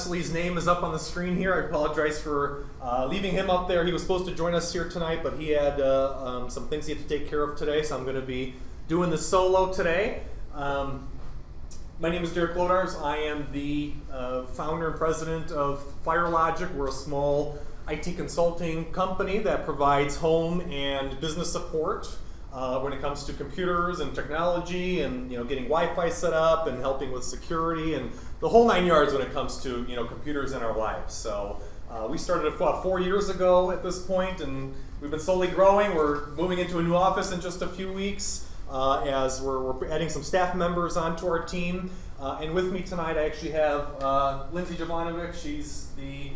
Leslie's name is up on the screen here. I apologize for leaving him up there. He was supposed to join us here tonight, but he had some things he had to take care of today, so I'm going to be doing this solo today. My name is Derrick Wlodarz. I am the founder and president of FireLogic. We're a small IT consulting company that provides home and business support when it comes to computers and technology, and getting Wi-Fi set up and helping with security and the whole 9 yards when it comes to computers in our lives. So we started about 4 years ago at this point, and we've been slowly growing. We're moving into a new office in just a few weeks as we're adding some staff members onto our team. And with me tonight, I actually have Lindsay Jovanovic. She's the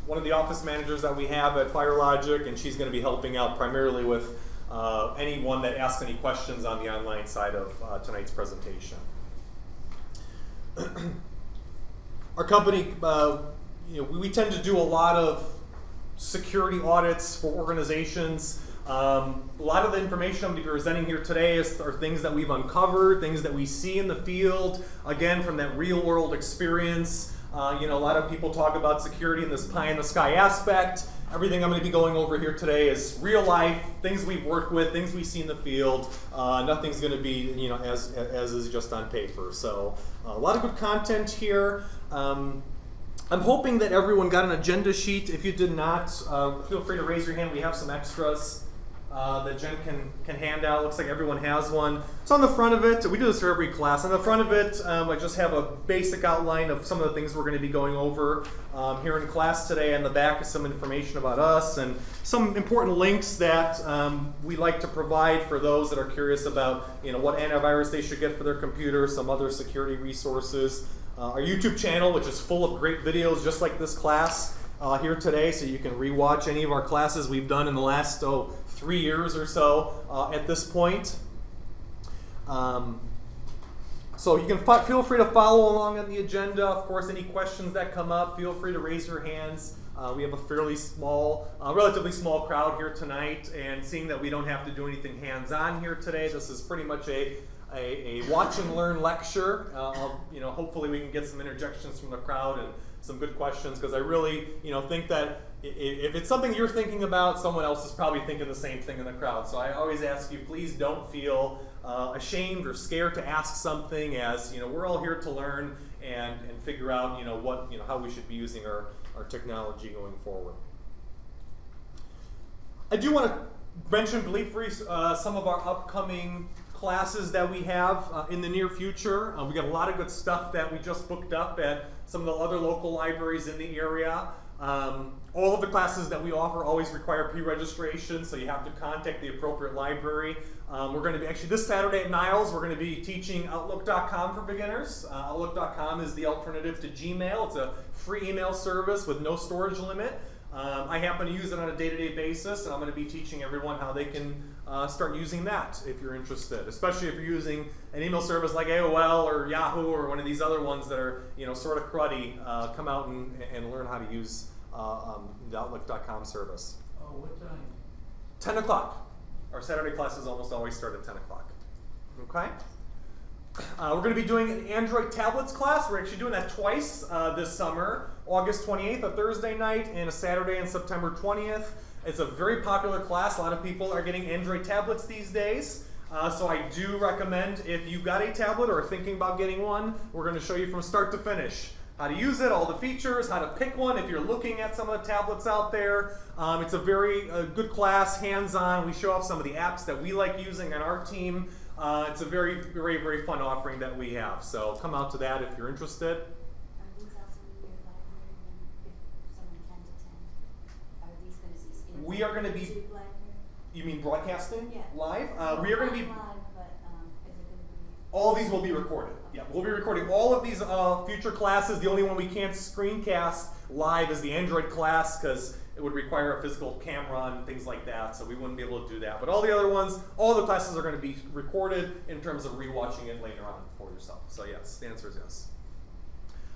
one of the office managers that we have at FireLogic, and she's going to be helping out primarily with anyone that asks any questions on the online side of tonight's presentation. Our company, we tend to do a lot of security audits for organizations. A lot of the information I'm going to be presenting here today are things that we've uncovered, things that we see in the field, again, from that real world experience. A lot of people talk about security in this pie in the sky aspect. Everything I'm going to be going over here today is real life, things we've worked with, things we see in the field. Nothing's going to be, as is just on paper. So a lot of good content here. I'm hoping that everyone got an agenda sheet. If you did not, feel free to raise your hand. We have some extras that Jen can hand out. Looks like everyone has one. So on the front of it, we do this for every class. On the front of it, I just have a basic outline of some of the things we're going to be going over here in class today. On the back is some information about us and some important links that we like to provide for those that are curious about what antivirus they should get for their computer, some other security resources. Our YouTube channel, which is full of great videos just like this class here today, so you can rewatch any of our classes we've done in the last 3 years or so at this point. So you can feel free to follow along on the agenda. Of course, any questions that come up, feel free to raise your hands. We have a fairly small, relatively small crowd here tonight, and seeing that we don't have to do anything hands-on here today, this is pretty much a watch and learn lecture. Hopefully we can get some interjections from the crowd and some good questions, because I really think that if it's something you're thinking about, someone else is probably thinking the same thing in the crowd. So I always ask you, please don't feel ashamed or scared to ask something, as we're all here to learn and figure out how we should be using our technology going forward. I do want to mention briefly some of our upcoming classes that we have in the near future. We got a lot of good stuff that we just booked up at some of the other local libraries in the area. All of the classes that we offer always require pre-registration, so you have to contact the appropriate library. We're going to be, actually this Saturday at Niles, we're going to be teaching Outlook.com for beginners. Outlook.com is the alternative to Gmail. It's a free email service with no storage limit. I happen to use it on a day-to-day basis, and I'm going to be teaching everyone how they can start using that if you're interested, especially if you're using an email service like AOL or Yahoo or one of these other ones that are sort of cruddy. Come out and learn how to use the Outlook.com service. Oh, what time? 10 o'clock. Our Saturday classes almost always start at 10 o'clock. Okay? We're going to be doing an Android tablets class. We're actually doing that twice this summer. August 28th, a Thursday night, and a Saturday on September 20th. It's a very popular class. A lot of people are getting Android tablets these days. So I do recommend, if you've got a tablet or are thinking about getting one, we're going to show you from start to finish how to use it, all the features, how to pick one if you're looking at some of the tablets out there. It's a very good class, hands-on. We show off some of the apps that we like using on our team. It's a very, very, very fun offering that we have. So come out to that if you're interested. Are these also in your library if someone can't attend? Are these going to see in We are going to be, YouTube library? You mean broadcasting live? Well, we are going to be, live, but is it going to be? all of these will be recorded. Yeah, we'll be recording all of these future classes. The only one we can't screencast live is the Android class, because it would require a physical camera and things like that, so we wouldn't be able to do that. But all the other ones, all the classes are going to be recorded in terms of rewatching it later on for yourself. So yes, the answer is yes.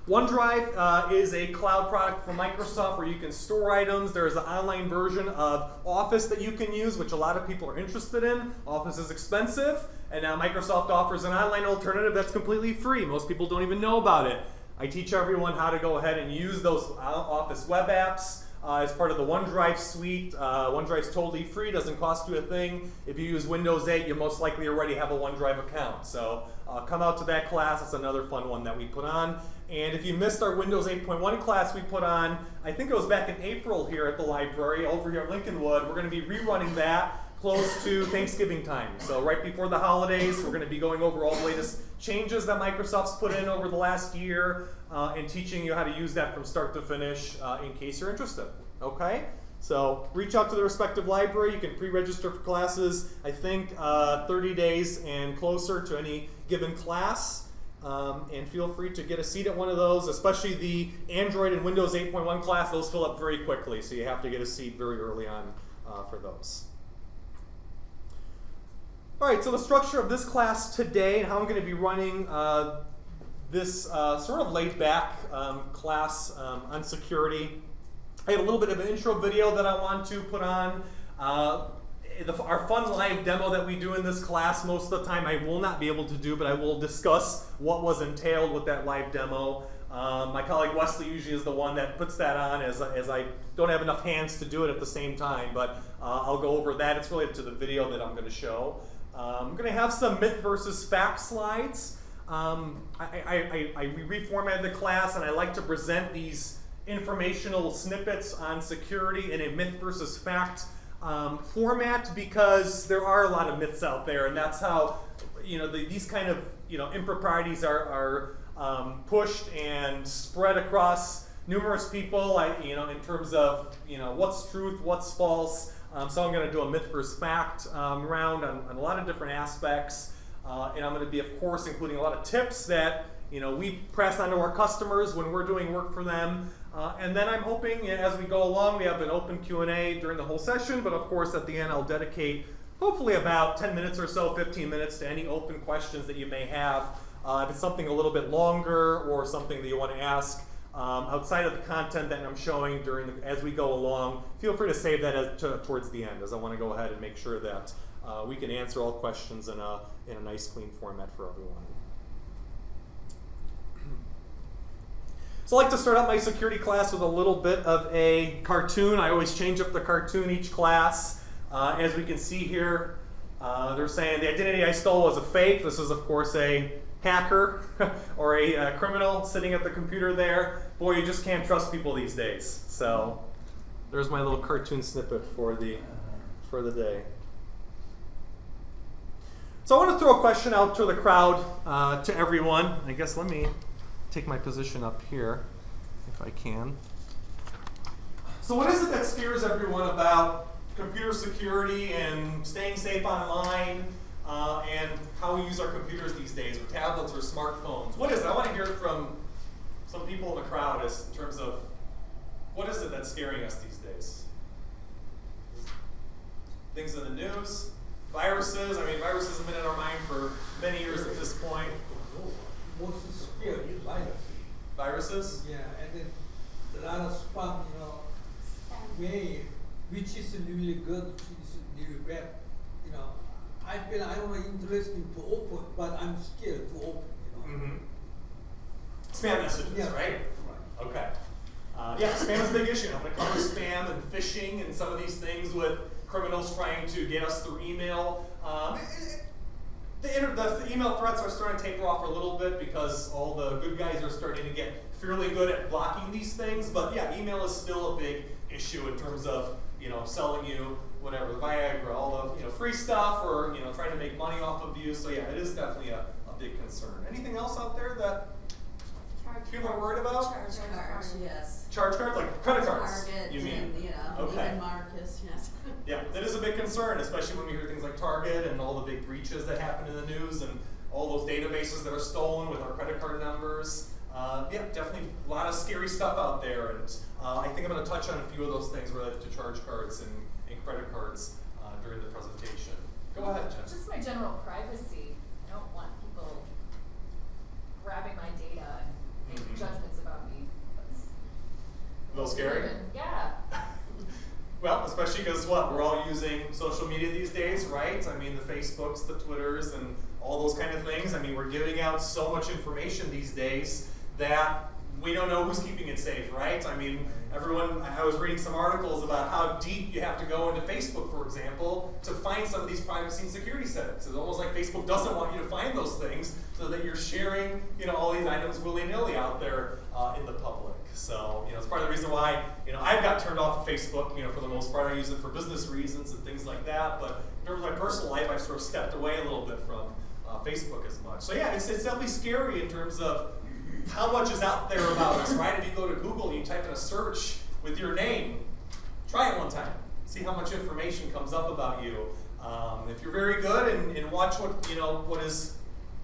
OneDrive is a cloud product from Microsoft where you can store items. There's an online version of Office that you can use, which a lot of people are interested in. Office is expensive, and now Microsoft offers an online alternative that's completely free. Most people don't even know about it. I teach everyone how to go ahead and use those Office web apps as part of the OneDrive suite. OneDrive's totally free, doesn't cost you a thing. If you use Windows 8, you most likely already have a OneDrive account. So come out to that class. It's another fun one that we put on. And if you missed our Windows 8.1 class we put on, I think it was back in April here at the library, over here at Lincolnwood, we're going to be rerunning that close to Thanksgiving time. So right before the holidays, we're going to be going over all the latest changes that Microsoft's put in over the last year and teaching you how to use that from start to finish in case you're interested. Okay? So reach out to the respective library. You can pre-register for classes, I think 30 days and closer to any given class. And feel free to get a seat at one of those, especially the Android and Windows 8.1 class. Those fill up very quickly, so you have to get a seat very early on for those. All right, so the structure of this class today and how I'm going to be running this sort of laid-back class on security. I had a little bit of an intro video that I want to put on. Our fun live demo that we do in this class, most of the time I will not be able to do, but I will discuss what was entailed with that live demo. My colleague Wesley usually is the one that puts that on as I don't have enough hands to do it at the same time, but I'll go over that. It's related to the video that I'm going to show. I'm going to have some myth versus fact slides. I reformatted the class and I like to present these informational snippets on security in a myth versus fact format because there are a lot of myths out there, and that's how these kind of improprieties are pushed and spread across numerous people. In terms of what's truth, what's false. So I'm going to do a myth versus fact round on a lot of different aspects, and I'm going to be, of course, including a lot of tips that we pass on to our customers when we're doing work for them. And then I'm hoping, as we go along, we have an open Q&A during the whole session, but of course at the end I'll dedicate hopefully about 10 minutes or so, 15 minutes to any open questions that you may have. If it's something a little bit longer or something that you want to ask outside of the content that I'm showing as we go along, feel free to save that towards the end, as I want to go ahead and make sure that we can answer all questions in a nice, clean format for everyone. So I like to start out my security class with a little bit of a cartoon. I always change up the cartoon each class. As we can see here, they're saying the identity I stole was a fake. This is, of course, a hacker or a criminal sitting at the computer there. Boy, you just can't trust people these days. So there's my little cartoon snippet for the day. So I want to throw a question out to the crowd, to everyone. I guess let me take my position up here, if I can. So what is it that scares everyone about computer security and staying safe online and how we use our computers these days, or tablets or smartphones? What is it? I want to hear it from some people in the crowd as in terms of what is it that's scaring us these days? Things in the news, viruses. I mean, viruses have been in our mind for many years at this point. Most scary virus. Viruses? Yeah, and then a lot of spam, way, which is really good, which is really bad. I feel I don't know interesting to open, but I'm scared to open. Mm-hmm. Spam messages, yeah. right? Okay. Yeah, spam is a big issue. I'm going to cover spam and phishing and some of these things with criminals trying to get us through email. The email threats are starting to taper off a little bit because all the good guys are starting to get fairly good at blocking these things. But yeah, email is still a big issue in terms of selling you whatever, the Viagra, all the free stuff, or trying to make money off of you. So yeah, it is definitely a big concern. Anything else out there that people are worried about? Charge cards, yes. Charge cards, like credit cards. Target, you mean? And, okay. even Marcus, yes. Yeah, that is a big concern, especially when we hear things like Target and all the big breaches that happen in the news and all those databases that are stolen with our credit card numbers. Yeah, definitely a lot of scary stuff out there, and I think I'm going to touch on a few of those things related to charge cards and credit cards during the presentation. Go ahead, Jen. Just my general privacy. I don't want people grabbing my data and making judgments about me. A little scary? Yeah. Well, especially because we're all using social media these days, right? I mean, the Facebooks, the Twitters, and all those kind of things. I mean, we're giving out so much information these days that we don't know who's keeping it safe, right? I mean, I was reading some articles about how deep you have to go into Facebook, for example, to find some of these privacy and security settings. It's almost like Facebook doesn't want you to find those things so that you're sharing, all these items willy-nilly out there in the public. So, it's part of the reason why, I've got turned off of Facebook, for the most part. I use it for business reasons and things like that, but in terms of my personal life, I've sort of stepped away a little bit from Facebook as much. So yeah, it's definitely scary in terms of how much is out there about us, right? If you go to Google and you type in a search with your name, try it one time. See how much information comes up about you. If you're very good and watch what is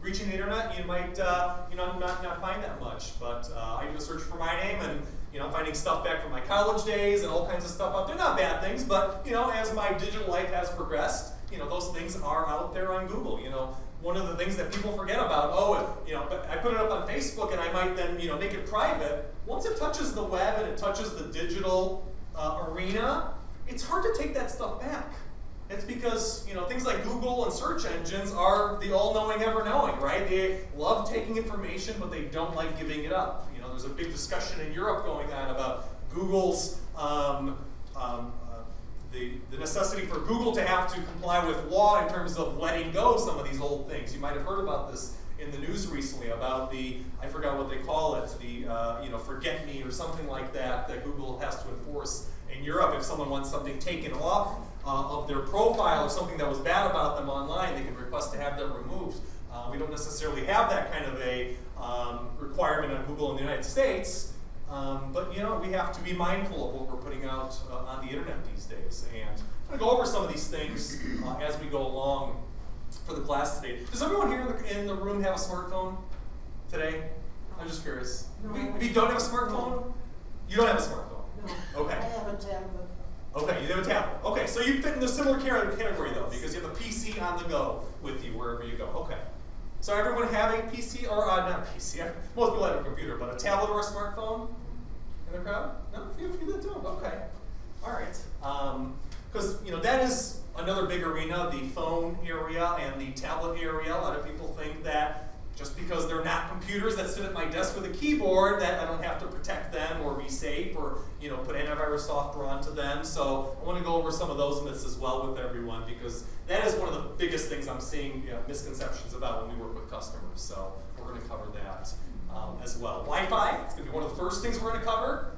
reaching the internet, you might not find that much. But I do a search for my name, and I'm finding stuff back from my college days and all kinds of stuff out there. Not bad things, but as my digital life has progressed, those things are out there on Google. One of the things that people forget about, I put it up on Facebook and I might then, make it private. Once it touches the web and it touches the digital arena, it's hard to take that stuff back. It's because, things like Google and search engines are the all-knowing, ever-knowing, right? They love taking information, but they don't like giving it up. There's a big discussion in Europe going on about Google's the necessity for Google to have to comply with law in terms of letting go some of these old things. You might have heard about this in the news recently about I forgot what they call it, forget me or something like that Google has to enforce in Europe. If someone wants something taken off of their profile or something that was bad about them online, they can request to have that removed. We don't necessarily have that kind of a requirement on Google in the United States. But we have to be mindful of what we're putting out on the internet these days. And I'm going to go over some of these things as we go along for the class today. Does everyone here in the room have a smartphone today? I'm just curious. No. If you don't have a smartphone, you don't have a smartphone. No. Okay. I have a tablet. Okay, you have a tablet. Okay, so you fit in the similar category though, because you have a PC on the go with you wherever you go. Okay. So everyone have a PC, or not a PC, most people have a computer, but a tablet or a smartphone in the crowd? No, a few that do. Okay. All right. Because that is another big arena, the phone area and the tablet area. A lot of people think that just because they're not computers that sit at my desk with a keyboard, that I don't have to protect them or be safe or put antivirus software onto them. So I want to go over some of those myths as well with everyone, because that is one of the biggest things I'm seeing misconceptions about when we work with customers. So we're going to cover that as well. Wi-Fi, it's going to be one of the first things we're going to cover.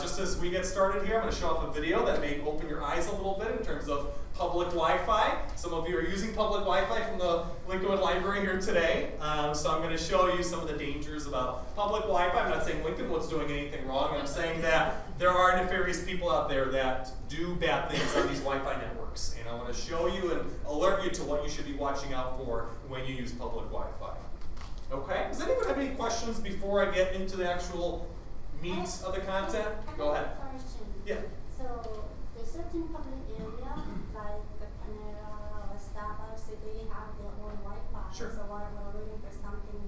Just as we get started here, I'm going to show off a video that may open your eyes a little bit in terms of public Wi-Fi. Some of you are using public Wi-Fi from the Lincolnwood Library here today. So I'm going to show you some of the dangers about public Wi-Fi. I'm not saying Lincolnwood's doing anything wrong. I'm saying that there are nefarious people out there that do bad things on these Wi-Fi networks. And I want to show you and alert you to what you should be watching out for when you use public Wi-Fi. Okay? Does anyone have any questions before I get into the actual meat of the content? Go ahead. I have a question. Yeah. So there's certain public area like the Panera or Starbucks, they have their own Wi-Fi. Sure. So while we're waiting for something,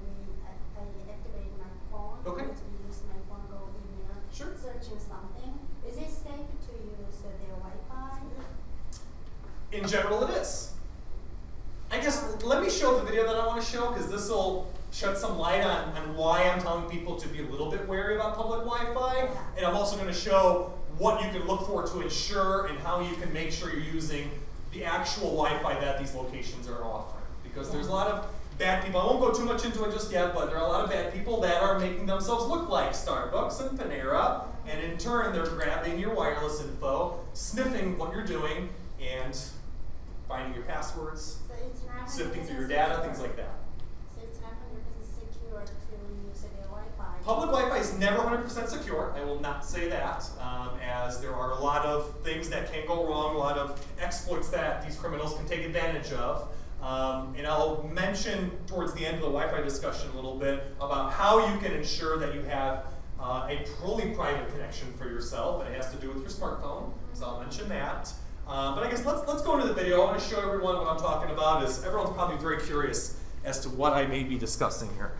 I activate my phone. Okay. To use my phone, go email, Sure. searching something. Is it safe to use their Wi-Fi? In general, it is. I guess let me show the video that I want to show, because this will shed some light on why I'm telling people to be a little bit wary about public Wi-Fi. And I'm also going to show what you can look for to ensure and how you can make sure you're using the actual Wi-Fi that these locations are offering. Because there's a lot of bad people. I won't go too much into it just yet, but there are a lot of bad people that are making themselves look like Starbucks and Panera. And in turn, they're grabbing your wireless info, sniffing what you're doing, and finding your passwords, So it's not sifting through your 100% data, secure. things like that. So it's not 100% secure to use their Wi-Fi. Public Wi-Fi is never 100% secure. I will not say that, as there are a lot of things that can go wrong, a lot of exploits that these criminals can take advantage of. And I'll mention towards the end of the Wi-Fi discussion a little bit about how you can ensure that you have a truly private connection for yourself, and it has to do with your smartphone, so I'll mention that. But I guess let's go into the video. I want to show everyone what I'm talking about. Is everyone's probably very curious as to what I may be discussing here.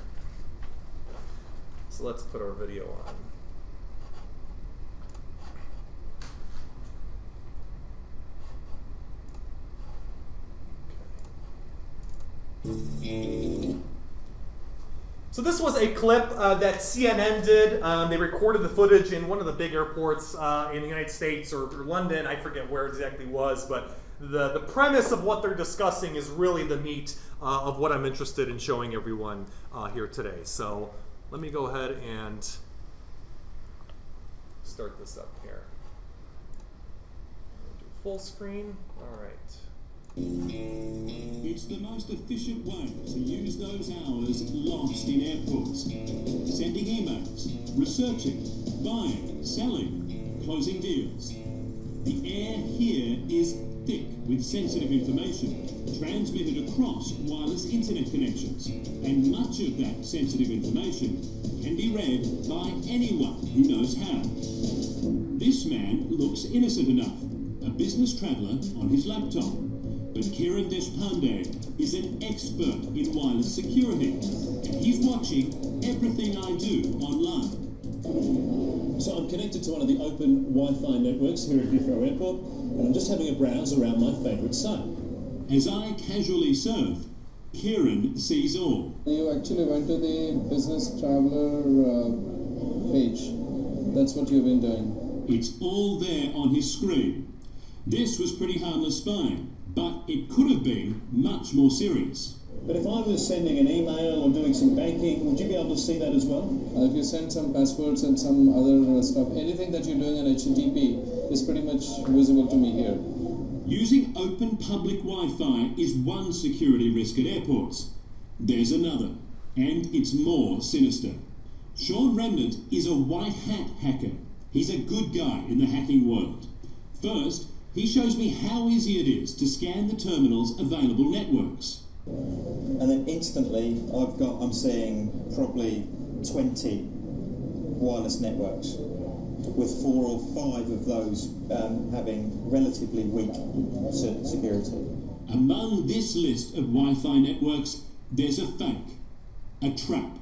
So let's put our video on. So So this was a clip that CNN did. They recorded the footage in one of the big airports in the United States or London. I forget where exactly it was, but the premise of what they're discussing is really the meat of what I'm interested in showing everyone here today. So let me go ahead and start this up here. Do full screen. All right. It's the most efficient way to use those hours lost in airports. Sending emails, researching, buying, selling, closing deals. The air here is thick with sensitive information transmitted across wireless internet connections, and much of that sensitive information can be read by anyone who knows how. This man looks innocent enough, a business traveller on his laptop. But Kiran Deshpande is an expert in wireless security, and he's watching everything I do online. So I'm connected to one of the open Wi-Fi networks here at Heathrow Airport, and I'm just having a browse around my favourite site. As I casually surf, Kiran sees all. You actually went to the business traveller page. That's what you've been doing. It's all there on his screen. This was pretty harmless spying, but it could have been much more serious. But if I was sending an email or doing some banking, would you be able to see that as well? If you send some passwords and some other stuff, anything that you're doing on HTTP is pretty much visible to me here. Using open public Wi-Fi is one security risk at airports. There's another, and it's more sinister. Sean Remnant is a white hat hacker. He's a good guy in the hacking world. First, he shows me how easy it is to scan the terminal's available networks. And then instantly, I'm seeing probably 20 wireless networks, with 4 or 5 of those having relatively weak security. Among this list of Wi-Fi networks, there's a fake, a trap.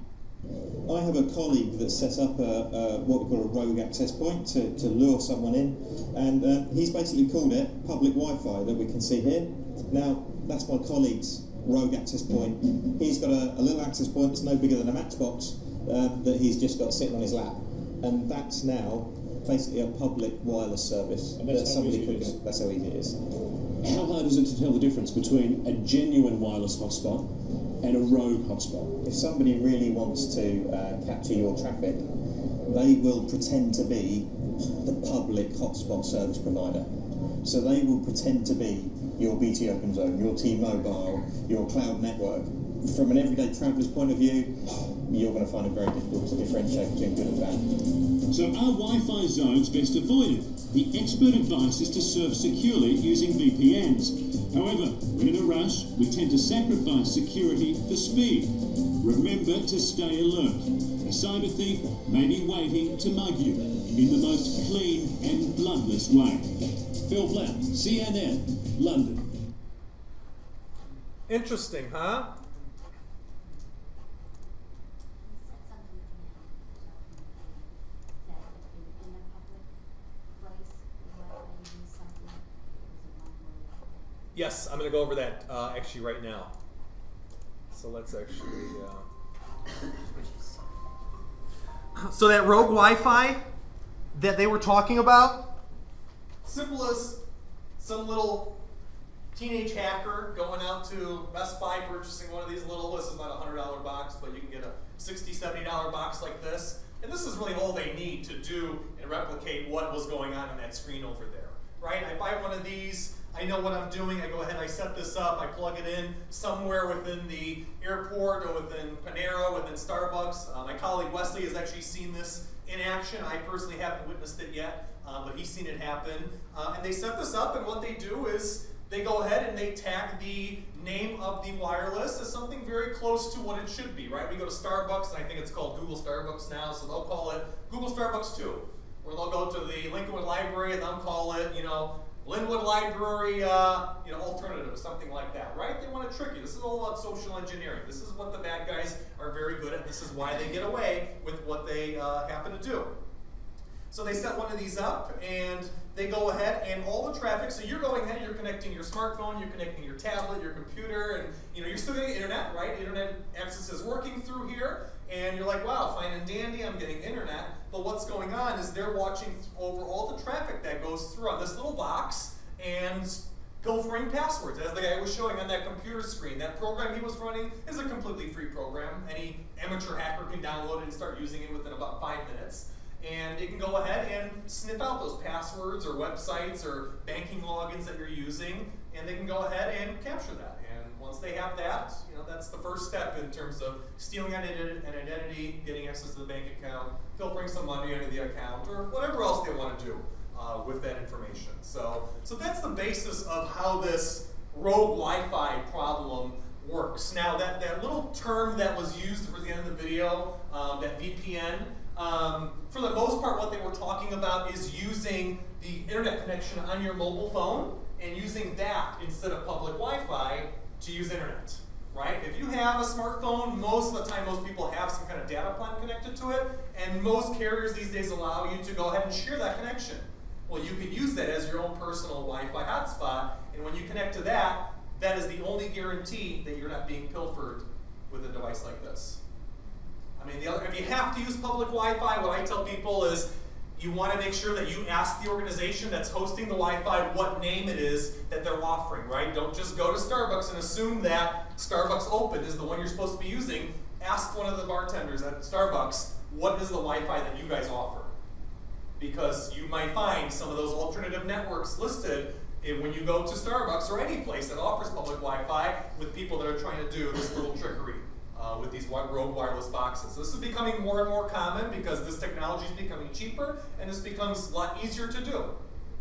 I have a colleague that set up what we call a rogue access point to lure someone in, and he's basically called it public Wi-Fi that we can see here. Now, that's my colleague's rogue access point. He's got a little access point that's no bigger than a matchbox that he's just got sitting on his lap, and that's now basically a public wireless service. And that's how easy it is. That's how easy it is. How hard is it to tell the difference between a genuine wireless hotspot and a rogue hotspot? If somebody really wants to capture your traffic, they will pretend to be the public hotspot service provider. So they will pretend to be your BT Open Zone, your T-Mobile, your cloud network. From an everyday traveller's point of view, you're going to find it very difficult to differentiate between good and bad. So are Wi-Fi zones best avoided? The expert advice is to surf securely using VPNs. However, when in a rush, we tend to sacrifice security for speed. Remember to stay alert. A cyber thief may be waiting to mug you in the most clean and bloodless way. Phil Flatt, CNN, London. Interesting, huh? Yes, I'm going to go over that actually right now. So let's actually... So that rogue Wi-Fi that they were talking about, simple as some little teenage hacker going out to Best Buy purchasing one of these little, this is about a $100 box, but you can get a $60, $70 box like this. And this is really all they need to do and replicate what was going on that screen over there, right? I buy one of these, I know what I'm doing, I go ahead, I set this up, I plug it in somewhere within the airport or within Panera, within Starbucks. My colleague Wesley has actually seen this in action. I personally haven't witnessed it yet, but he's seen it happen. And they set this up, and what they do is they go ahead and they tag the name of the wireless as something very close to what it should be, right? We go to Starbucks, and I think it's called Google Starbucks now, so they'll call it Google Starbucks 2. Or they'll go to the Lincolnwood Library, and they'll call it, Lincolnwood Library, alternative, or something like that, right? They want to trick you. This is all about social engineering. This is what the bad guys are very good at. This is why they get away with what they happen to do. So they set one of these up, and they go ahead, and all the traffic, so you're going ahead, you're connecting your smartphone, you're connecting your tablet, your computer, and you're still getting internet, right? Internet access is working through here, and you're like, wow, fine and dandy, I'm getting internet. But what's going on is they're watching over all the traffic that goes through on this little box and pilfering passwords, as the guy was showing on that computer screen. That program he was running is a completely free program. Any amateur hacker can download it and start using it within about 5 minutes. And it can go ahead and sniff out those passwords or websites or banking logins that you're using, and they can go ahead and capture that. And once they have that, that's the first step in terms of stealing an identity, getting access to the bank account, pilfering some money into the account, or whatever else they want to do with that information. So that's the basis of how this rogue Wi-Fi problem works. Now, that little term that was used towards the end of the video, that VPN, for the most part, what they were talking about is using the internet connection on your mobile phone and using that instead of public Wi-Fi to use internet, right? If you have a smartphone, most of the time, most people have some kind of data plan connected to it, and most carriers these days allow you to go ahead and share that connection. Well, you can use that as your own personal Wi-Fi hotspot, and when you connect to that, that is the only guarantee that you're not being pilfered with a device like this. I mean, if you have to use public Wi-Fi, what I tell people is you want to make sure that you ask the organization that's hosting the Wi-Fi what name it is that they're offering, right? Don't just go to Starbucks and assume that Starbucks Open is the one you're supposed to be using. Ask one of the bartenders at Starbucks, what is the Wi-Fi that you guys offer? Because you might find some of those alternative networks listed when you go to Starbucks or any place that offers public Wi-Fi with people that are trying to do this little trickery with these rogue wireless boxes. This is becoming more and more common because this technology is becoming cheaper and this becomes a lot easier to do.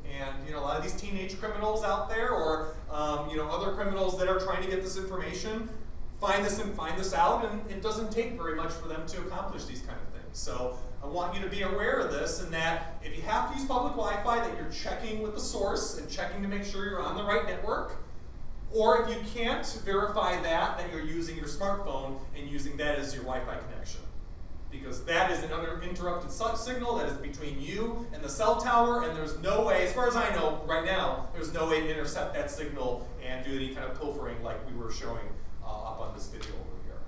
And a lot of these teenage criminals out there, or other criminals that are trying to get this information, find this out, and it doesn't take very much for them to accomplish these kind of things. So I want you to be aware of this, and that if you have to use public Wi-Fi, that you're checking with the source and checking to make sure you're on the right network. Or if you can't verify that you're using your smartphone and using that as your Wi-Fi connection. Because that is an uninterrupted signal that is between you and the cell tower, and there's no way, as far as I know right now, there's no way to intercept that signal and do any kind of pilfering like we were showing up on this video over here.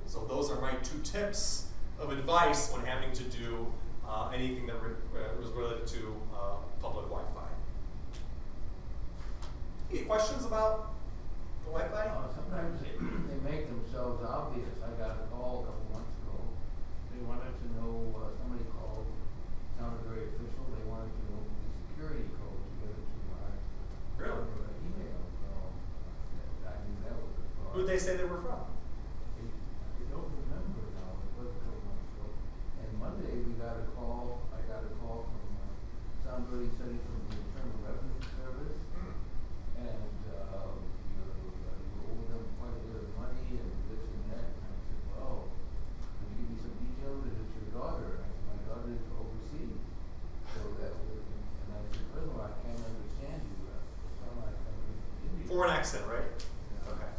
So those are my 2 tips of advice when having to do anything that was related to public Wi-Fi. Any questions about the Wi-Fi? Sometimes they make themselves obvious. I got a call a couple months ago. They wanted to know, somebody called, sounded very official, they wanted to know the security code to get it to my email. So I knew that was a fraud. Who did they say they were from? I don't remember now. It was a couple months ago. And Monday I got a call from somebody sitting from the Internal Revenue Service. And you owe them quite a bit of money and this and that. And I said, well, can you give me some details? Is it your daughter? And I said, my daughter is overseas. So that was, and I said, first of all, I can't understand you. Like India. Foreign accent, right? Yeah. Okay.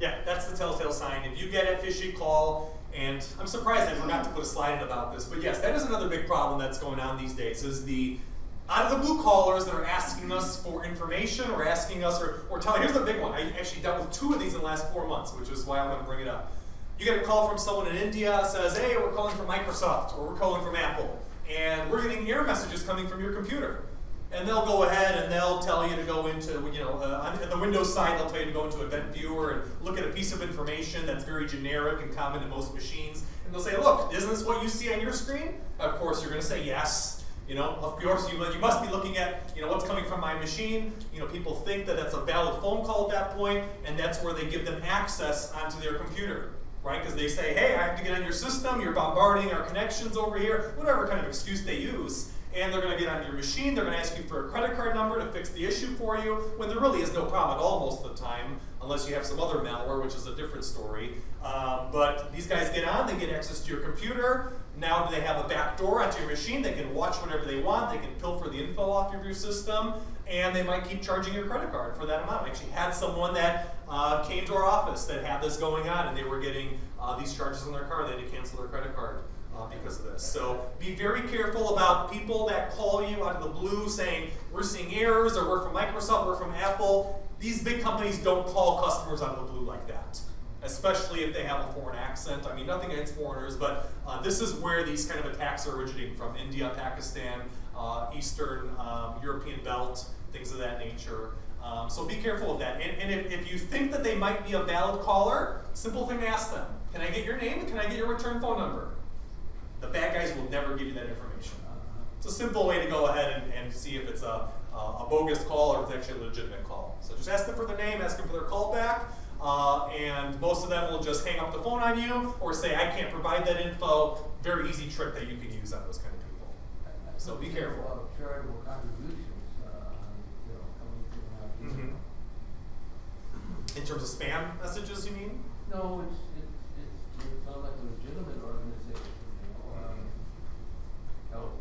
Yeah, that's the telltale sign. If you get a fishy call, and I'm surprised I forgot to put a slide in about this, but yes, that is another big problem that's going on these days, is the out of the blue callers that are asking us for information or asking us, or telling, here's the big one. I actually dealt with 2 of these in the last 4 months, which is why I'm going to bring it up. You get a call from someone in India, says, hey, we're calling from Microsoft, or we're calling from Apple, and we're getting error messages coming from your computer. And they'll go ahead and they'll tell you to go into, on the Windows side, they'll tell you to go into Event Viewer and look at a piece of information that's very generic and common to most machines. And they'll say, look, isn't this what you see on your screen? Of course, you're going to say yes. Of course, you must be looking at, what's coming from my machine. People think that that's a valid phone call at that point, and that's where they give them access onto their computer, right? Because they say, hey, I have to get on your system, you're bombarding our connections over here, whatever kind of excuse they use. And they're going to get onto your machine, they're going to ask you for a credit card number to fix the issue for you, when there really is no problem at all most of the time, unless you have some other malware, which is a different story. But these guys get on, they get access to your computer. Now they have a back door onto your machine, they can watch whatever they want, they can pilfer the info off of your system, and they might keep charging your credit card for that amount. I actually had someone that came to our office that had this going on, and they were getting these charges on their card. They had to cancel their credit card because of this. So be very careful about people that call you out of the blue saying, we're seeing errors, or we're from Microsoft, we're from Apple. These big companies don't call customers out of the blue like that. especially if they have a foreign accent. I mean, nothing against foreigners, but this is where these kind of attacks are originating from: India, Pakistan, Eastern European belt, things of that nature. So be careful of that. And if you think that they might be a valid caller, simple thing to ask them: can I get your name and can I get your return phone number? The bad guys will never give you that information. It's a simple way to go ahead and see if it's a bogus call or if it's actually a legitimate call. So just ask them for their name, ask them for their call back, and most of them will just hang up the phone on you or say, I can't provide that info. Very easy trick that you can use on those kind of people. So be careful. A lot of charitable contributions, coming from out here. In terms of spam messages, you mean? No, it sounds like a legitimate organization. Help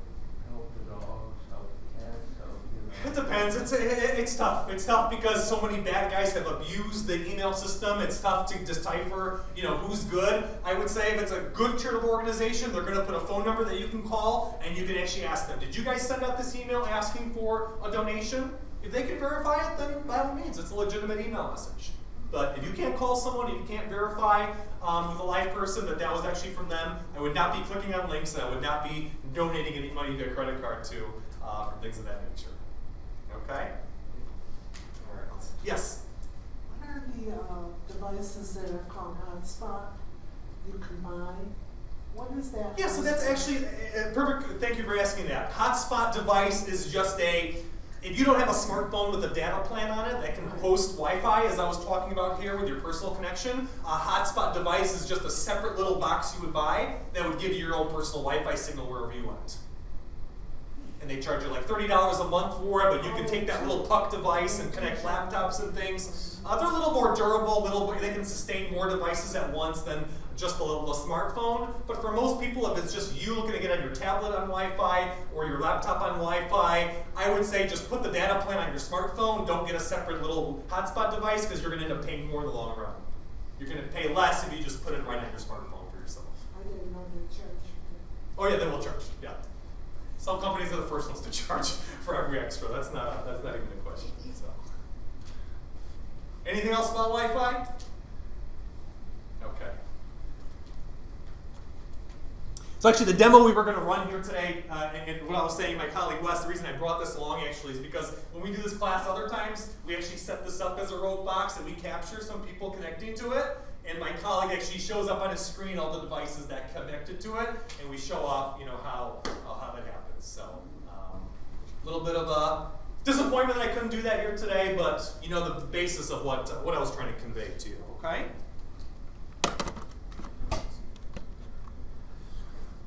the dogs, help the cats, help. It depends. It's tough. It's tough because so many bad guys have abused the email system. It's tough to decipher, who's good. I would say if it's a good charitable organization, they're going to put a phone number that you can call, and you can actually ask them, did you guys send out this email asking for a donation? If they can verify it, then by all means, it's a legitimate email message. But if you can't call someone, if you can't verify with a live person that was actually from them, I would not be clicking on links, and I would not be donating any money to their credit card for things of that nature. Okay? All right. Yes? What are the devices that are called hotspot you can buy? What is that? Yeah, so that's actually perfect. Thank you for asking that. Hotspot device is just if you don't have a smartphone with a data plan on it that can host Wi-Fi, as I was talking about here with your personal connection, a hotspot device is just a separate little box you would buy that would give you your own personal Wi-Fi signal wherever you went. And they charge you like $30 a month for it, but you can take that little puck device and connect laptops and things. They're a little more durable, they can sustain more devices at once than just a smartphone. But for most people, if it's just you looking to get on your tablet on Wi-Fi or your laptop on Wi-Fi, I would say just put the data plan on your smartphone. Don't get a separate little hotspot device because you're going to end up paying more in the long run. You're going to pay less if you just put it right on your smartphone for yourself. I didn't know they charged. Oh yeah, they will charge. Yeah. Some companies are the first ones to charge for every extra. That's not even a question. So. Anything else about Wi-Fi? Okay. So actually the demo we were going to run here today, and what I was saying, my colleague Wes, the reason I brought this along actually is because when we do this class other times, we actually set this up as a rogue box and we capture some people connecting to it. And my colleague actually shows up on his screen all the devices that connected to it, and we show off, how that happens. So a little bit of a disappointment that I couldn't do that here today, but you know the basis of what I was trying to convey to you. Okay.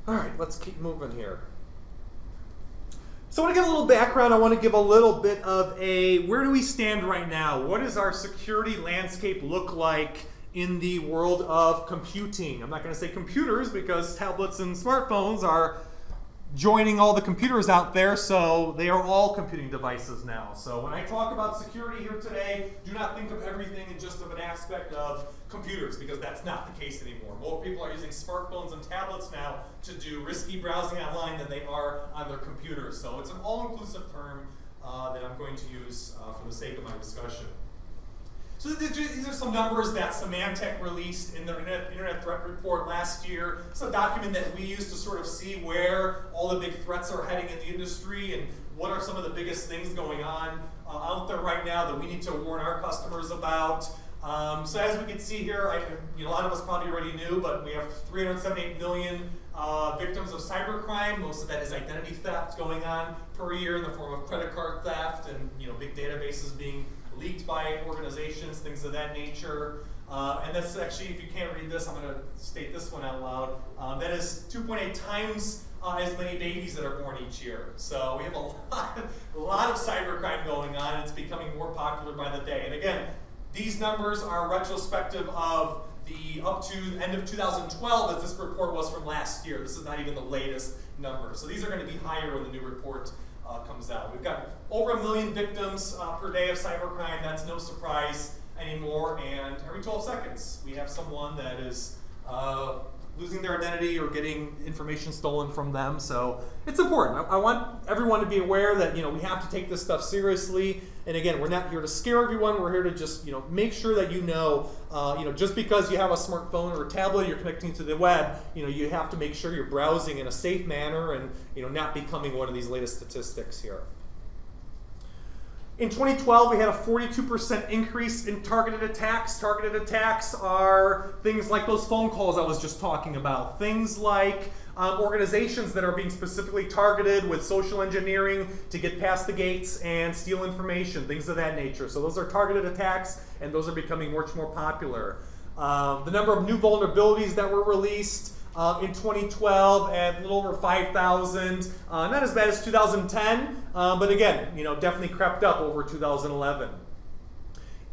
All right, let's keep moving here. So I want to give a little background. I want to give a little bit of where do we stand right now? What does our security landscape look like in the world of computing? I'm not going to say computers because tablets and smartphones are joining all the computers out there, so they are all computing devices now. So when I talk about security here today, do not think of everything in just of an aspect of computers, because that's not the case anymore. More people are using smartphones and tablets now to do risky browsing online than they are on their computers. So it's an all-inclusive term that I'm going to use for the sake of my discussion. So these are some numbers that Symantec released in their Internet Threat Report last year. It's a document that we use to sort of see where all the big threats are heading in the industry and what are some of the biggest things going on out there right now that we need to warn our customers about. So as we can see here, a lot of us probably already knew, but we have 378 million victims of cybercrime. Most of that is identity theft going on per year in the form of credit card theft and big databases being leaked by organizations, things of that nature. And that's actually, if you can't read this, I'm going to state this one out loud. That is 2.8 times as many babies that are born each year. So we have a lot of cybercrime going on, and it's becoming more popular by the day. And again, these numbers are retrospective of the up to end of 2012, as this report was from last year. This is not even the latest number. So these are going to be higher when the new report comes out. We've got over 1 million victims per day of cybercrime. That's no surprise anymore. And every 12 seconds, we have someone that is losing their identity or getting information stolen from them. So it's important. I want everyone to be aware that we have to take this stuff seriously. And again, we're not here to scare everyone. We're here to just make sure that just because you have a smartphone or a tablet, you're connecting to the web, you have to make sure you're browsing in a safe manner and not becoming one of these latest statistics here. In 2012, we had a 42% increase in targeted attacks. Targeted attacks are things like those phone calls I was just talking about. Things like organizations that are being specifically targeted with social engineering to get past the gates and steal information, things of that nature. So those are targeted attacks, and those are becoming much more popular. The number of new vulnerabilities that were released in 2012 at a little over 5,000. Not as bad as 2010, but again, definitely crept up over 2011.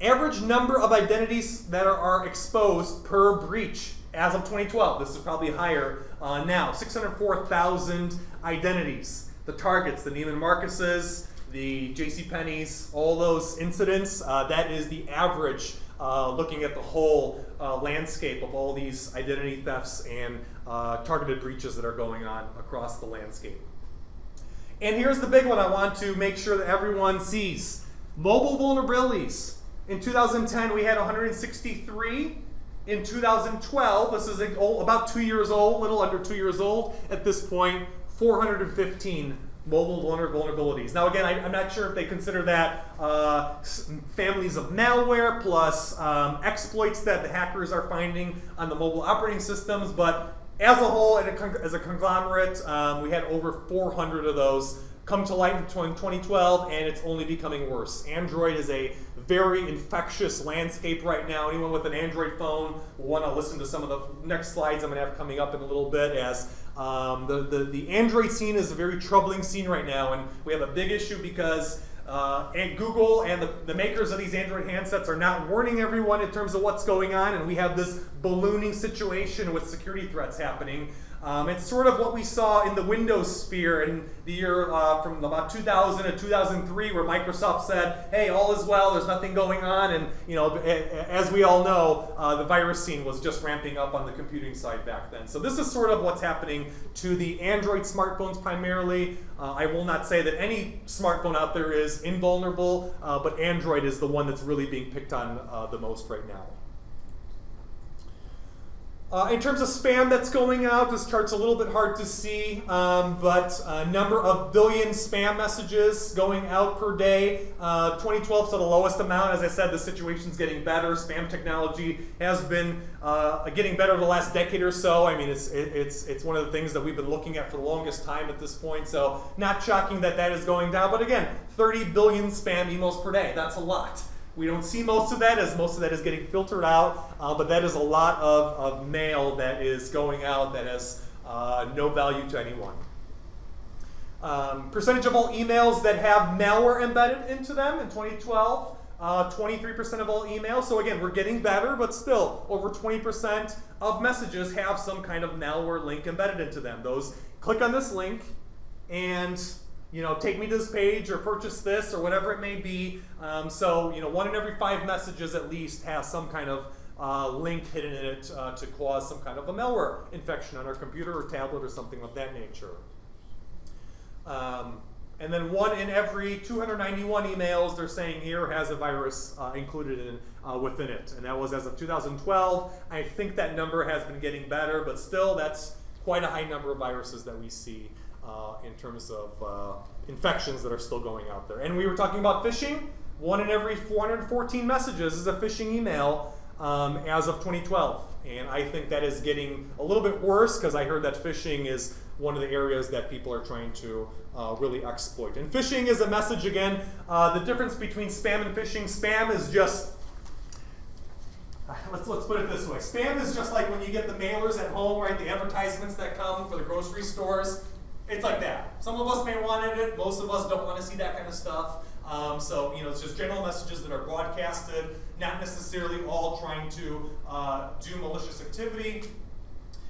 Average number of identities that are exposed per breach as of 2012. This is probably higher now. 604,000 identities. The targets, the Neiman Marcus's, the JCPenney's, all those incidents, that is the average looking at the whole landscape of all these identity thefts and targeted breaches that are going on across the landscape. And here's the big one I want to make sure that everyone sees. Mobile vulnerabilities. In 2010, we had 163. In 2012, this is about 2 years old, a little under 2 years old at this point, 415 mobile vulnerabilities. Now again, I'm not sure if they consider that families of malware plus exploits that the hackers are finding on the mobile operating systems, but as a whole, as a conglomerate, we had over 400 of those come to light in 2012, and it's only becoming worse. Android is a very infectious landscape right now. Anyone with an Android phone will want to listen to some of the next slides I'm going to have coming up in a little bit, as the Android scene is a very troubling scene right now, and we have a big issue because Google and the makers of these Android handsets are not warning everyone in terms of what's going on, and we have this ballooning situation with security threats happening. It's sort of what we saw in the Windows sphere in the year from about 2000 to 2003, where Microsoft said, hey, all is well, there's nothing going on, and as we all know, the virus scene was just ramping up on the computing side back then. So this is sort of what's happening to the Android smartphones primarily. I will not say that any smartphone out there is invulnerable, but Android is the one that's really being picked on the most right now. In terms of spam that's going out, this chart's a little bit hard to see, but a number of billion spam messages going out per day. 2012 saw the lowest amount. As I said, the situation's getting better. Spam technology has been getting better the last decade or so. I mean, it's one of the things that we've been looking at for the longest time at this point, so not shocking that that is going down. But again, 30 billion spam emails per day. That's a lot. We don't see most of that, as most of that is getting filtered out, but that is a lot of mail that is going out that has no value to anyone. Percentage of all emails that have malware embedded into them in 2012, 23% of all emails. So again, we're getting better, but still over 20% of messages have some kind of malware link embedded into them. Those click on this link and take me to this page or purchase this or whatever it may be. So 1 in every 5 messages at least has some kind of link hidden in it to cause some kind of a malware infection on our computer or tablet or something of that nature. And then 1 in every 291 emails, they're saying here, has a virus included within it. And that was as of 2012. I think that number has been getting better, but still that's quite a high number of viruses that we see in terms of infections that are still going out there. And we were talking about phishing. 1 in every 414 messages is a phishing email as of 2012. And I think that is getting a little bit worse, because I heard that phishing is one of the areas that people are trying to really exploit. And phishing is a message, again, the difference between spam and phishing. Spam is just, let's put it this way. Spam is just like when you get the mailers at home, right? The advertisements that come for the grocery stores. It's like that. Some of us may want it, most of us don't want to see that kind of stuff. So it's just general messages that are broadcasted, not necessarily all trying to do malicious activity.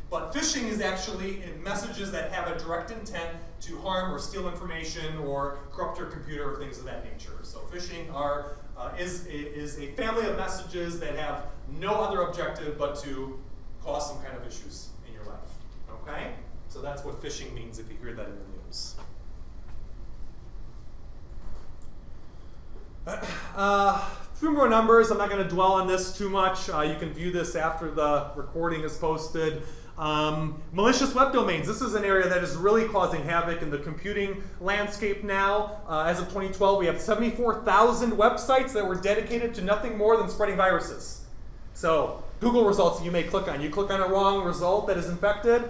But phishing is actually in messages that have a direct intent to harm or steal information or corrupt your computer or things of that nature. So phishing is a family of messages that have no other objective but to cause some kind of issues in your life. Okay? So that's what phishing means if you hear that in the news. Few more numbers. I'm not going to dwell on this too much. You can view this after the recording is posted. Malicious web domains. This is an area that is really causing havoc in the computing landscape now. As of 2012, we have 74,000 websites that were dedicated to nothing more than spreading viruses. So Google results you may click on. You click on a wrong result that is infected,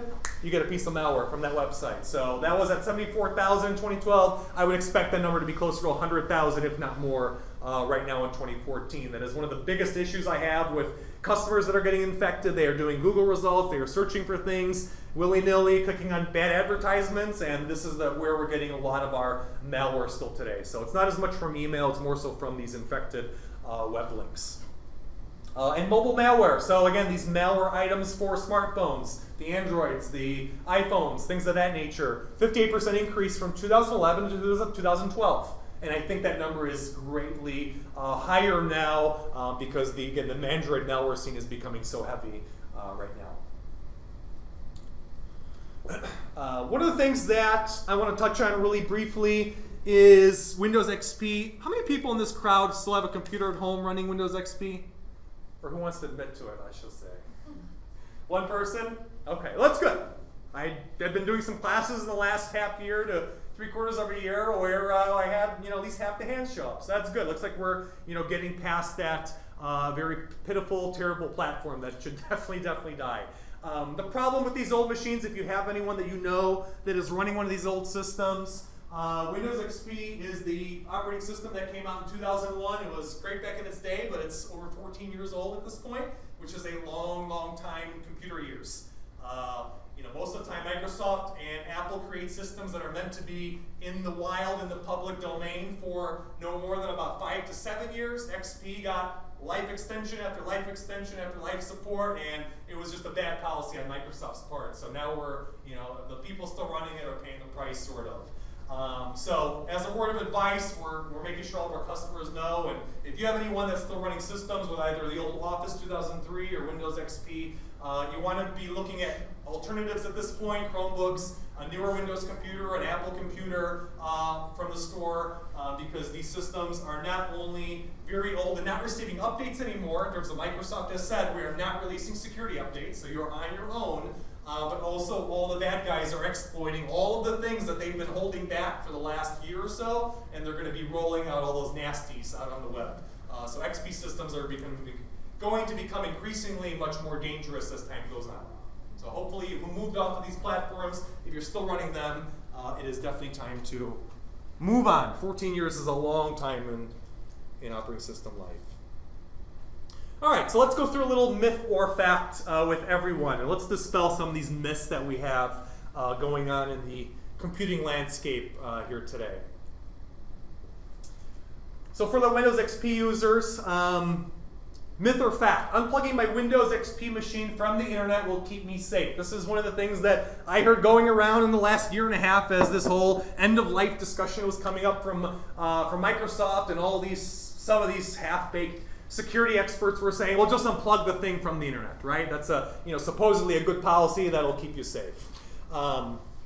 you get a piece of malware from that website. So that was at 74,000 in 2012. I would expect that number to be closer to 100,000, if not more, right now in 2014. That is one of the biggest issues I have with customers that are getting infected. They are doing Google results. They are searching for things willy-nilly, clicking on bad advertisements, and this is where we're getting a lot of our malware still today. So it's not as much from email. It's more so from these infected web links. And mobile malware. So again, these malware items for smartphones, the Androids, the iPhones, things of that nature. 58% increase from 2011 to 2012. And I think that number is greatly higher now because the Android malware scene is becoming so heavy right now. One of the things that I want to touch on really briefly is Windows XP. How many people in this crowd still have a computer at home running Windows XP? Or who wants to admit to it, I should say. One person? Okay, well, that's good. I have been doing some classes in the last half year to 3/4 of a year where I had at least half the hands show up. So that's good. Looks like we're getting past that very pitiful, terrible platform that should definitely die. The problem with these old machines, if you have anyone that you know that is running one of these old systems, Windows XP is the operating system that came out in 2001. It was great back in its day, but it's over 14 years old at this point, which is a long time in computer years. Most of the time Microsoft and Apple create systems that are meant to be in the wild, in the public domain for no more than about 5 to 7 years. XP got life extension after life extension after life support, and it was just a bad policy on Microsoft's part. So now we're, the people still running it are paying the price, sort of. So as a word of advice, we're making sure all of our customers know, and if you have anyone that's still running systems with either the old Office 2003 or Windows XP, you want to be looking at alternatives at this point, Chromebooks, a newer Windows computer, an Apple computer from the store, because these systems are not only very old and not receiving updates anymore. In terms of Microsoft has said, we are not releasing security updates, so you're on your own. But also all the bad guys are exploiting all of the things that they've been holding back for the last year or so, and they're going to be rolling out all those nasties out on the web. So XP systems are going to become increasingly much more dangerous as time goes on. So hopefully you've moved off of these platforms. If you're still running them, it is definitely time to move on. 14 years is a long time in operating system life. All right, so let's go through a little myth or fact with everyone, and let's dispel some of these myths that we have going on in the computing landscape here today. So for the Windows XP users, myth or fact, unplugging my Windows XP machine from the internet will keep me safe. This is one of the things that I heard going around in the last year and a half as this whole end-of-life discussion was coming up from Microsoft, and some of these half-baked security experts were saying, well, just unplug the thing from the internet, right? That's supposedly a good policy that'll keep you safe.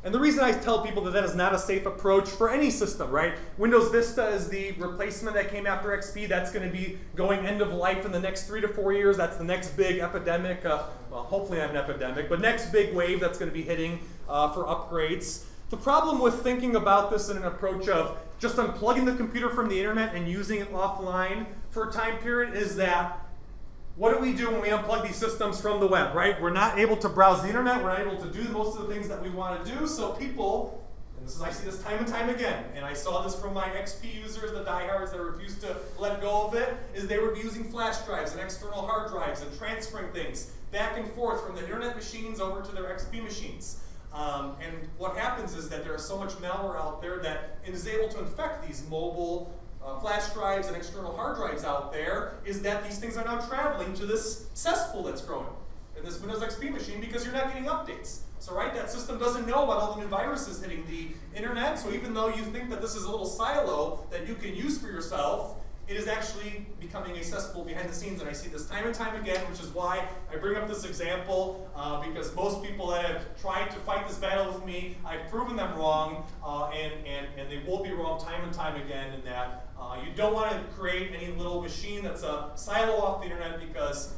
And the reason I tell people that is not a safe approach for any system, right? Windows Vista is the replacement that came after XP. That's going to be going end of life in the next 3 to 4 years. That's the next big epidemic, well, hopefully not an epidemic, but next big wave that's going to be hitting for upgrades. The problem with thinking about this in an approach of just unplugging the computer from the internet and using it offline for a time period is that what do we do when we unplug these systems from the web, right? We're not able to browse the internet. We're not able to do most of the things that we want to do. So people, and I see this time and time again, and I saw this from my XP users, the diehards that refuse to let go of it, is they would be using flash drives and external hard drives and transferring things back and forth from the internet machines over to their XP machines. And what happens is that there is so much malware out there that it is able to infect these mobile flash drives and external hard drives out there, is that these things are now traveling to this cesspool that's growing in this Windows XP machine because you're not getting updates. So right, that system doesn't know about all the new viruses hitting the internet, so even though you think that this is a little silo that you can use for yourself, it is actually becoming a cesspool behind the scenes, and I see this time and time again, which is why I bring up this example, because most people that have tried to fight this battle with me, I've proven them wrong, and they will be wrong time and time again in that you don't want to create any little machine that's a silo off the internet, because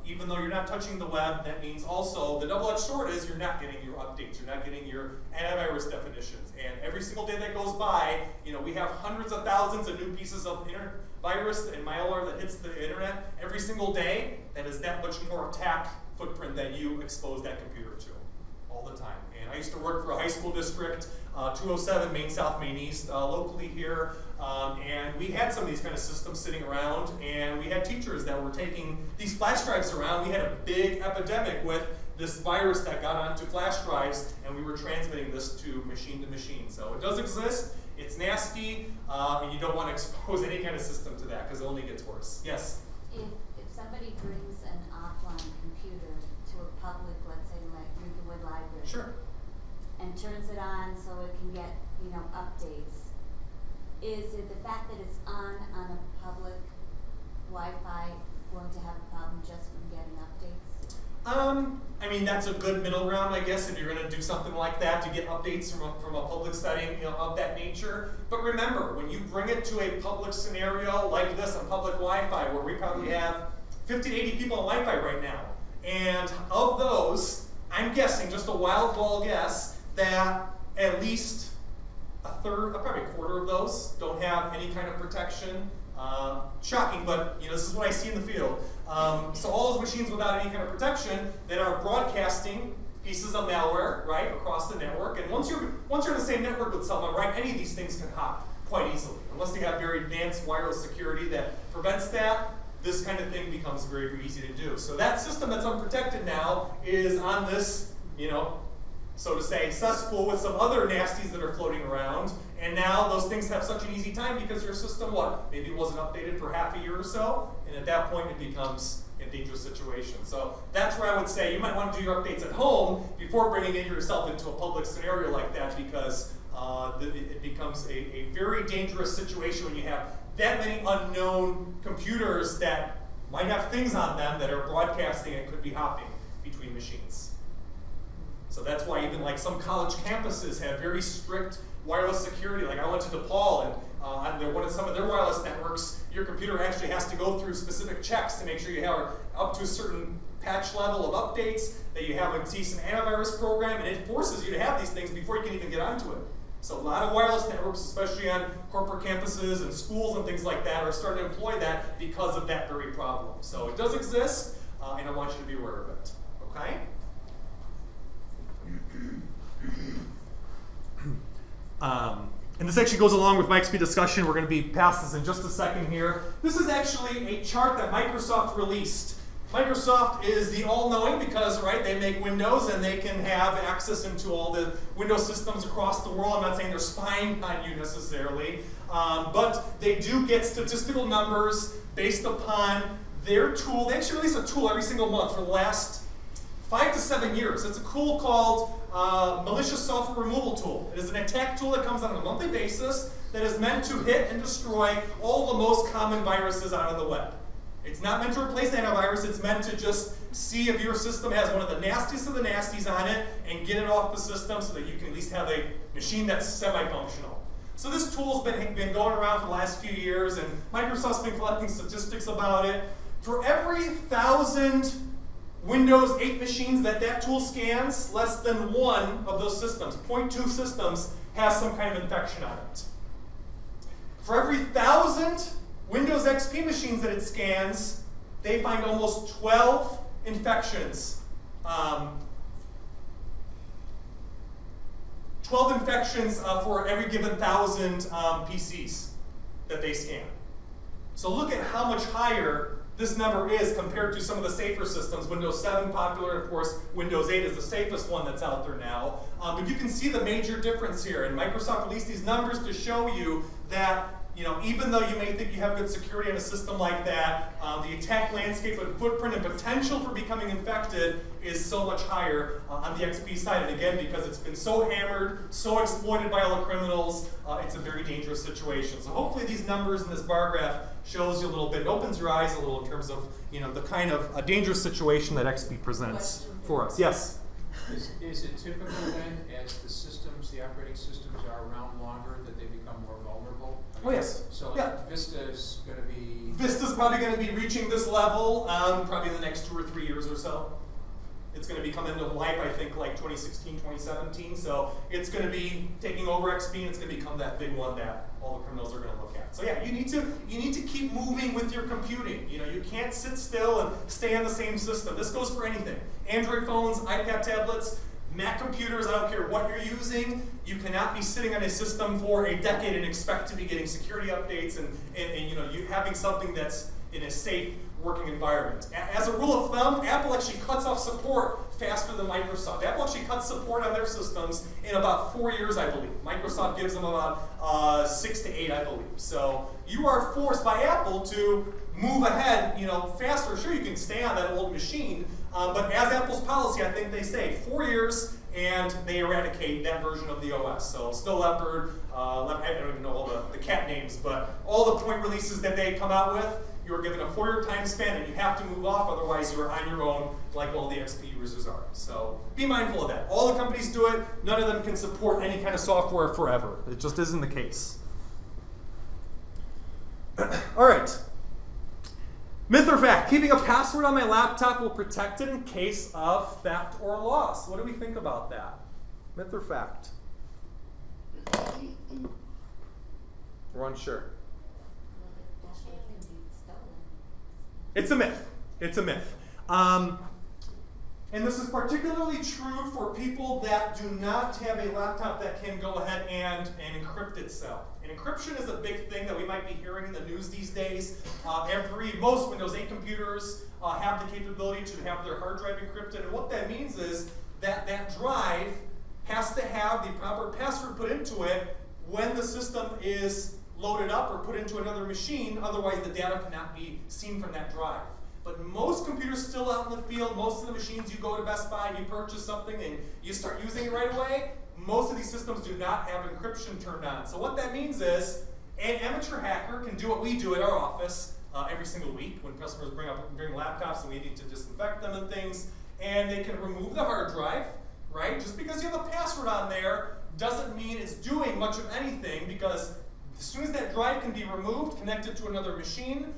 even though you're not touching the web, that means also the double-edged sword is you're not getting your updates, you're not getting your antivirus definitions. And every single day that goes by, we have hundreds of thousands of new pieces of virus and malware that hits the internet every single day. That is that much more attack footprint that you expose that computer to all the time. And I used to work for a high school district, 207 Main South, Main East, locally here, and we had some of these kind of systems sitting around, and we had teachers that were taking these flash drives around. We had a big epidemic with this virus that got onto flash drives, and we were transmitting this to machine. So it does exist, it's nasty, and you don't want to expose any kind of system to that, because it only gets worse. Yes? If somebody brings an offline computer to a public, let's say like Lincolnwood Library, sure, and turns it on so it can get, updates, is it the fact that it's on a public Wi-Fi going to have a problem just from getting updates? I mean, that's a good middle ground, I guess, if you're going to do something like that to get updates from a public setting, of that nature. But remember, when you bring it to a public scenario like this on public Wi-Fi, where we probably have 50 to 80 people on Wi-Fi right now, and of those, I'm guessing, just a wild ball guess, that at least a third, probably a quarter of those don't have any kind of protection. Shocking, but this is what I see in the field. So all those machines without any kind of protection that are broadcasting pieces of malware, right, across the network. And once you're in the same network with someone, right, any of these things can hop quite easily. Unless they have very advanced wireless security that prevents that, this kind of thing becomes very, very easy to do. So that system that's unprotected now is on this, so to say, cesspool with some other nasties that are floating around. And now those things have such an easy time because your system, maybe wasn't updated for half a year or so, and at that point it becomes a dangerous situation. So that's where I would say you might want to do your updates at home before bringing yourself into a public scenario like that, because it becomes a very dangerous situation when you have that many unknown computers that might have things on them that are broadcasting and could be hopping between machines. So that's why even like some college campuses have very strict wireless security. Like I went to DePaul, and on some of their wireless networks, your computer actually has to go through specific checks to make sure you have up to a certain patch level of updates, that you have a decent antivirus program, and it forces you to have these things before you can even get onto it. So a lot of wireless networks, especially on corporate campuses and schools and things like that, are starting to employ that because of that very problem. So it does exist, and I want you to be aware of it. Okay? And this actually goes along with Mike's discussion. We're going to be past this in just a second here. This is actually a chart that Microsoft released. Microsoft is the all-knowing because, right, they make Windows and they can have access into all the Windows systems across the world. I'm not saying they're spying on you necessarily, but they do get statistical numbers based upon their tool. They actually release a tool every single month for the last 5 to 7 years. It's a tool called malicious software removal tool. It is an attack tool that comes out on a monthly basis that is meant to hit and destroy all the most common viruses out on the web. It's not meant to replace antivirus, it's meant to just see if your system has one of the nastiest of the nasties on it and get it off the system so that you can at least have a machine that's semi-functional. So this tool's been going around for the last few years, and Microsoft's been collecting statistics about it. For every 1,000 Windows 8 machines that tool scans, less than one of those systems, 0.2 systems, has some kind of infection on it. For every 1,000 Windows XP machines that it scans, they find almost 12 infections. 12 infections for every given 1,000 PCs that they scan. So look at how much higher this number is compared to some of the safer systems. Windows 7 popular, and of course Windows 8 is the safest one that's out there now. But you can see the major difference here, and Microsoft released these numbers to show you that even though you may think you have good security in a system like that, the attack landscape and footprint and potential for becoming infected is so much higher on the XP side. And again, because it's been so hammered, so exploited by all the criminals, it's a very dangerous situation. So hopefully these numbers in this bar graph shows you a little bit, opens your eyes a little in terms of the kind of a dangerous situation that XP presents for us. Yes? Is it typical then, as the systems, the operating systems are around longer, that they become more vulnerable? I mean, Oh yes. So yeah. Vista is going to be... Vista's probably going to be reaching this level probably in the next 2 or 3 years or so. It's going to be coming into life, I think, like 2016, 2017. So it's going to be taking over XP, and it's going to become that big one that all the criminals are going to look at. So yeah, you need to keep moving with your computing. You can't sit still and stay on the same system. This goes for anything: Android phones, iPad tablets, Mac computers. I don't care what you're using. You cannot be sitting on a system for a decade and expect to be getting security updates and you having something that's in a safe working environment. As a rule of thumb, Apple actually cuts off support faster than Microsoft. Apple actually cuts support on their systems in about 4 years, I believe. Microsoft gives them about 6 to 8, I believe. So you are forced by Apple to move ahead, faster. Sure, you can stay on that old machine, but as Apple's policy, I think they say 4 years, and they eradicate that version of the OS. So Snow Leopard, I don't even know all the cat names, but all the point releases that they come out with, you are given a 4-year time span and you have to move off, otherwise you are on your own like all the XP users are. So be mindful of that. All the companies do it. None of them can support any kind of software forever. It just isn't the case. All right. Myth or fact? Keeping a password on my laptop will protect it in case of theft or loss. What do we think about that? Myth or fact? We're unsure. It's a myth. It's a myth. And this is particularly true for people that do not have a laptop that can go ahead and encrypt itself. And encryption is a big thing that we might be hearing in the news these days. Most Windows 8 computers have the capability to have their hard drive encrypted. And what that means is that that drive has to have the proper password put into it when the system is loaded up or put into another machine, otherwise the data cannot be seen from that drive. But most computers still out in the field, most of the machines you go to Best Buy and you purchase something and you start using it right away, most of these systems do not have encryption turned on. So what that means is an amateur hacker can do what we do at our office every single week when customers bring laptops and we need to disinfect them and things, and they can remove the hard drive, right? Just because you have a password on there doesn't mean it's doing much of anything, because as soon as that drive can be removed, connected to another machine,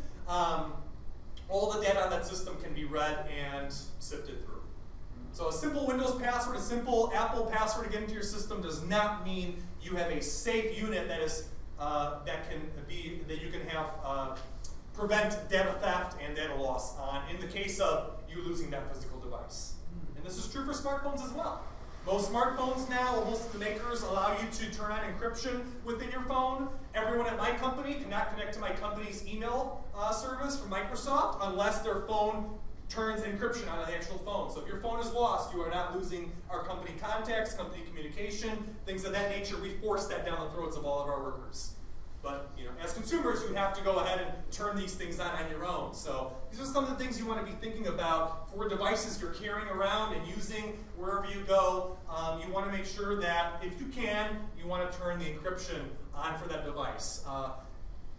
all the data on that system can be read and sifted through. So a simple Windows password, a simple Apple password to get into your system does not mean you have a safe unit that is that you can have prevent data theft and data loss on in the case of you losing that physical device. And this is true for smartphones as well. Most smartphones now, or most of the makers, allow you to turn on encryption within your phone. Everyone at my company cannot connect to my company's email service from Microsoft unless their phone turns encryption on the actual phone. So if your phone is lost, you are not losing our company contacts, company communication, things of that nature. We force that down the throats of all of our workers. But as consumers, you have to go ahead and turn these things on your own. So these are some of the things you want to be thinking about for devices you're carrying around and using wherever you go. You want to make sure that if you can, you want to turn the encryption on for that device.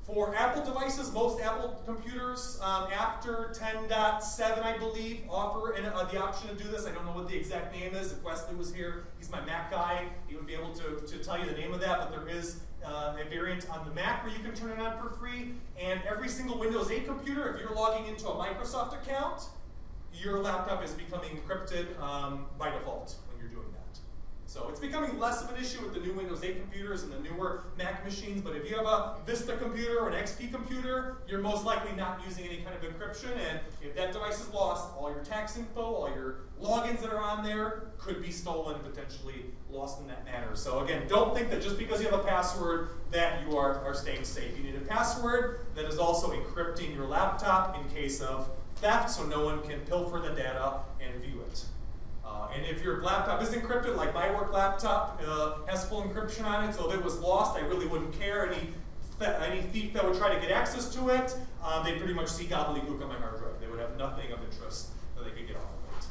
For Apple devices, most Apple computers after 10.7, I believe, offer the option to do this. I don't know what the exact name is. If Wesley was here, he's my Mac guy. He would be able to tell you the name of that, but there is a variant on the Mac where you can turn it on for free. And every single Windows 8 computer, if you're logging into a Microsoft account, your laptop is becoming encrypted by default when you're doing that. So it's becoming less of an issue with the new Windows 8 computers and the newer Mac machines, but if you have a Vista computer or an XP computer, you're most likely not using any kind of encryption, and if that device is lost, all your tax info, all your logins that are on there could be stolen and potentially lost in that manner. So again, don't think that just because you have a password that you are staying safe. You need a password that is also encrypting your laptop in case of theft, so no one can pilfer the data and view it. And if your laptop is encrypted, like my work laptop has full encryption on it, so if it was lost, I really wouldn't care. Any thief that would try to get access to it, they'd pretty much see gobbledygook on my hard drive. They would have nothing of interest that they could get off of it.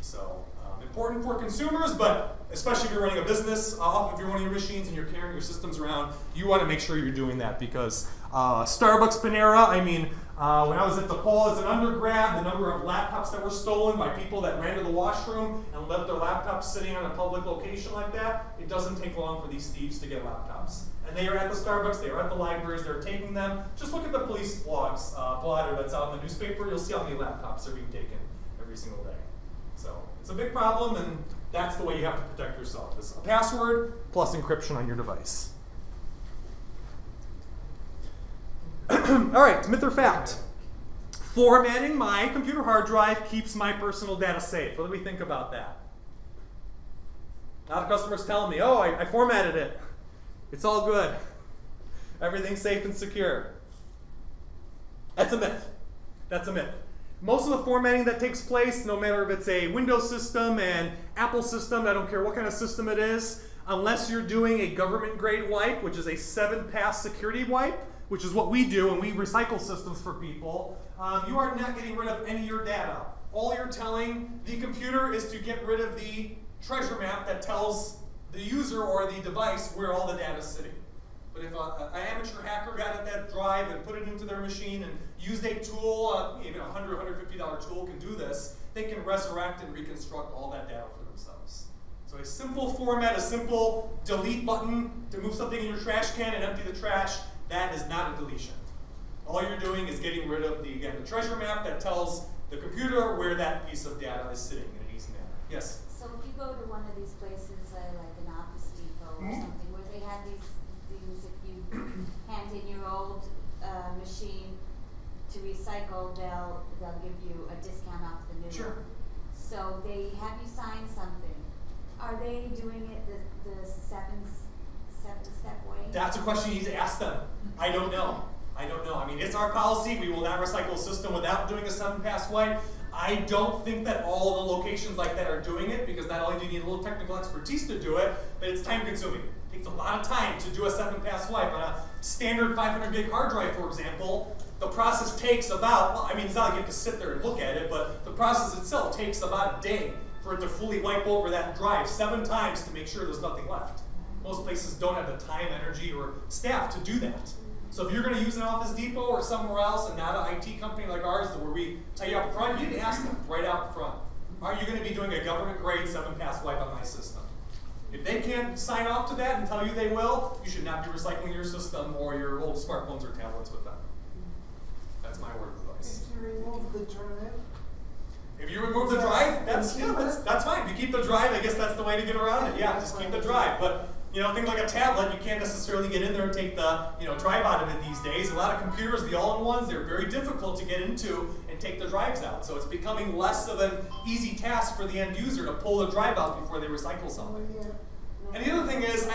So important for consumers, but especially if you're running a business, if you're running your machines and you're carrying your systems around, you want to make sure you're doing that because Starbucks, Panera, I mean, when I was at DePaul as an undergrad, the number of laptops that were stolen by people that ran to the washroom and left their laptops sitting on a public location like that, it doesn't take long for these thieves to get laptops. And they are at the Starbucks, they are at the libraries, they're taking them. Just look at the police blotter that's out in the newspaper, you'll see how many laptops are being taken every single day. So it's a big problem, and that's the way you have to protect yourself, is a password plus encryption on your device. All right, myth or fact. Formatting my computer hard drive keeps my personal data safe. What do we think about that? A lot of customers telling me, oh, I formatted it. It's all good. Everything's safe and secure. That's a myth. That's a myth. Most of the formatting that takes place, no matter if it's a Windows system, an Apple system, I don't care what kind of system it is, unless you're doing a government-grade wipe, which is a 7-pass security wipe, which is what we do, and we recycle systems for people, you are not getting rid of any of your data. All you're telling the computer is to get rid of the treasure map that tells the user or the device where all the data is sitting. But if an amateur hacker got at that drive and put it into their machine and used a tool, even a $100, $150 tool can do this, they can resurrect and reconstruct all that data for themselves. So a simple format, a simple delete button to move something in your trash can and empty the trash, that is not a deletion. All you're doing is getting rid of the treasure map that tells the computer where that piece of data is sitting in an easy manner. Yes? So if you go to one of these places, like an Office Depot or something, where they have these things, if you hand in your old machine to recycle, they'll give you a discount off the new one. So they have you sign something. Are they doing it the seven-step way? That's a question you need to ask them. I don't know. I don't know. I mean, it's our policy. We will not recycle a system without doing a 7-pass wipe. I don't think that all of the locations like that are doing it, because not only do you need a little technical expertise to do it, but it's time consuming. It takes a lot of time to do a 7-pass wipe. On a standard 500 gig hard drive, for example, the process takes about, well, I mean, it's not like you have to sit there and look at it, but the process itself takes about a day for it to fully wipe over that drive 7 times to make sure there's nothing left. Most places don't have the time, energy, or staff to do that. So if you're going to use an Office Depot or somewhere else and not an IT company like ours where we tell you up front, you need to ask them right out front. Are you going to be doing a government-grade 7-pass wipe on my system? If they can't sign off to that and tell you they will, you should not be recycling your system or your old smartphones or tablets with them. That's my word of advice. If you remove the drive? If you remove the drive, that's fine. If you keep the drive, I guess that's the way to get around it. Yeah, just keep the drive. But you know, things like a tablet, you can't necessarily get in there and take the drive out of it these days. A lot of computers, the all-in-ones, they're very difficult to get into and take the drives out. So it's becoming less of an easy task for the end user to pull the drive out before they recycle something. And the other thing is,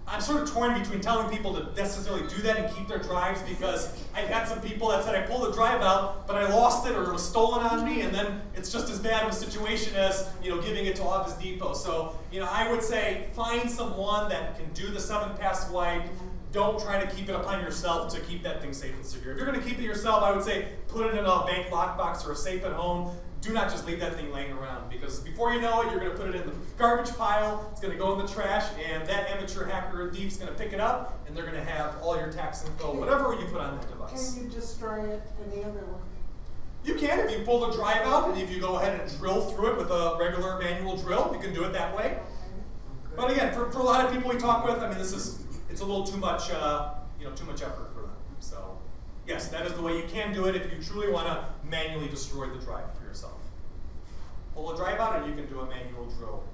I'm sort of torn between telling people to necessarily do that and keep their drives, because I've had some people that said I pulled the drive out, but I lost it or it was stolen on me, and then it's just as bad of a situation as giving it to Office Depot. So I would say find someone that can do the 7-pass wipe. Don't try to keep it upon yourself to keep that thing safe and secure. If you're going to keep it yourself, I would say put it in a bank lockbox or a safe at home. Do not just leave that thing laying around, because before you know it, you're going to put it in the garbage pile, it's going to go in the trash, and that amateur hacker or thief is going to pick it up, and they're going to have all your tax info, whatever you put on that device. Can you destroy it any other way? You can if you pull the drive out, and if you go ahead and drill through it with a regular manual drill, you can do it that way. But again, for a lot of people we talk with, I mean, it's a little too much, too much effort for them. So yes, that is the way you can do it if you truly want to manually destroy the drive for yourself. Pull a drive out, and you can do a manual drill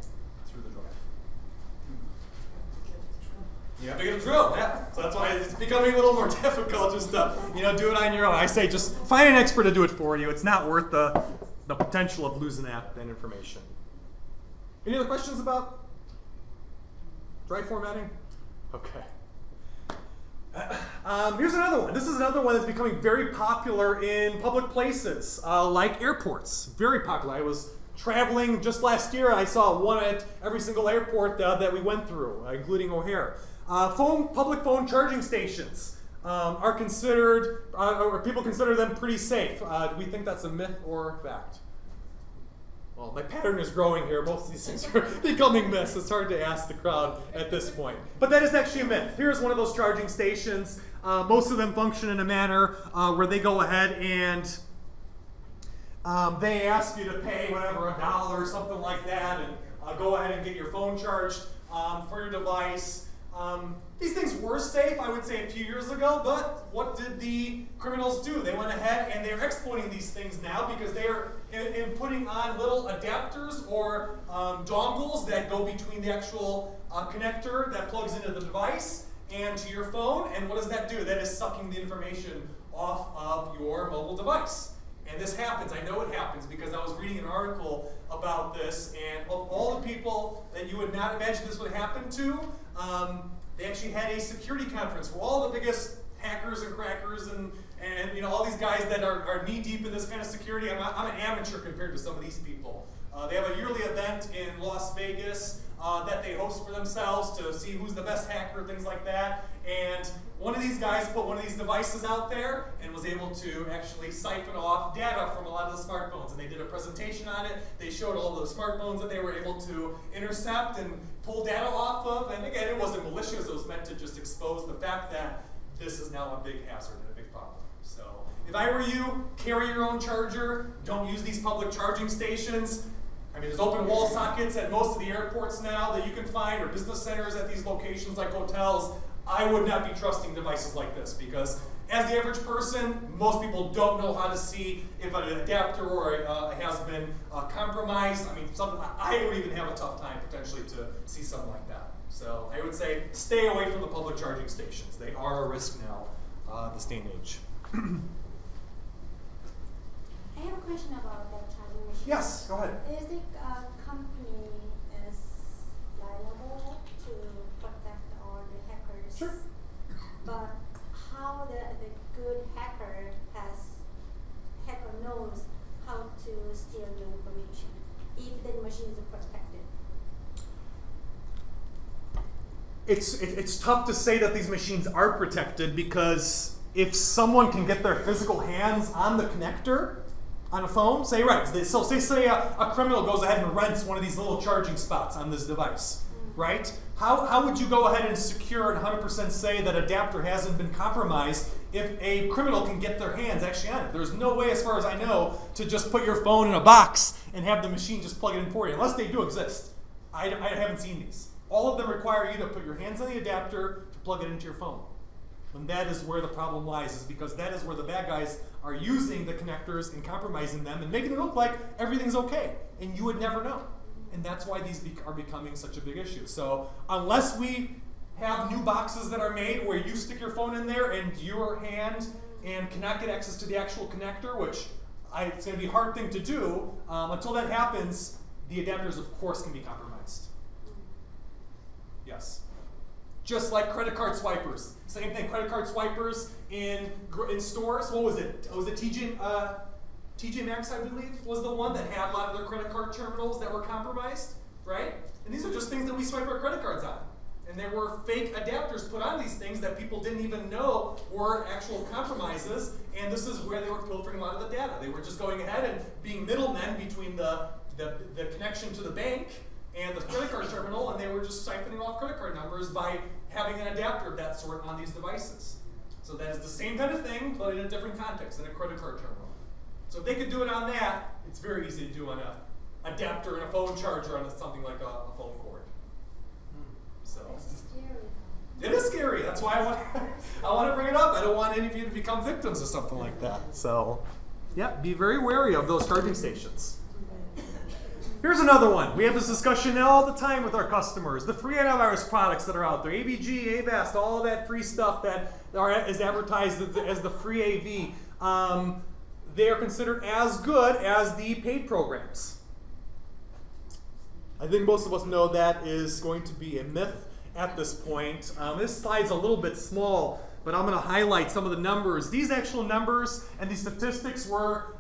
through the drive. You have to get a drill, yeah. So that's why it's becoming a little more difficult just to do it on your own. I say just find an expert to do it for you. It's not worth the potential of losing that information. Any other questions about drive formatting? Okay. Here's another one. This is another one that's becoming very popular in public places, like airports. Very popular. I was traveling just last year, and I saw one at every single airport that we went through, including O'Hare. Public phone charging stations are considered, or people consider them pretty safe. Do we think that's a myth or fact? Well, my pattern is growing here. Most of these things are becoming myths. It's hard to ask the crowd at this point. But that is actually a myth. Here's one of those charging stations. Most of them function in a manner where they go ahead and they ask you to pay whatever, $1 or something like that, and go ahead and get your phone charged for your device. These things were safe, I would say, a few years ago, but what did the criminals do? They went ahead and they're exploiting these things now because they are putting on little adapters or dongles that go between the actual connector that plugs into the device and to your phone. And what does that do? That is sucking the information off of your mobile device. And this happens. I know it happens because I was reading an article about this, and of all the people that you would not imagine this would happen to, they actually had a security conference where all the biggest hackers and crackers and you know, all these guys that are knee deep in this kind of security. I'm an amateur compared to some of these people. They have a yearly event in Las Vegas that they host for themselves to see who's the best hacker, things like that. And one of these guys put one of these devices out there and was able to actually siphon off data from a lot of the smartphones. And they did a presentation on it. They showed all of the smartphones that they were able to intercept and pull data off of. And again, it wasn't malicious. It was meant to just expose the fact that this is now a big hazard and a big problem. So if I were you, carry your own charger. Don't use these public charging stations. I mean, there's open wall sockets at most of the airports now that you can find, or business centers at these locations like hotels. I would not be trusting devices like this because as the average person, most people don't know how to see if an adapter or has been compromised. I mean, I would even have a tough time potentially to see something like that. So I would say stay away from the public charging stations. They are a risk now, this day and age. I have a question about that charging machine. Yes, go ahead. Is the company is liable to protect all the hackers? Sure. But how the good hacker knows how to steal your information if the machine is protected? It's tough to say that these machines are protected because if someone can get their physical hands on the connector on a phone, say a criminal goes ahead and rents one of these little charging spots on this device, right? How would you go ahead and secure and 100% say that adapter hasn't been compromised if a criminal can get their hands actually on it? There's no way, as far as I know, to just put your phone in a box and have the machine just plug it in for you, unless they do exist. I haven't seen these. All of them require you to put your hands on the adapter to plug it into your phone. And that is where the problem lies, is because that is where the bad guys are using the connectors and compromising them and making it look like everything's okay. And you would never know. And that's why these are becoming such a big issue. So unless we have new boxes that are made where you stick your phone in there and your hand and cannot get access to the actual connector, which it's going to be a hard thing to do, until that happens, the adapters, of course, can be compromised. Yes. Just like credit card swipers. Same thing, credit card swipers in stores. What was it? Was it TJ Maxx, I believe, was the one that had a lot of their credit card terminals that were compromised, right? And these are just things that we swipe our credit cards on. And there were fake adapters put on these things that people didn't even know were actual compromises. And this is where they were filtering a lot of the data. They were just going ahead and being middlemen between the connection to the bank and the credit card terminal, and they were just siphoning off credit card numbers by having an adapter of that sort on these devices. So that is the same kind of thing, but in a different context than a credit card terminal. So if they could do it on that, it's very easy to do on an adapter and a phone charger on something like a phone cord. So It's scary. it is scary. That's why I want to bring it up. I don't want any of you to become victims of something like that. So yeah, be very wary of those charging stations. Here's another one. We have this discussion all the time with our customers. The free antivirus products that are out there, AVG, Avast, all of that free stuff that is advertised as the free AV, they are considered as good as the paid programs. I think most of us know that is going to be a myth at this point. This slide's a little bit small, but I'm going to highlight some of the numbers. These actual numbers and these statistics were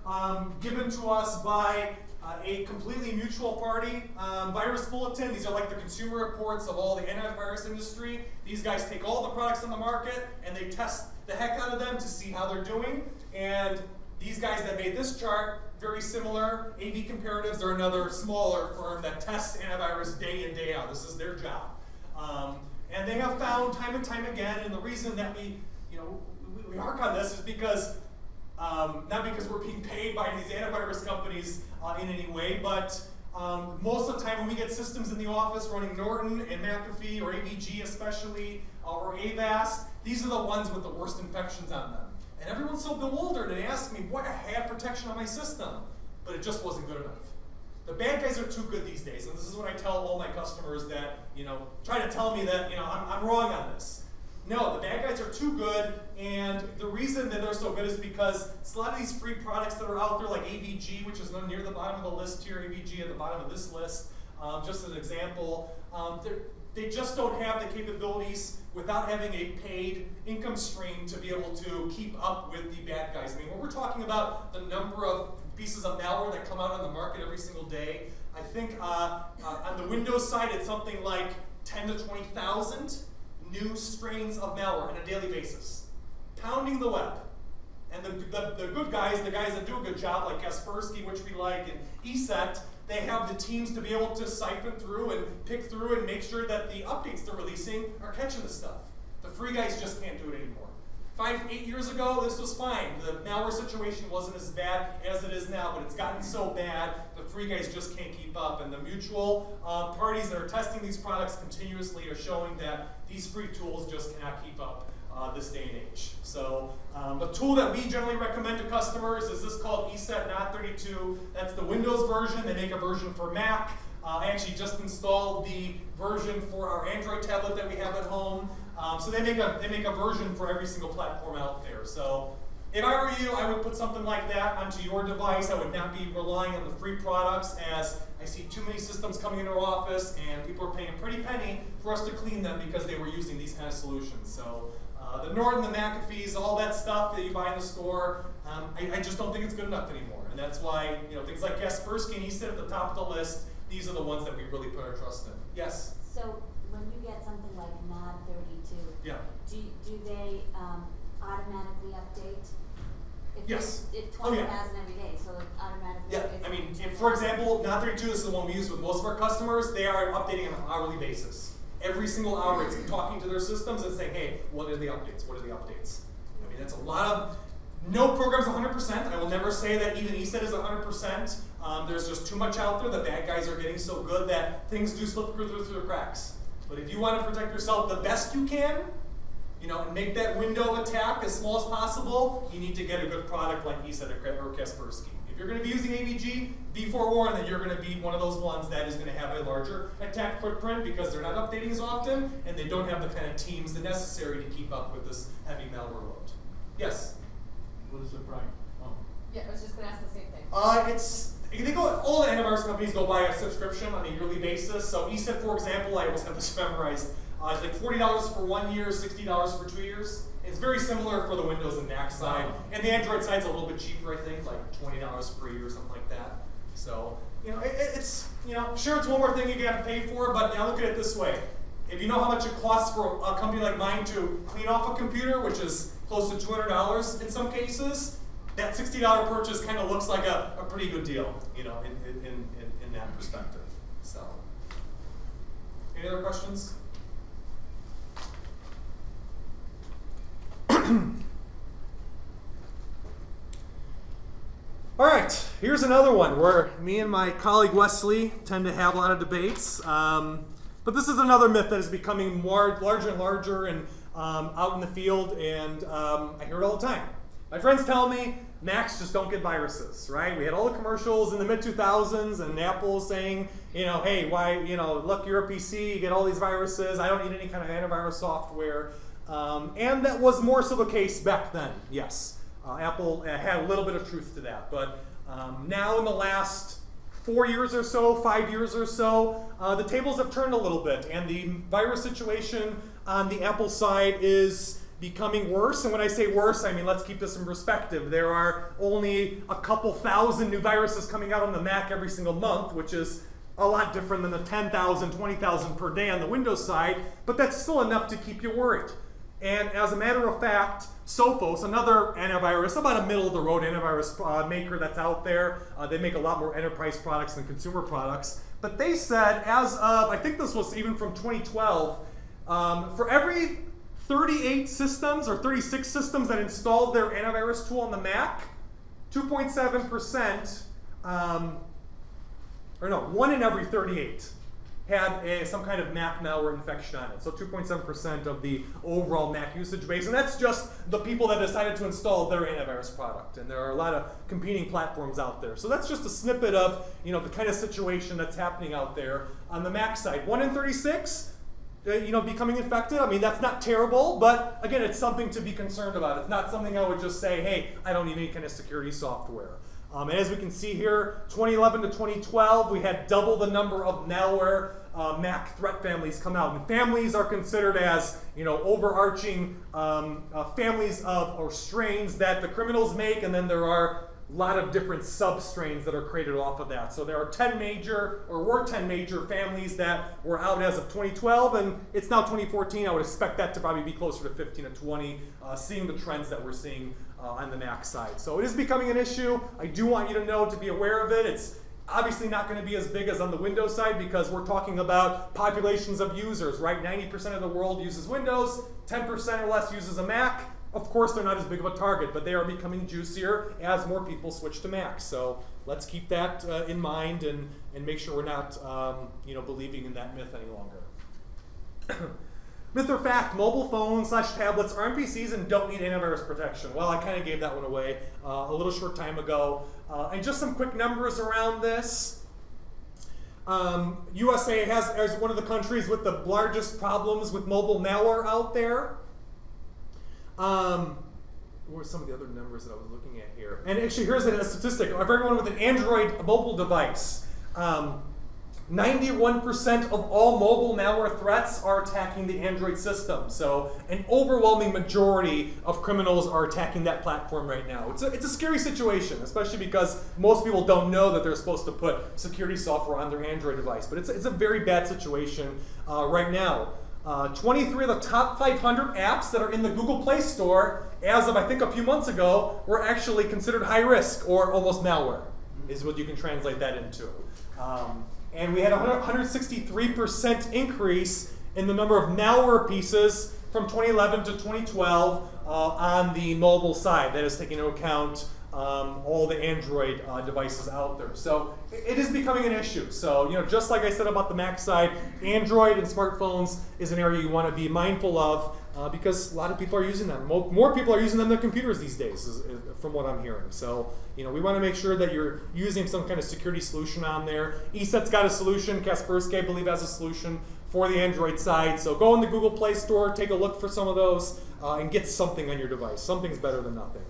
given to us by a completely mutual party virus bulletin. These are like the consumer reports of all the antivirus industry. These guys take all the products on the market and they test the heck out of them to see how they're doing. And these guys that made this chart, very similar. AV Comparatives, they're another smaller firm that tests antivirus day in, day out. This is their job. And they have found time and time again, and the reason that we hark on this is because, not because we're being paid by these antivirus companies in any way, but most of the time when we get systems in the office running Norton and McAfee, or AVG especially, or Avast, these are the ones with the worst infections on them. And everyone's so bewildered and asks me, what, I had protection on my system, but it just wasn't good enough. The bad guys are too good these days, and this is what I tell all my customers that, try to tell me that, I'm wrong on this. No, the bad guys are too good, and the reason that they're so good is because a lot of these free products that are out there, like AVG, which is near the bottom of the list here, AVG at the bottom of this list, just as an example, they just don't have the capabilities without having a paid income stream to be able to keep up with the bad guys. I mean, when we're talking about the number of pieces of malware that come out on the market every single day, I think on the Windows side, it's something like 10 to 20,000 new strains of malware on a daily basis, pounding the web. And the good guys, the guys that do a good job, like Kaspersky, which we like, and ESET, they have the teams to be able to siphon through and pick through and make sure that the updates they're releasing are catching the stuff. The free guys just can't do it anymore. 8 years ago, this was fine. The malware situation wasn't as bad as it is now, but it's gotten so bad, the free guys just can't keep up. And the mutual parties that are testing these products continuously are showing that these free tools just cannot keep up this day and age. So the tool that we generally recommend to customers is this called ESET NOT32. That's the Windows version. They make a version for Mac. I actually just installed the version for our Android tablet that we have at home. So they make a version for every single platform out there. So if I were you, I would put something like that onto your device. I would not be relying on the free products, as I see too many systems coming into our office and people are paying a pretty penny for us to clean them because they were using these kind of solutions. So the Norton, the McAfees, all that stuff that you buy in the store, I just don't think it's good enough anymore. And that's why things like Kaspersky and ESET at the top of the list, these are the ones that we really put our trust in. Yes? So when you get something like NOD32, yeah. do they automatically update? Yes. If 20,000 every day, so it automatically I mean, for example, NOD32, this is the one we use with most of our customers. They are updating on an hourly basis. Every single hour, it's talking to their systems and saying, hey, what are the updates? What are the updates? I mean, that's a lot of, no program's 100%. I will never say that even ESET is 100%. There's just too much out there. The bad guys are getting so good that things do slip through the cracks. But if you want to protect yourself the best you can, and make that window of attack as small as possible, you need to get a good product like ESET or Kaspersky. If you're going to be using AVG, be forewarned that you're going to be one of those ones that is going to have a larger attack footprint because they're not updating as often and they don't have the kind of teams that necessary to keep up with this heavy malware load. Yes? What is the price? Oh. Yeah, I was just going to ask the same thing. All the antivirus companies go buy a subscription on a yearly basis. So ESET, for example, I always have this memorized. It's like $40 for 1 year, $60 for 2 years. It's very similar for the Windows and Mac side. And the Android side's a little bit cheaper, I think, like $20 per year or something like that. So, it's, sure, it's one more thing you have to pay for, but look at it this way. If you know how much it costs for a company like mine to clean off a computer, which is close to $200 in some cases, that $60 purchase kind of looks like a pretty good deal, in that perspective. So, any other questions? All right, here's another one where me and my colleague Wesley tend to have a lot of debates. But this is another myth that is becoming larger and larger and out in the field, and I hear it all the time. My friends tell me Macs just don't get viruses, right? We had all the commercials in the mid-2000s and Apple saying, hey, why, look, you're a PC, you get all these viruses, I don't need any kind of antivirus software. And that was more so the case back then, yes. Apple had a little bit of truth to that. But now in the last 4 years or so, 5 years or so, the tables have turned a little bit. And the virus situation on the Apple side is becoming worse. And when I say worse, I mean, let's keep this in perspective. There are only a couple thousand new viruses coming out on the Mac every single month, which is a lot different than the 10,000, 20,000 per day on the Windows side, but that's still enough to keep you worried. And as a matter of fact, Sophos, another antivirus, about a middle-of-the-road antivirus maker that's out there, they make a lot more enterprise products than consumer products, but they said as of, I think this was even from 2012, for every 38 systems or 36 systems that installed their antivirus tool on the Mac, 2.7%, or no, 1 in every 38 had some kind of Mac malware infection on it. So 2.7% of the overall Mac usage base. And that's just the people that decided to install their antivirus product. And there are a lot of competing platforms out there. So that's just a snippet of the kind of situation that's happening out there on the Mac side. 1 in 36, becoming infected. I mean, that's not terrible, but again, it's something to be concerned about. It's not something I would just say, hey, I don't need any kind of security software. And as we can see here, 2011 to 2012, we had double the number of malware Mac threat families come out. And families are considered as overarching families of or strains that the criminals make, and then there are a lot of different sub-strains that are created off of that. So there are 10 major, or were 10 major families that were out as of 2012, and it's now 2014. I would expect that to probably be closer to 15 to 20, seeing the trends that we're seeing on the Mac side. So it is becoming an issue. I do want you to know, to be aware of it. It's obviously not going to be as big as on the Windows side because we're talking about populations of users, right? 90% of the world uses Windows, 10% or less uses a Mac. Of course, they're not as big of a target, but they are becoming juicier as more people switch to Mac. So let's keep that in mind and make sure we're not believing in that myth any longer. Myth or fact, mobile phones / tablets are on PCs and don't need antivirus protection. Well, I kind of gave that one away a little short time ago. And just some quick numbers around this. USA is one of the countries with the largest problems with mobile malware out there. What were some of the other numbers that I was looking at here? And actually, here's a statistic. For everyone with an Android mobile device, 91% of all mobile malware threats are attacking the Android system. So an overwhelming majority of criminals are attacking that platform right now. It's a scary situation, especially because most people don't know that they're supposed to put security software on their Android device. But it's a very bad situation right now. 23 of the top 500 apps that are in the Google Play Store, as of I think a few months ago, were actually considered high risk or almost malware, is what you can translate that into. And we had a 163% increase in the number of malware pieces from 2011 to 2012 on the mobile side. That is taking into account all the Android devices out there. So it is becoming an issue. So just like I said about the Mac side, Android and smartphones is an area you want to be mindful of because a lot of people are using them. More people are using them than computers these days, from what I'm hearing. So we want to make sure that you're using some kind of security solution on there. ESET's got a solution. Kaspersky, I believe, has a solution for the Android side. So go in the Google Play Store, take a look for some of those, and get something on your device. Something's better than nothing.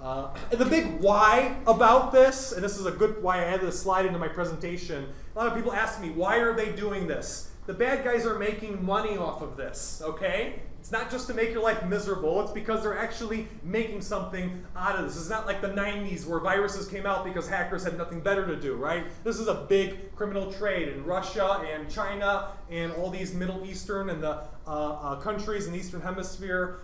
And the big why about this, and this is a good why I added this slide into my presentation, a lot of people ask me, why are they doing this? The bad guys are making money off of this, okay? It's not just to make your life miserable, it's because they're actually making something out of this. It's not like the 90s where viruses came out because hackers had nothing better to do, right? This is a big criminal trade in Russia and China and all these Middle Eastern and the countries in the Eastern Hemisphere.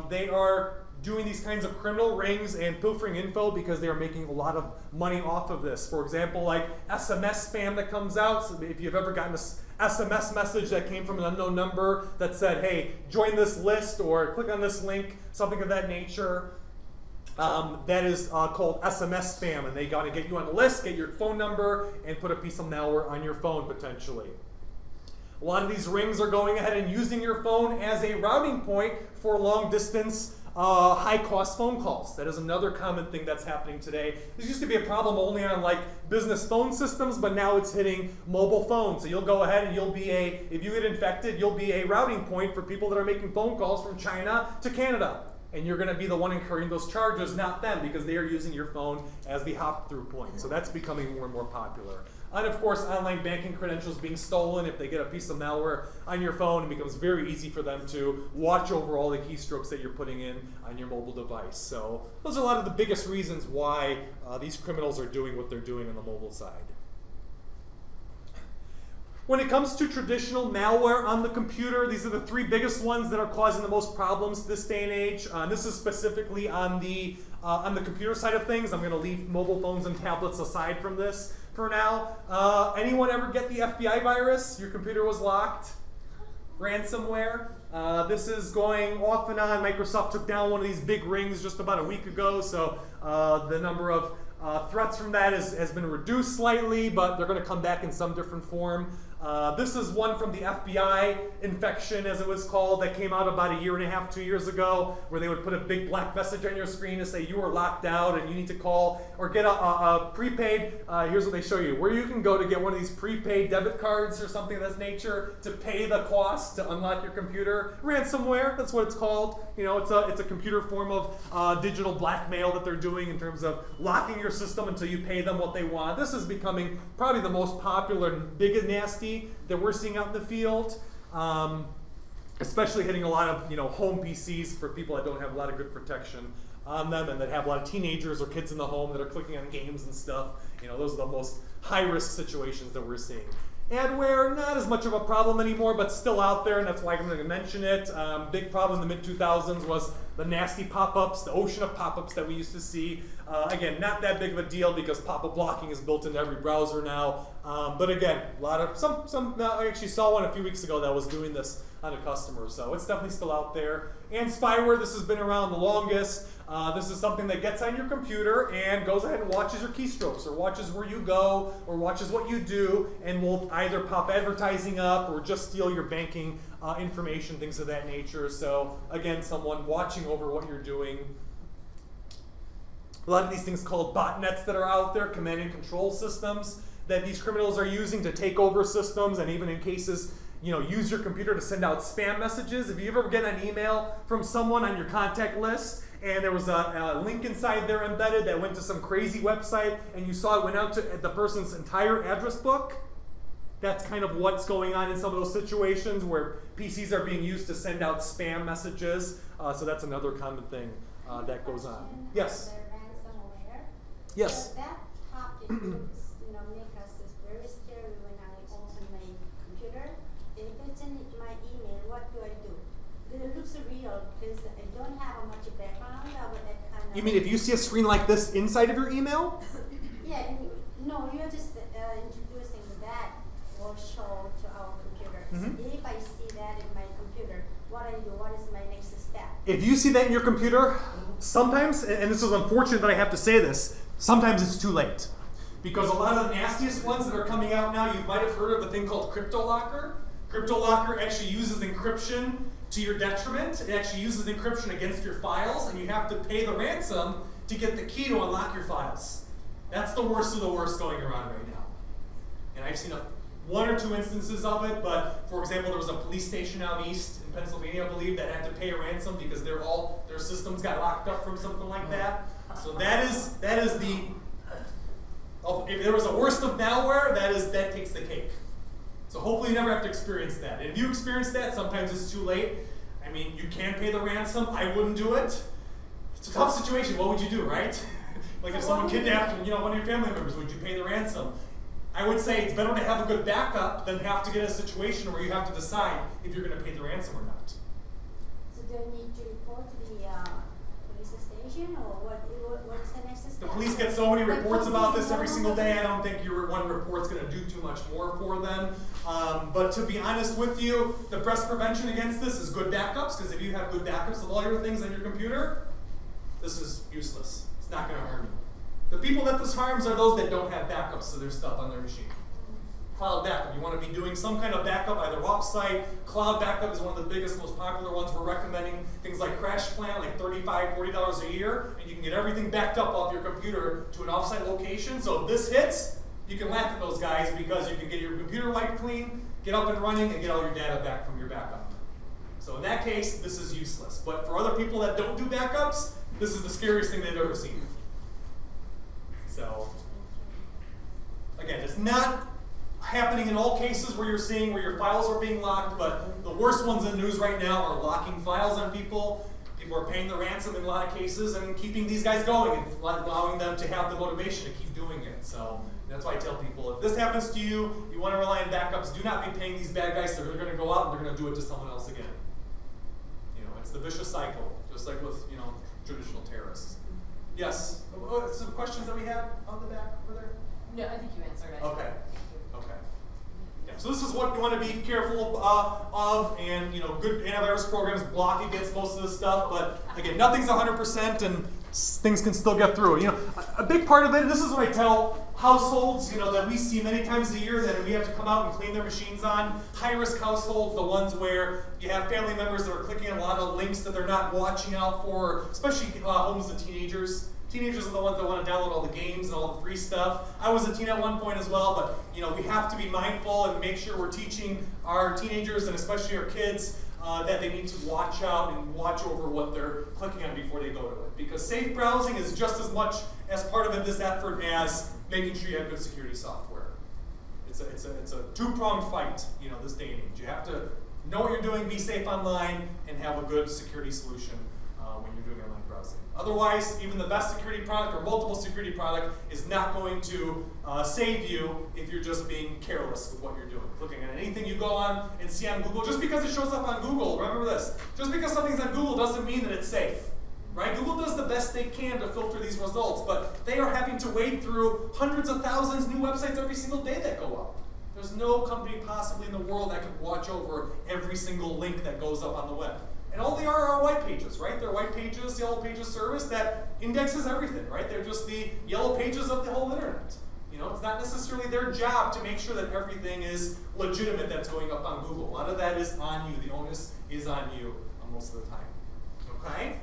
They are doing these kinds of criminal rings and pilfering info because they are making a lot of money off of this. For example, like SMS spam that comes out. So if you've ever gotten a SMS message that came from an unknown number that said, hey, join this list or click on this link, something of that nature, that is called SMS spam. And they got to get you on the list, get your phone number, and put a piece of malware on your phone potentially. A lot of these rings are going ahead and using your phone as a routing point for long distance high-cost phone calls. That is another common thing that's happening today. This used to be a problem only on like business phone systems, but now it's hitting mobile phones. So you'll go ahead and you'll be if you get infected, you'll be a routing point for people that are making phone calls from China to Canada. And you're going to be the one incurring those charges, not them, because they are using your phone as the hop-through point. So that's becoming more and more popular. And of course, online banking credentials being stolen. If they get a piece of malware on your phone, it becomes very easy for them to watch over all the keystrokes that you're putting in on your mobile device. So those are a lot of the biggest reasons why these criminals are doing what they're doing on the mobile side. When it comes to traditional malware on the computer, these are the three biggest ones that are causing the most problems this day and age. This is specifically on the computer side of things. I'm going to leave mobile phones and tablets aside from this for now. Anyone ever get the FBI virus? Your computer was locked? Ransomware? This is going off and on. Microsoft took down one of these big rings just about a week ago, so the number of threats from that has been reduced slightly, but they're going to come back in some different form. This is one from the FBI infection, as it was called, that came out about 1.5 years, 2 years ago, where they would put a big black message on your screen to say you are locked out and you need to call or get a prepaid. Here's what they show you, where you can go to get one of these prepaid debit cards or something of this nature to pay the cost to unlock your computer. Ransomware, that's what it's called. You know, it's a computer form of digital blackmail that they're doing in terms of locking your system until you pay them what they want. This is becoming probably the most popular and big and nasty that we're seeing out in the field, especially hitting a lot of home PCs for people that don't have a lot of good protection on them and that have a lot of teenagers or kids in the home that are clicking on games and stuff. Those are the most high-risk situations that we're seeing. Adware, not as much of a problem anymore, but still out there, and that's why I'm going to mention it. Big problem in the mid-2000s was the nasty pop-ups, the ocean of pop-ups that we used to see. Again, not that big of a deal because pop-up blocking is built into every browser now. But again, a lot of I actually saw one a few weeks ago that was doing this on a customer, so it's definitely still out there. And spyware, this has been around the longest. This is something that gets on your computer and goes ahead and watches your keystrokes or watches where you go or watches what you do and will either pop advertising up or just steal your banking information, things of that nature. So again, someone watching over what you're doing. A lot of these things called botnets that are out there, command and control systems that these criminals are using to take over systems and even in cases use your computer to send out spam messages. If you ever get an email from someone on your contact list and there was a link inside there embedded that went to some crazy website and you saw it went out to the person's entire address book, that's kind of what's going on in some of those situations where PCs are being used to send out spam messages. So that's another common thing that goes on. Yes? Ransomware. Yes? So that topic make us very scary when I open my computer. If it's in my email, what do I do? It looks real because I don't have much background of that kind of... You mean if you see a screen like this inside of your email? Yeah, no, you're just introducing that will show to our computers. If I see that in my computer, what I do, what is my next step? If you see that in your computer, sometimes, and this is unfortunate that I have to say this, sometimes it's too late. Because a lot of the nastiest ones that are coming out now, you might have heard of a thing called CryptoLocker. CryptoLocker actually uses encryption to your detriment. It actually uses encryption against your files, and you have to pay the ransom to get the key to unlock your files. That's the worst of the worst going around right now. And I've seen one or two instances of it, but for example, there was a police station out east in Pennsylvania, I believe, that had to pay a ransom because their systems got locked up from something like that. So that is the... If there was a worst of malware, that takes the cake. So hopefully you never have to experience that. And if you experience that, sometimes it's too late. I mean, you can pay the ransom. I wouldn't do it. It's a tough situation. What would you do, right? Like if someone kidnapped one of your family members, would you pay the ransom? I would say it's better to have a good backup than have to get in a situation where you have to decide if you're going to pay the ransom or not. So do I need to report to the police station or what's the next step? The police get so many reports about this every single day, I don't think your one report's going to do too much more for them. But to be honest with you, the best prevention against this is good backups, because if you have good backups of all your things on your computer, this is useless. It's not going to harm you. The people that this harms are those that don't have backups of their stuff on their machine. Cloud backup. You want to be doing some kind of backup, either off-site. Cloud backup is one of the biggest, most popular ones. We're recommending things like CrashPlan, like $35, $40 a year, and you can get everything backed up off your computer to an off-site location. So if this hits, you can laugh at those guys because you can get your computer wiped clean, get up and running, and get all your data back from your backup. So in that case, this is useless. But for other people that don't do backups, this is the scariest thing they've ever seen. So, Again, it's not happening in all cases where you're seeing where your files are being locked, but the worst ones in the news right now are locking files on people. People are paying the ransom in a lot of cases and keeping these guys going and allowing them to have the motivation to keep doing it. So that's why I tell people, if this happens to you, you want to rely on backups, do not be paying these bad guys. They're going to go out and they're going to do it to someone else again. You know, it's the vicious cycle, just like with, you know, traditional terrorists. Yes? Some questions that we have on the back over there? No, I think you answered it. Okay. Okay. Yeah. So this is what you want to be careful of, and you know, good antivirus programs block against most of this stuff. But again, nothing's 100%, and things can still get through. You know, a big part of it, and this is what I tell households, you know, that we see many times a year that we have to come out and clean their machines on. High-risk households, the ones where you have family members that are clicking on a lot of links that they're not watching out for, especially homes of teenagers. Teenagers are the ones that want to download all the games and all the free stuff. I was a teen at one point as well, but you know, we have to be mindful and make sure we're teaching our teenagers and especially our kids that they need to watch out and watch over what they're clicking on before they go to it. Because safe browsing is just as much as part of this effort as making sure you have good security software. It's a two-pronged fight, you know, this day and age. You have to know what you're doing, be safe online, and have a good security solution when you're doing online browsing. Otherwise, even the best security product or multiple security product is not going to save you if you're just being careless with what you're doing. Clicking on anything you go on and see on Google, just because it shows up on Google, remember this, just because something's on Google doesn't mean that it's safe. Right? Google does the best they can to filter these results, but they are having to wade through hundreds of thousands of new websites every single day that go up. There's no company possibly in the world that can watch over every single link that goes up on the web. And all they are white pages, right? They're white pages, yellow pages service that indexes everything, right? They're just the yellow pages of the whole internet. You know, it's not necessarily their job to make sure that everything is legitimate that's going up on Google. A lot of that is on you. The onus is on you most of the time. Okay?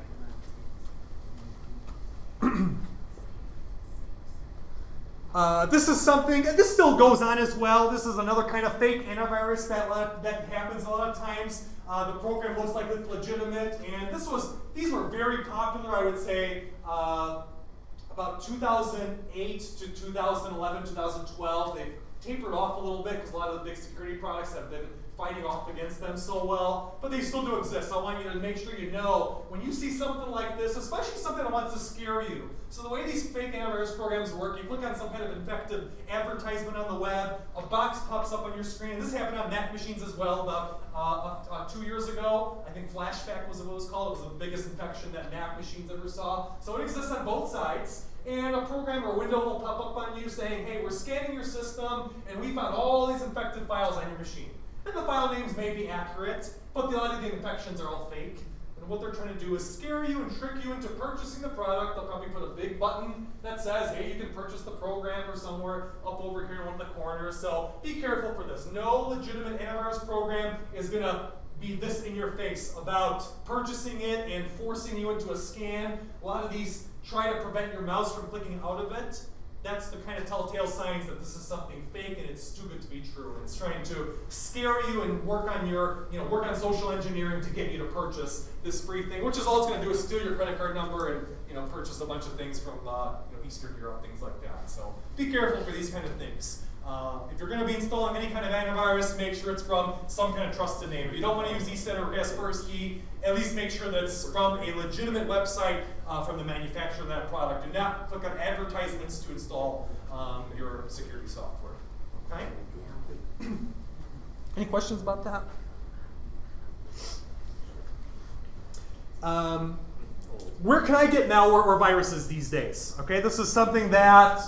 This is something, this still goes on as well. This is another kind of fake antivirus that happens a lot of times. The program looks like it's legitimate, and these were very popular, I would say, about 2008 to 2011, 2012. They've tapered off a little bit because a lot of the big security products have been fighting off against them so well, but they still do exist. So I want you to make sure you know when you see something like this, especially something that wants to scare you. So the way these fake antivirus programs work, you click on some kind of infected advertisement on the web, a box pops up on your screen. This happened on Mac machines as well about 2 years ago. I think Flashback was what it was called. It was the biggest infection that Mac machines ever saw. So it exists on both sides. And a program or window will pop up on you saying, hey, we're scanning your system, and we found all these infected files on your machine. And the file names may be accurate, but a lot of the infections are all fake. And what they're trying to do is scare you and trick you into purchasing the product. They'll probably put a big button that says, hey, you can purchase the program or somewhere up over here in one of the corners. So be careful for this. No legitimate antivirus program is going to be this in your face about purchasing it and forcing you into a scan. A lot of these try to prevent your mouse from clicking out of it. That's the kind of telltale signs that this is something fake and it's too good to be true. And it's trying to scare you and work on your, work on social engineering to get you to purchase this free thing, which is all it's going to do is steal your credit card number and purchase a bunch of things from Eastern Europe, things like that. So be careful for these kind of things. If you're going to be installing any kind of antivirus, make sure it's from some kind of trusted name. If you don't want to use ESET or Kaspersky, at least make sure that it's from a legitimate website from the manufacturer of that product. Do not click on advertisements to install your security software. Okay? Any questions about that? Where can I get malware or viruses these days? Okay, this is something that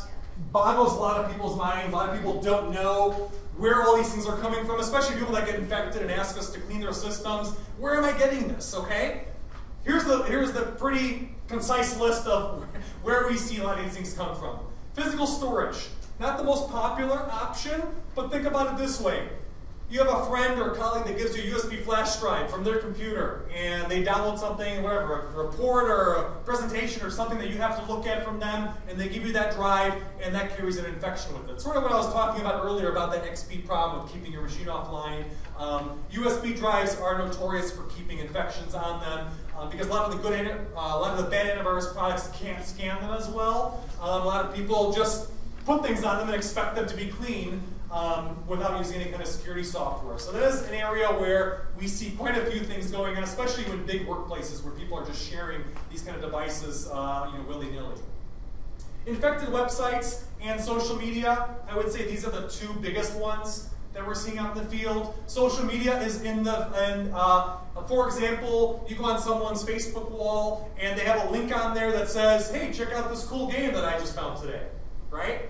boggles a lot of people's minds. A lot of people don't know where all these things are coming from, especially people that get infected and ask us to clean their systems. Where am I getting this, okay? Here's the pretty concise list of where we see a lot of these things come from. Physical storage, not the most popular option, but think about it this way. You have a friend or a colleague that gives you a USB flash drive from their computer, and they download something, whatever, a report or a presentation or something that you have to look at from them, and they give you that drive, and that carries an infection with it. Sort of what I was talking about earlier about that XP problem of keeping your machine offline. USB drives are notorious for keeping infections on them because a lot of the bad antivirus products can't scan them as well. A lot of people just put things on them and expect them to be clean without using any kind of security software. So that is an area where we see quite a few things going on, especially in big workplaces where people are just sharing these kind of devices willy-nilly. Infected websites and social media, I would say these are the two biggest ones that we're seeing out in the field. Social media is for example, you go on someone's Facebook wall and they have a link on there that says, hey, check out this cool game that I just found today, right?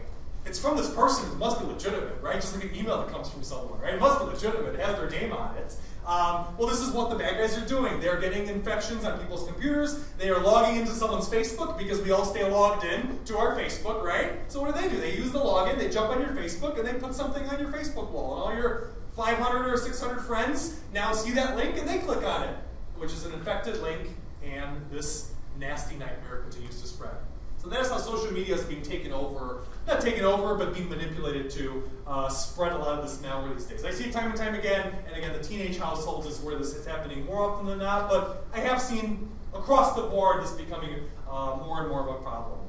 It's from this person, it must be legitimate, right? Just like an email that comes from someone, right? It must be legitimate, it has their name on it. Well, this is what the bad guys are doing. They're getting infections on people's computers. They are logging into someone's Facebook because we all stay logged in to our Facebook, right? So what do? They use the login, they jump on your Facebook, and they put something on your Facebook wall. And all your 500 or 600 friends now see that link, and they click on it, which is an infected link, and this nasty nightmare continues to spread. So that's how social media is being taken over, not taken over, but being manipulated to spread a lot of this malware these days. I see it time and time again, and again, the teenage households is where this is happening more often than not, but I have seen across the board this becoming more and more of a problem.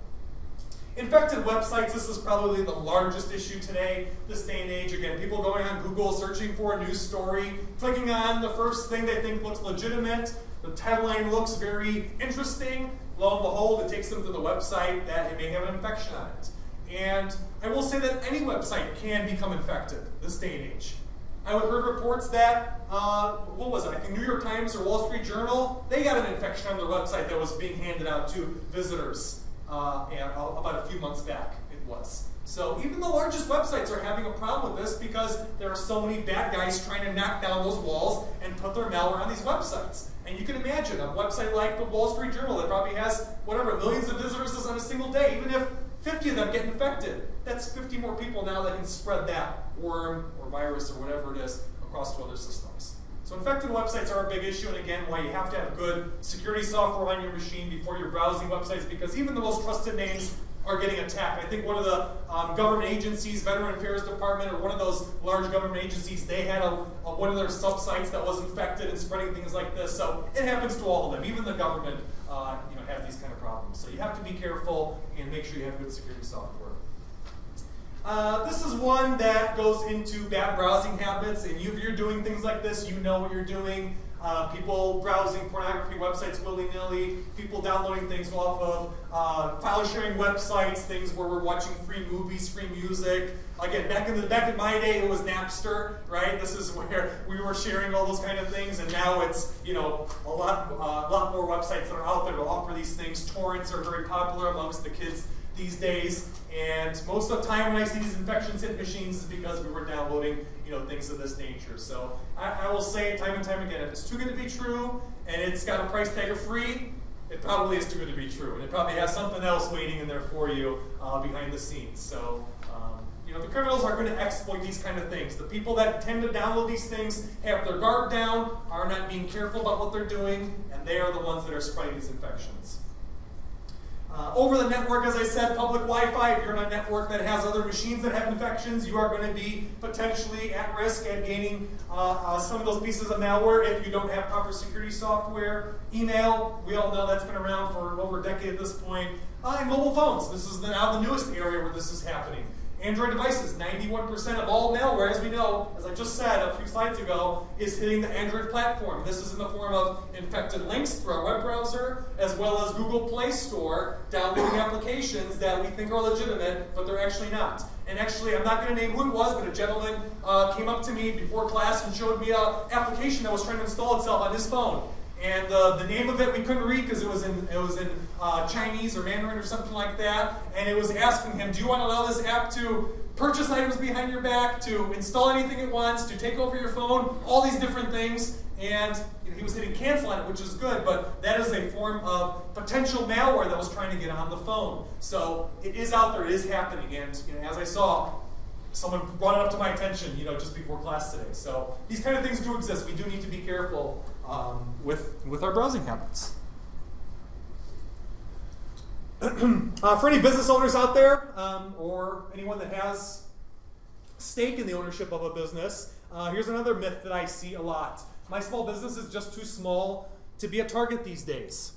Infected websites, this is probably the largest issue today, this day and age. Again, people going on Google, searching for a news story, clicking on the first thing they think looks legitimate, the headline looks very interesting, lo and behold, it takes them to the website that it may have an infection on it. And I will say that any website can become infected this day and age. I heard reports that, what was it, I think New York Times or Wall Street Journal, they got an infection on their website that was being handed out to visitors about a few months back, it was. So even the largest websites are having a problem with this because there are so many bad guys trying to knock down those walls and put their malware on these websites. And you can imagine a website like the Wall Street Journal that probably has, whatever, millions of visitors on a single day, even if 50 of them get infected, that's 50 more people now that can spread that worm or virus or whatever it is across to other systems. So infected websites are a big issue, and again, why you have to have good security software on your machine before you're browsing websites, because even the most trusted names are getting attacked. I think one of the government agencies, Veteran Affairs Department, or one of those large government agencies, they had one of their sub-sites that was infected and spreading things like this. So it happens to all of them. Even the government has these kind of problems. So you have to be careful and make sure you have good security software. This is one that goes into bad browsing habits, and if you're doing things like this, you know what you're doing. People browsing pornography websites willy-nilly, people downloading things off of file sharing websites, things where we're watching free movies, free music. Again, back in my day, it was Napster, right? This is where we were sharing all those kind of things, and now it's a lot more websites that are out there to offer these things. Torrents are very popular amongst the kids these days, and most of the time when I see these infections hit machines is because we were downloading things of this nature. So I will say time and time again, if it's too good to be true and it's got a price tag of free, it probably is too good to be true, and it probably has something else waiting in there for you behind the scenes. So the criminals are going to exploit these kind of things. The people that tend to download these things have their guard down, are not being careful about what they're doing, and they are the ones that are spreading these infections. Over the network, as I said, public Wi-Fi, if you're on a network that has other machines that have infections, you are going to be potentially at risk at gaining some of those pieces of malware if you don't have proper security software. Email, we all know that's been around for over a decade at this point. And mobile phones, this is now the newest area where this is happening. Android devices, 91% of all malware, as we know, as I just said a few slides ago, is hitting the Android platform. This is in the form of infected links through our web browser, as well as Google Play Store, downloading applications that we think are legitimate, but they're actually not. And actually, I'm not going to name who it was, but a gentleman came up to me before class and showed me an application that was trying to install itself on his phone. And the name of it we couldn't read because it was in Chinese or Mandarin or something like that. And it was asking him, do you want to allow this app to purchase items behind your back, to install anything it wants, to take over your phone, all these different things. And he was hitting cancel on it, which is good, but that is a form of potential malware that was trying to get on the phone. So it is out there, it is happening. And as I saw, someone brought it up to my attention just before class today. So these kind of things do exist. We do need to be careful with our browsing habits. For any business owners out there, or anyone that has stake in the ownership of a business, here's another myth that I see a lot. My small business is just too small to be a target these days.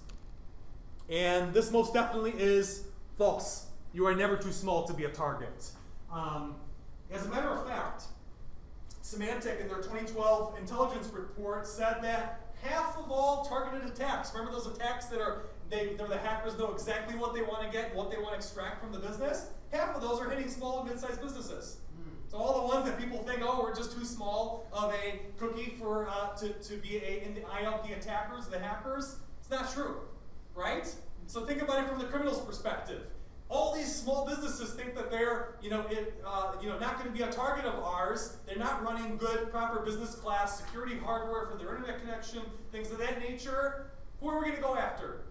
And this most definitely is false. You are never too small to be a target. As a matter of fact, Symantec in their 2012 intelligence report said that half of all targeted attacks, remember those attacks that the hackers know exactly what they want to get, what they want to extract from the business? Half of those are hitting small and mid-sized businesses. So all the ones that people think, oh, we're just too small of a cookie for to be in the eye of the attackers, the hackers, it's not true, right? So think about it from the criminal's perspective. All these small businesses think that they're, not going to be a target of ours. They're not running good, proper business class security hardware for their internet connection, things of that nature. Who are we going to go after?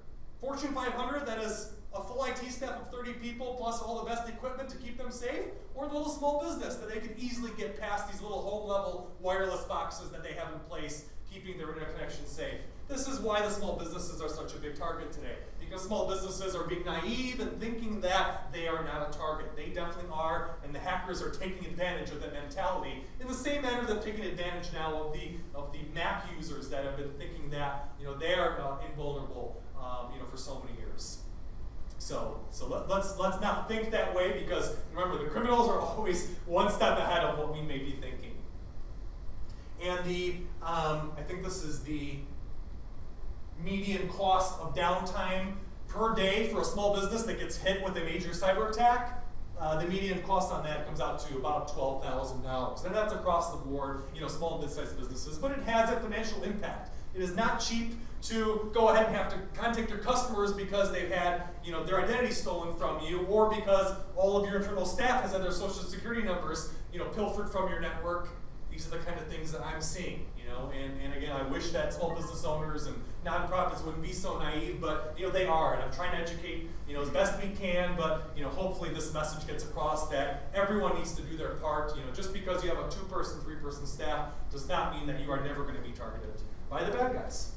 Fortune 500 that is a full IT staff of 30 people plus all the best equipment to keep them safe, or the little small business that they can easily get past these little home-level wireless boxes that they have in place, keeping their internet connection safe. This is why the small businesses are such a big target today, because small businesses are being naive and thinking that they are not a target. They definitely are, and the hackers are taking advantage of that mentality in the same manner they're taking advantage now of the Mac users that have been thinking that they are invulnerable for so many years. So let's not think that way, because remember, the criminals are always one step ahead of what we may be thinking. And I think this is the median cost of downtime per day for a small business that gets hit with a major cyber attack. The median cost on that comes out to about $12,000. And that's across the board, small and mid-sized businesses, but it has a financial impact. It is not cheap to go ahead and have to contact your customers because they've had their identity stolen from you, or because all of your internal staff has had their social security numbers pilfered from your network. These are the kind of things that I'm seeing, and again, I wish that small business owners and nonprofits wouldn't be so naive, but they are, and I'm trying to educate as best we can, but hopefully this message gets across that everyone needs to do their part. Just because you have a 2-person, 3-person staff does not mean that you are never going to be targeted by the bad guys.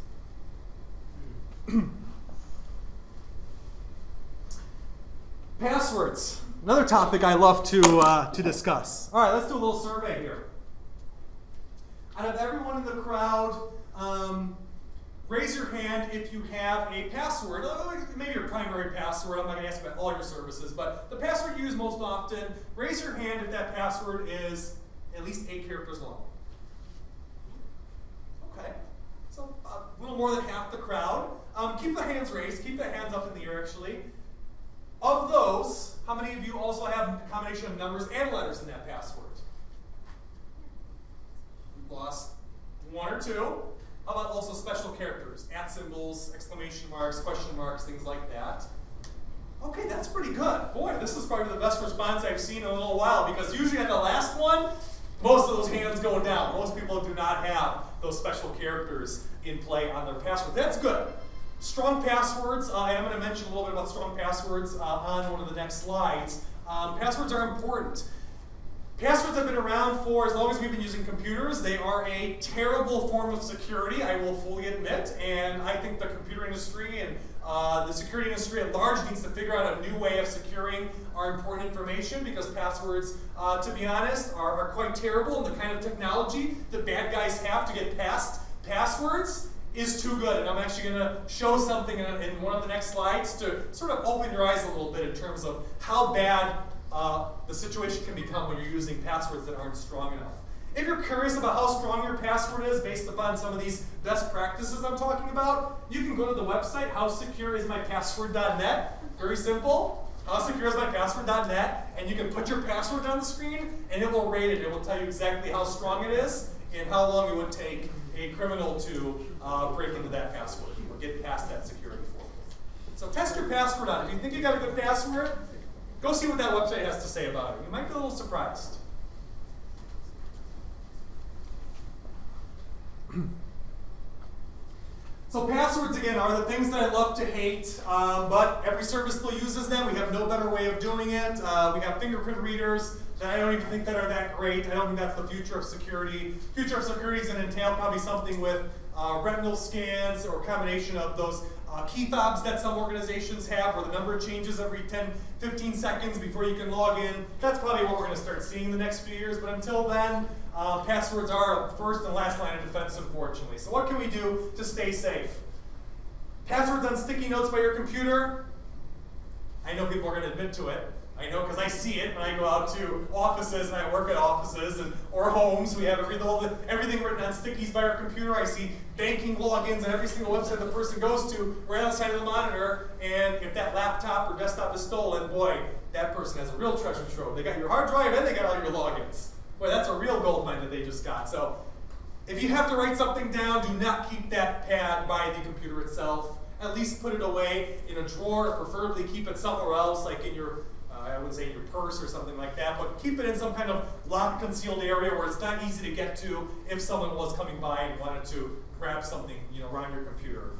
Passwords, another topic I love to discuss. All right, let's do a little survey here. Out of everyone in the crowd, raise your hand if you have a password, maybe your primary password. I'm not going to ask about all your services, but the password you use most often, raise your hand if that password is at least 8 characters long. Okay, so a little more than half the crowd. Keep the hands raised, keep the hands up in the air actually. Of those, how many of you also have a combination of numbers and letters in that password? Lost 1 or 2. How about also special characters? @ symbols, exclamation marks, question marks, things like that. Okay, that's pretty good. Boy, this is probably the best response I've seen in a little while, because usually at the last one, most of those hands go down. Most people do not have those special characters in play on their password. That's good. Strong passwords, and I'm going to mention a little bit about strong passwords on one of the next slides. Passwords are important. Passwords have been around for as long as we've been using computers. They are a terrible form of security, I will fully admit, and I think the computer industry and the security industry at large needs to figure out a new way of securing our important information, because passwords, to be honest, are quite terrible, and the kind of technology that bad guys have to get past passwords is too good. And I'm actually going to show something in one of the next slides to sort of open your eyes a little bit in terms of how bad the situation can become when you're using passwords that aren't strong enough. If you're curious about how strong your password is based upon some of these best practices I'm talking about, you can go to the website, howsecureismypassword.net. Very simple. Howsecureismypassword.net, and you can put your password on the screen, and it will rate it. It will tell you exactly how strong it is and how long it would take a criminal to break into that password or get past that security for you. So test your password out. If you think you got a good password, go see what that website has to say about it. You might be a little surprised. So passwords, again, are the things that I love to hate, but every service still uses them. We have no better way of doing it. We have fingerprint readers that I don't even think that are that great. I don't think that's the future of security. The future of security is going to entail probably something with retinal scans, or a combination of those key fobs that some organizations have, where the number changes every 10, 15 seconds before you can log in. That's probably what we're going to start seeing in the next few years, but until then, passwords are first and last line of defense, unfortunately. So what can we do to stay safe? Passwords on sticky notes by your computer. I know people are going to admit to it. I know because I see it when I go out to offices and I work at offices or homes. We have everything written on stickies by our computer. I see banking logins and every single website the person goes to right on the side of the monitor. And if that laptop or desktop is stolen, boy, that person has a real treasure trove. They got your hard drive and they got all your logins. Boy, that's a real gold mine that they just got. So if you have to write something down, do not keep that pad by the computer itself. At least put it away in a drawer, preferably keep it somewhere else, like in your I would say your purse or something like that, but keep it in some kind of locked, concealed area where it's not easy to get to if someone was coming by and wanted to grab something, around your computer.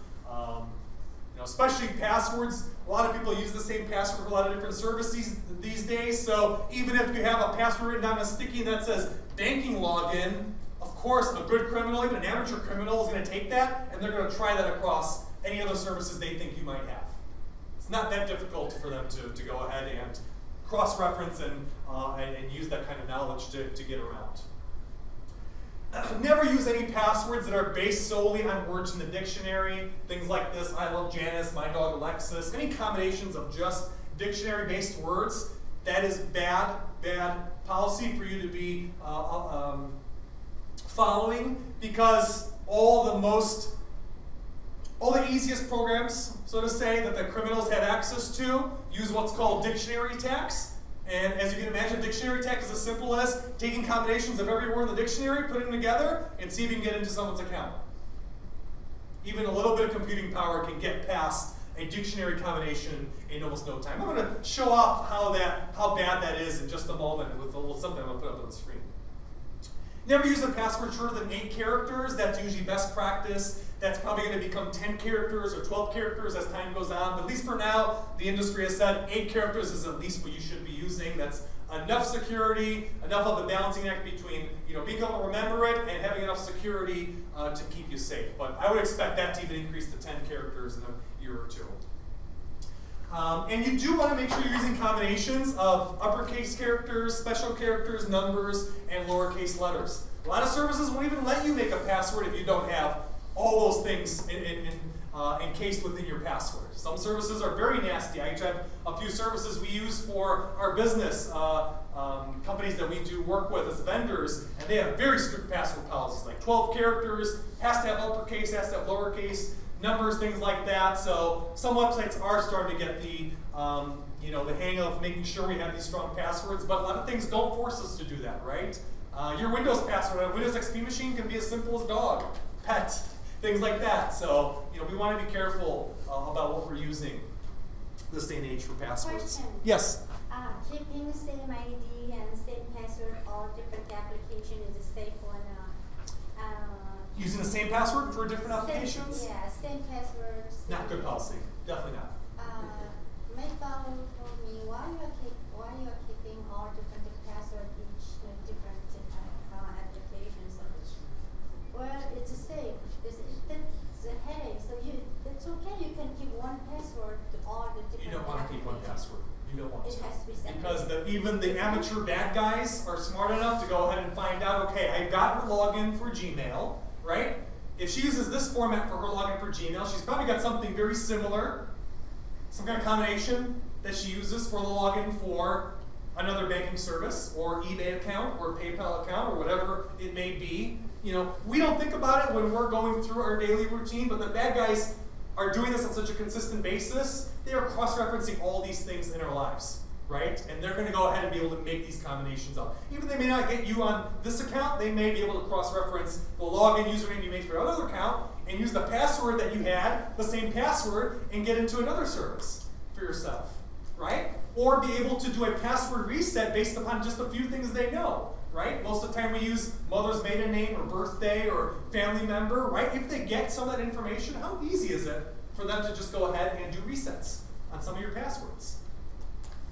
Especially passwords. A lot of people use the same password for a lot of different services these days. So even if you have a password written down a sticky that says banking login, of course, a good criminal, even an amateur criminal, is going to take that and they're going to try that across any other services they think you might have. It's not that difficult for them to go ahead and cross-reference and use that kind of knowledge to get around. Never use any passwords that are based solely on words in the dictionary. Things like this, I love Janice, my dog Alexis. Any combinations of just dictionary-based words, that is bad policy for you to be following, because all the easiest programs, so to say, that the criminals have access to use what's called dictionary attacks. And as you can imagine, a dictionary attack is as simple as taking combinations of every word in the dictionary, putting them together, and see if you can get into someone's account. Even a little bit of computing power can get past a dictionary combination in almost no time. I'm going to show off how bad that is in just a moment with a little something I'm going to put up on the screen. Never use a password shorter than 8 characters. That's usually best practice. That's probably going to become 10 characters or 12 characters as time goes on. But at least for now, the industry has said 8 characters is at least what you should be using. That's enough security, enough of a balancing act between being able to remember it and having enough security to keep you safe. But I would expect that to even increase to 10 characters in a year or two. And you do want to make sure you're using combinations of uppercase characters, special characters, numbers, and lowercase letters. A lot of services won't even let you make a password if you don't have all those things encased within your password. Some services are very nasty. I actually have a few services we use for our business, companies that we do work with as vendors, and they have very strict password policies, like 12 characters, has to have uppercase, has to have lowercase, numbers, things like that. So some websites are starting to get the hang of making sure we have these strong passwords, but a lot of things don't force us to do that, right? Your Windows password on a Windows XP machine can be as simple as dog, pet, things like that. So we want to be careful about what we're using this day and age for passwords. Question. Yes? Keeping the same ID and same password all different application is a safe one. Using the same password for different applications? Yeah, same password. Not good policy. Definitely not. My phone told me why you are keeping all different password each different applications. Well, it's safe. It's a headache. So it's okay. You can keep one password to all the different. You don't want to keep one password. You don't want to. It has to be separate. Because even the amateur bad guys are smart enough to go ahead and find out, okay, I got her login for Gmail, right? If she uses this format for her login for Gmail, she's probably got something very similar, some kind of combination that she uses for the login for another banking service or eBay account or PayPal account or whatever it may be. We don't think about it when we're going through our daily routine, but the bad guys are doing this on such a consistent basis. They are cross-referencing all these things in our lives, right? And they're going to go ahead and be able to make these combinations up. Even they may not get you on this account, they may be able to cross-reference the login username you made for another account and use the password that you had, the same password, and get into another service for yourself, right? Or be able to do a password reset based upon just a few things they know, right? Most of the time we use mother's maiden name or birthday or family member, right? If they get some of that information, how easy is it for them to just go ahead and do resets on some of your passwords?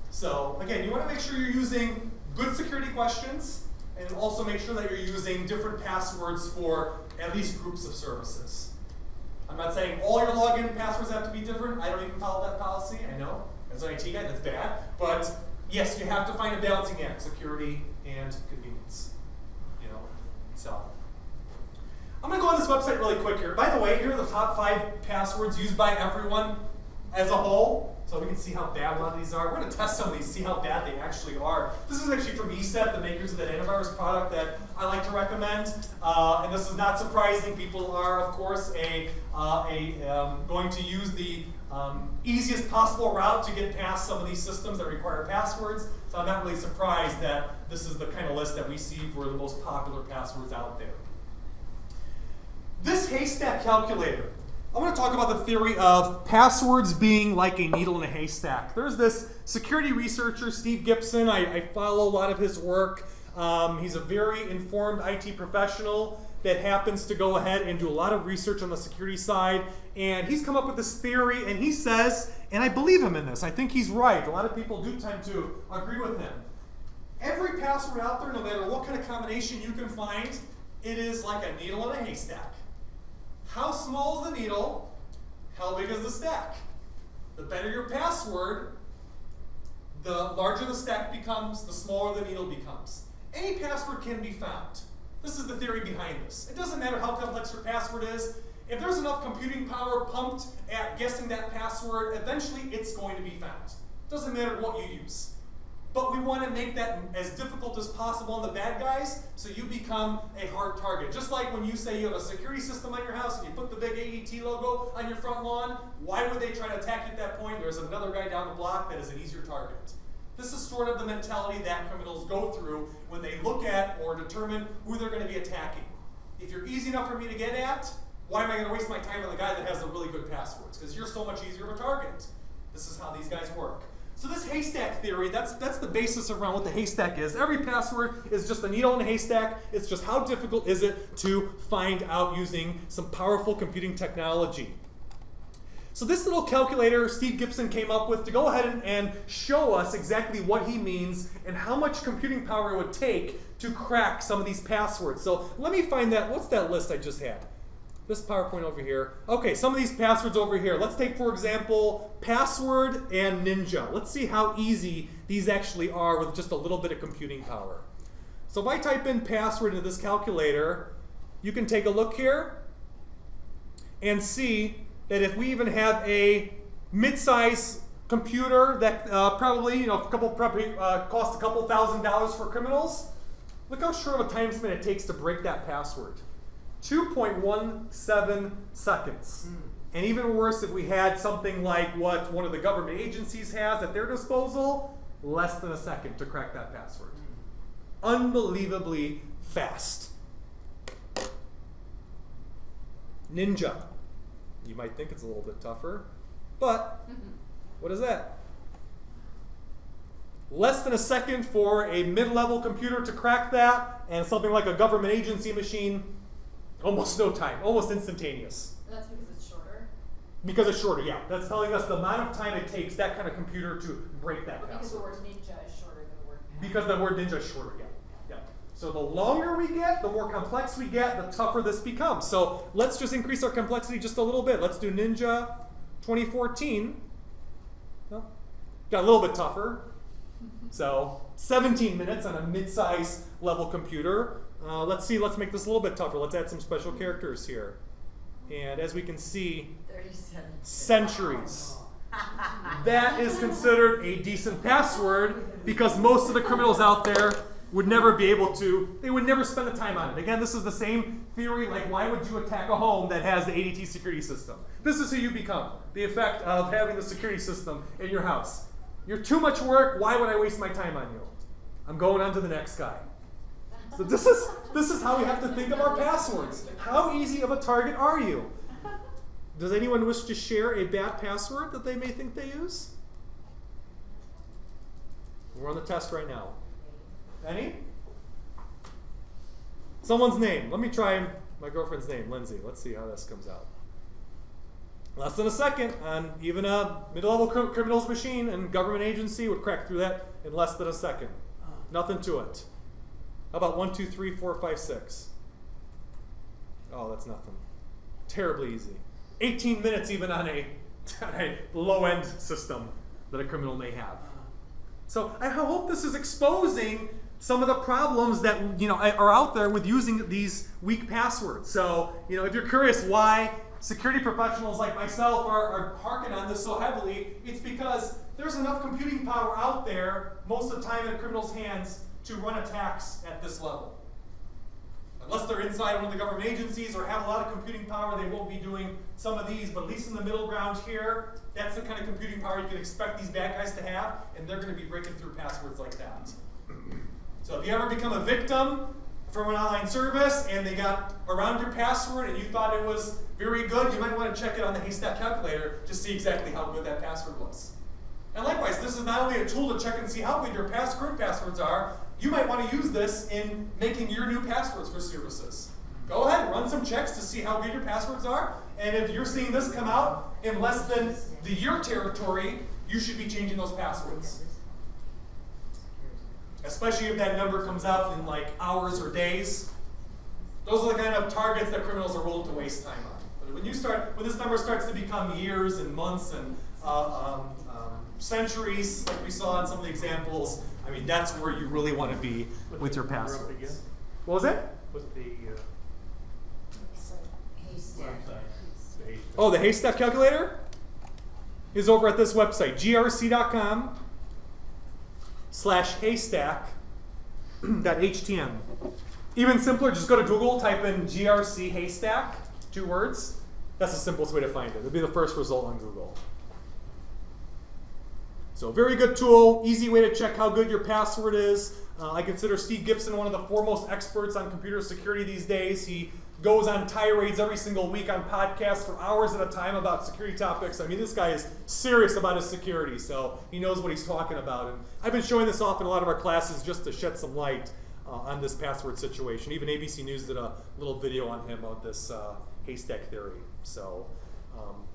So again, you want to make sure you're using good security questions and also make sure that you're using different passwords for at least groups of services. I'm not saying all your login passwords have to be different. I don't even follow that policy. I know, as an IT guy, that's bad. But yes, you have to find a balancing act, security and convenience. So I'm going to go on this website really quick here. By the way, here are the top 5 passwords used by everyone as a whole, so we can see how bad a lot of these are. We're going to test some of these, see how bad they actually are. This is actually from ESET, the makers of that antivirus product that I like to recommend. And this is not surprising. People are, of course, going to use the easiest possible route to get past some of these systems that require passwords. So I'm not really surprised that this is the kind of list that we see for the most popular passwords out there. This haystack calculator. I want to talk about the theory of passwords being like a needle in a haystack. There's this security researcher, Steve Gibson. I follow a lot of his work. He's a very informed IT professional that happens to go ahead and do a lot of research on the security side. And he's come up with this theory, and he says, and I believe him in this, I think he's right. A lot of people do tend to agree with him. Every password out there, no matter what kind of combination you can find, it is like a needle in a haystack. How small is the needle? How big is the stack? The better your password, the larger the stack becomes, the smaller the needle becomes. Any password can be found. This is the theory behind this. It doesn't matter how complex your password is. If there's enough computing power pumped at guessing that password, eventually it's going to be found. It doesn't matter what you use. But we want to make that as difficult as possible on the bad guys, so you become a hard target. Just like when you say you have a security system on your house and you put the big AET logo on your front lawn, why would they try to attack you at that point? There's another guy down the block that is an easier target. This is sort of the mentality that criminals go through when they look at or determine who they're going to be attacking. If you're easy enough for me to get at, why am I going to waste my time on the guy that has the really good passwords? Because you're so much easier of a target. This is how these guys work. So this haystack theory, that's the basis around what the haystack is. Every password is just a needle in a haystack. It's just how difficult is it to find out using some powerful computing technology. So this little calculator Steve Gibson came up with to go ahead and show us exactly what he means and how much computing power it would take to crack some of these passwords. So let me find that. What's that list I just had? This PowerPoint over here. Okay, some of these passwords over here. Let's take, for example, password and ninja. Let's see how easy these actually are with just a little bit of computing power. So if I type in password into this calculator, you can take a look here and see that if we even have a mid-size computer that probably costs a couple $1,000s for criminals, look how short of a time span it takes to break that password. 2.17 seconds. And even worse, if we had something like what one of the government agencies has at their disposal, less than a second to crack that password. Unbelievably fast. Ninja. You might think it's a little bit tougher, but what is that? Less than a second for a mid-level computer to crack that, and something like a government agency machine, almost no time, almost instantaneous. And that's because it's shorter? Because it's shorter, yeah. That's telling us the amount of time it takes that kind of computer to break that password. Because the word ninja is shorter than the word password. Because the word ninja is shorter, yeah. So the longer we get, the more complex we get, the tougher this becomes. So let's just increase our complexity just a little bit. Let's do Ninja 2014. Well, got a little bit tougher. So 17 minutes on a mid-size level computer. Let's make this a little bit tougher. Let's add some special characters here. And as we can see, 37 centuries. That is considered a decent password because most of the criminals out there would never be able to, they would never spend the time on it. Again, this is the same theory, like why would you attack a home that has the ADT security system? This is who you become, the effect of having the security system in your house. You're too much work, why would I waste my time on you? I'm going on to the next guy. So this is how we have to think of our passwords. How easy of a target are you? Does anyone wish to share a bad password that they may think they use? We're on the test right now. Any? Someone's name. Let me try my girlfriend's name, Lindsay. Let's see how this comes out. Less than a second on even a mid-level criminal's machine and government agency would crack through that in less than a second. Nothing to it. How about 1, 2, 3, 4, 5, 6? Oh, that's nothing. Terribly easy. 18 minutes even on a low-end system that a criminal may have. So I hope this is exposing some of the problems that are out there with using these weak passwords. So if you're curious why security professionals like myself are harking on this so heavily, it's because there's enough computing power out there most of the time in a criminal's hands to run attacks at this level. Unless they're inside one of the government agencies or have a lot of computing power, they won't be doing some of these, but at least in the middle ground here, that's the kind of computing power you can expect these bad guys to have, and they're going to be breaking through passwords like that. So if you ever become a victim from an online service and they got around your password and you thought it was very good, you might want to check it on the haystack calculator to see exactly how good that password was. And likewise, this is not only a tool to check and see how good your current passwords are, you might want to use this in making your new passwords for services. Go ahead and run some checks to see how good your passwords are, and if you're seeing this come out in less than the year territory, you should be changing those passwords. Especially if that number comes out in like hours or days. Those are the kind of targets that criminals are willing to waste time on. But when this number starts to become years and months and centuries, like we saw in some of the examples, I mean, that's where you really want to be with your passwords. What was it? What's the Oh, the haystack calculator is over at this website, grc.com/haystack.htm. Even simpler, just go to Google, type in GRC haystack, 2 words. That's the simplest way to find it. It'll be the first result on Google. So a very good tool, easy way to check how good your password is. I consider Steve Gibson one of the foremost experts on computer security these days. He goes on tirades every single week on podcasts for hours at a time about security topics. I mean, this guy is serious about his security, so he knows what he's talking about. And I've been showing this off in a lot of our classes just to shed some light on this password situation. Even ABC News did a little video on him about this haystack theory. So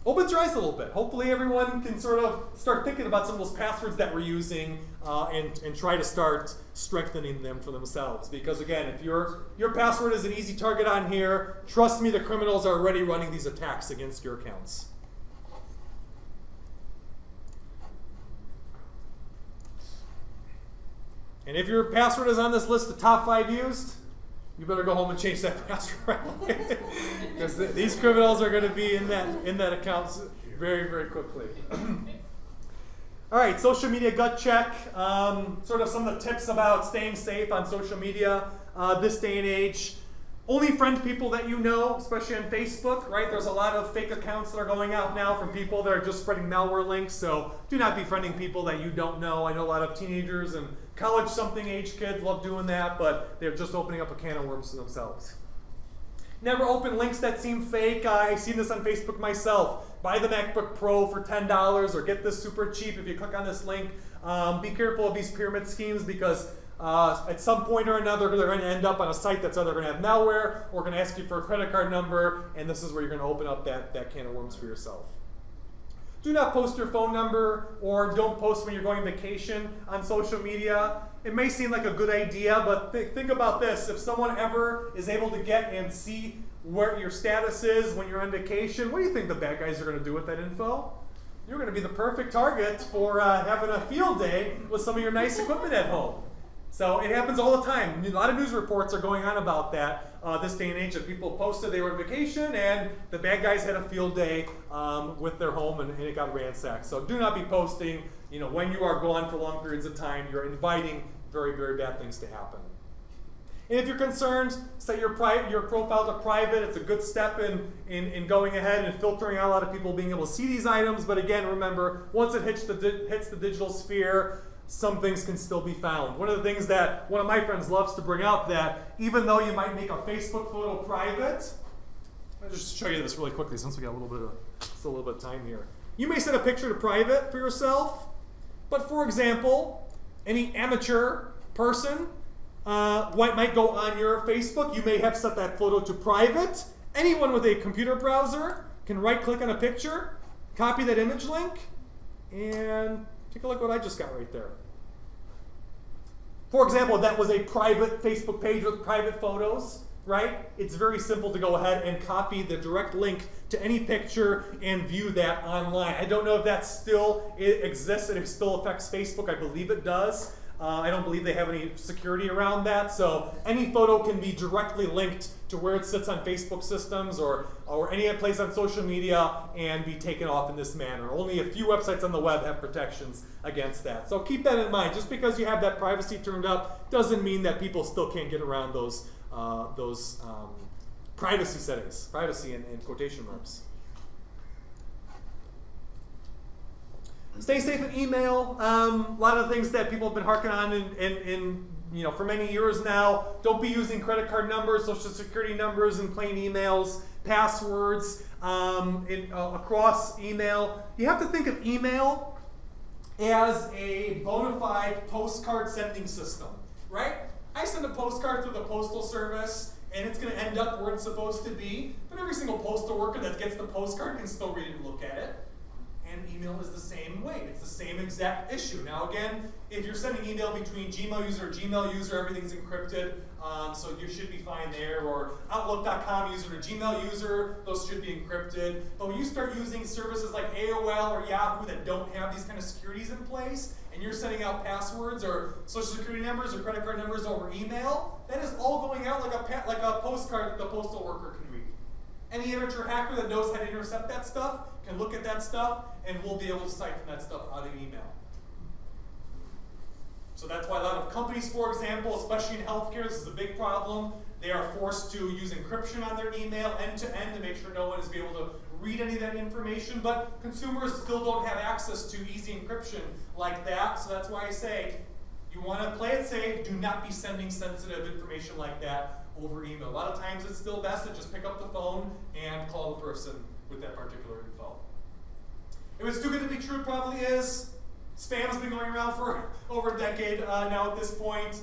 opens your eyes a little bit. Hopefully everyone can sort of start thinking about some of those passwords that we're using and try to start strengthening them for themselves. Because again, if your password is an easy target on here, trust me, the criminals are already running these attacks against your accounts. And if your password is on this list of top 5 used, you better go home and change that password because these criminals are going to be in that account very, very quickly. All right, social media gut check. Sort of some of the tips about staying safe on social media this day and age. Only friend people that you know, especially on Facebook, right? There's a lot of fake accounts that are going out now from people that are just spreading malware links, so do not be friending people that you don't know. I know a lot of teenagers and college something age kids love doing that, but they're just opening up a can of worms to themselves. Never open links that seem fake. I've seen this on Facebook myself. Buy the MacBook Pro for $10 or get this super cheap if you click on this link. Be careful of these pyramid schemes because at some point or another they're going to end up on a site that's either going to have malware or going to ask you for a credit card number, and this is where you're going to open up that can of worms for yourself. Do not post your phone number or don't post when you're going on vacation on social media. It may seem like a good idea, but think about this. If someone ever is able to get and see where your status is when you're on vacation, what do you think the bad guys are going to do with that info? You're going to be the perfect target for having a field day with some of your nice equipment at home. So it happens all the time. A lot of news reports are going on about that this day and age, that people posted they were on vacation and the bad guys had a field day with their home and it got ransacked. So do not be posting, when you are gone for long periods of time. You're inviting very, very bad things to happen. And if you're concerned, set your profile to private. It's a good step in going ahead and filtering out a lot of people being able to see these items. But again, remember, once it hits the digital sphere, some things can still be found. One of the things that one of my friends loves to bring up, that even though you might make a Facebook photo private, I'll just show you this really quickly since we got a little bit of time here. You may set a picture to private for yourself, but for example, any amateur person might go on your Facebook. You may have set that photo to private. Anyone with a computer browser can right-click on a picture, copy that image link, and take a look at what I just got right there. For example, that was a private Facebook page with private photos, right? It's very simple to go ahead and copy the direct link to any picture and view that online. I don't know if that still exists and it still affects Facebook. I believe it does. I don't believe they have any security around that. So any photo can be directly linked to where it sits on Facebook systems or any other place on social media and be taken off in this manner. Only a few websites on the web have protections against that. So keep that in mind. Just because you have that privacy turned up doesn't mean that people still can't get around those privacy settings, privacy in quotation marks. Stay safe in email. A lot of things that people have been harking on for many years now. Don't be using credit card numbers, social security numbers in plain emails, passwords across email. You have to think of email as a bona fide postcard sending system, right? I send a postcard through the postal service, and it's going to end up where it's supposed to be, but every single postal worker that gets the postcard can still read and look at it. And email is the same way. It's the same exact issue. Now again, if you're sending email between Gmail user or Gmail user, everything's encrypted, so you should be fine there. Or Outlook.com user to Gmail user, those should be encrypted. But when you start using services like AOL or Yahoo that don't have these kind of securities in place, and you're sending out passwords or social security numbers or credit card numbers over email, that is all going out like a postcard that the postal worker can read. Any amateur hacker that knows how to intercept that stuff can look at that stuff and will be able to siphon that stuff out of email. So that's why a lot of companies, for example, especially in healthcare, this is a big problem. They are forced to use encryption on their email end to end to make sure no one is able to read any of that information, but consumers still don't have access to easy encryption like that. So that's why I say, you want to play it safe, do not be sending sensitive information like that over email. A lot of times it's still best to just pick up the phone and call the person with that particular info. If it's too good to be true, it probably is. Spam has been going around for over a decade now at this point.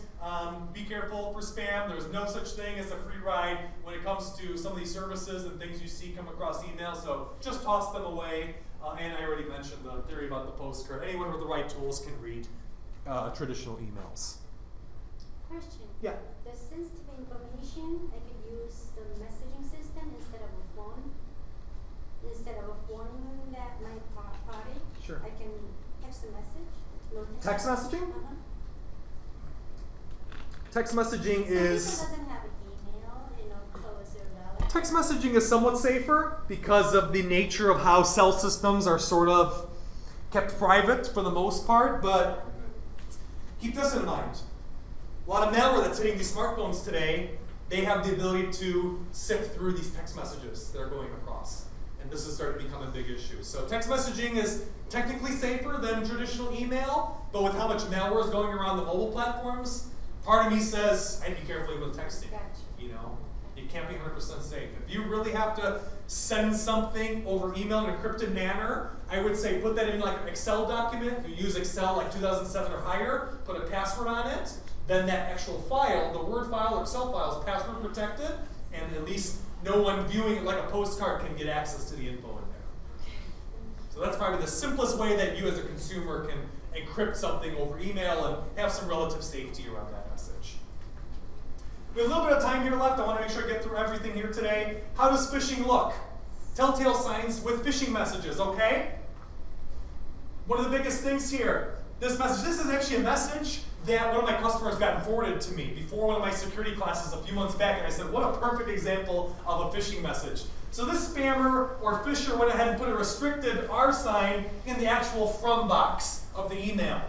Be careful for spam. There's no such thing as a free ride when it comes to some of these services and things you see come across email, so just toss them away. And I already mentioned the theory about the postcard. Anyone with the right tools can read traditional emails. Question. Yeah. The sensitive information, I could use the messaging system instead of a phone. Instead of a phone that my party, Sure. I can text a message. Text messaging? Uh-huh. Text messaging is... Some people doesn't have an email, close their valid. Text messaging is somewhat safer because of the nature of how cell systems are sort of kept private for the most part, but keep this in mind. A lot of malware that's hitting these smartphones today, they have the ability to sift through these text messages that are going across. And this is starting to become a big issue. So text messaging is technically safer than traditional email, but with how much malware is going around the mobile platforms, part of me says, I'd be careful with texting. You know, it can't be 100% safe. If you really have to send something over email in an encrypted manner, I would say put that in like an Excel document. If you use Excel like 2007 or higher, put a password on it. Then that actual file, the Word file or Excel file, is password protected, and at least no one viewing it like a postcard can get access to the info in there. So that's probably the simplest way that you as a consumer can encrypt something over email and have some relative safety around that message. We have a little bit of time here left. I want to make sure I get through everything here today. How does phishing look? Telltale signs with phishing messages, okay? One of the biggest things here, this message, this is actually a message that one of my customers got forwarded to me before one of my security classes a few months back, and I said, what a perfect example of a phishing message. So this spammer or phisher went ahead and put a restricted R sign in the actual from box of the email.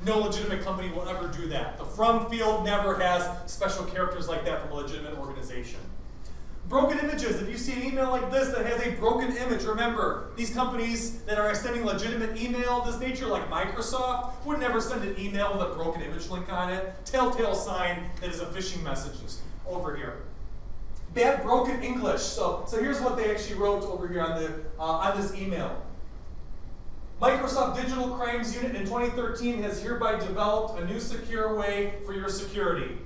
No legitimate company will ever do that. The from field never has special characters like that from a legitimate organization. Broken images. If you see an email like this that has a broken image, remember, these companies that are sending legitimate email of this nature, like Microsoft, would never send an email with a broken image link on it. Telltale sign that is a phishing message over here. Bad broken English. So here's what they actually wrote over here on this email. Microsoft Digital Crimes Unit in 2013 has hereby developed a new secure way for your security.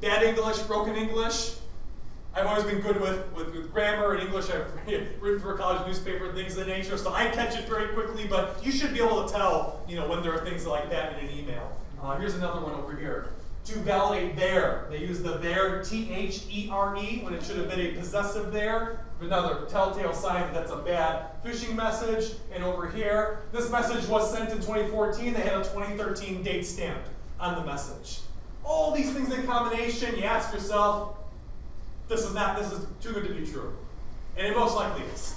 Bad English, broken English. I've always been good with grammar and English. I've written for a college newspaper and things of the nature, so I catch it very quickly, but you should be able to tell when there are things like that in an email. Here's another one over here. To validate there, they use the there, T-H-E-R-E, when it should have been a possessive there. Another telltale sign that that's a bad phishing message. And over here, this message was sent in 2014. They had a 2013 date stamp on the message. All these things in combination, you ask yourself, this is too good to be true. And it most likely is.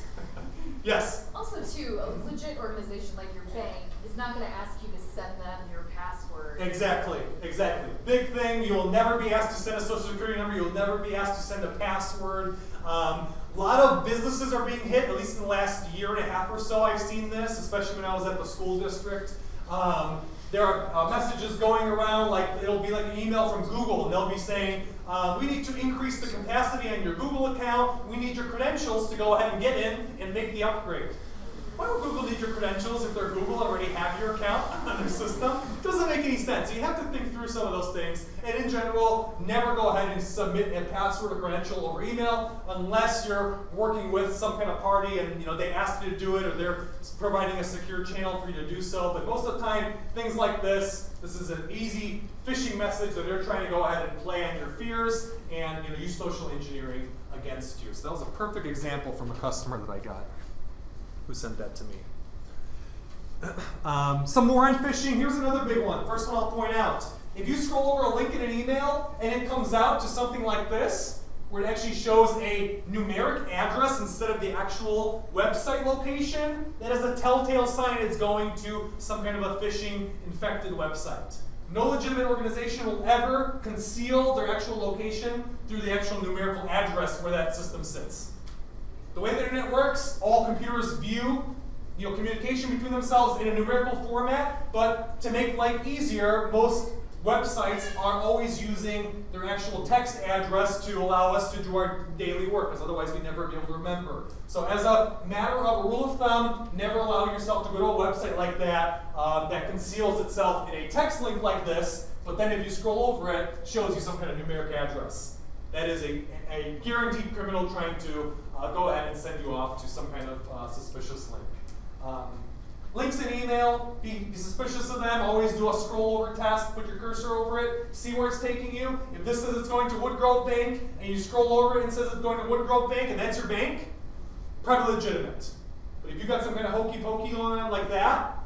Yes? Also, too, a legit organization like your bank is not going to ask you to send them your password. Exactly, exactly. Big thing, you will never be asked to send a social security number, you'll never be asked to send a password. A lot of businesses are being hit, at least in the last year and a half or so I've seen this, especially when I was at the school district. There are messages going around, like it'll be like an email from Google, and they'll be saying, we need to increase the capacity on your Google account, we need your credentials to go ahead and get in and make the upgrade. Why would Google need your credentials if they're Google and already have your account on their system? Doesn't make any sense. So you have to think through some of those things. And in general, never go ahead and submit a password or credential over email unless you're working with some kind of party and they asked you to do it or they're providing a secure channel for you to do so. But most of the time, things like this is an easy phishing message that they're trying to go ahead and play on your fears and use social engineering against you. So that was a perfect example from a customer that I got who sent that to me. Some more on phishing. Here's another big one. First one I'll point out. If you scroll over a link in an email and it comes out to something like this, where it actually shows a numeric address instead of the actual website location, that is a telltale sign it's going to some kind of a phishing infected website. No legitimate organization will ever conceal their actual location through the actual numerical address where that system sits. The way the internet works, all computers view communication between themselves in a numerical format, but to make life easier, most websites are always using their actual text address to allow us to do our daily work, because otherwise we'd never be able to remember. So as a matter of a rule of thumb, never allow yourself to go to a website like that that conceals itself in a text link like this, but then if you scroll over it, it shows you some kind of numeric address. That is a guaranteed criminal trying to go ahead and send you off to some kind of suspicious link. Links in email, be suspicious of them. Always do a scroll over test, put your cursor over it, see where it's taking you. If this says it's going to Woodgrove Bank, and you scroll over it and it says it's going to Woodgrove Bank, and that's your bank, probably legitimate. But if you've got some kind of hokey pokey going on like that,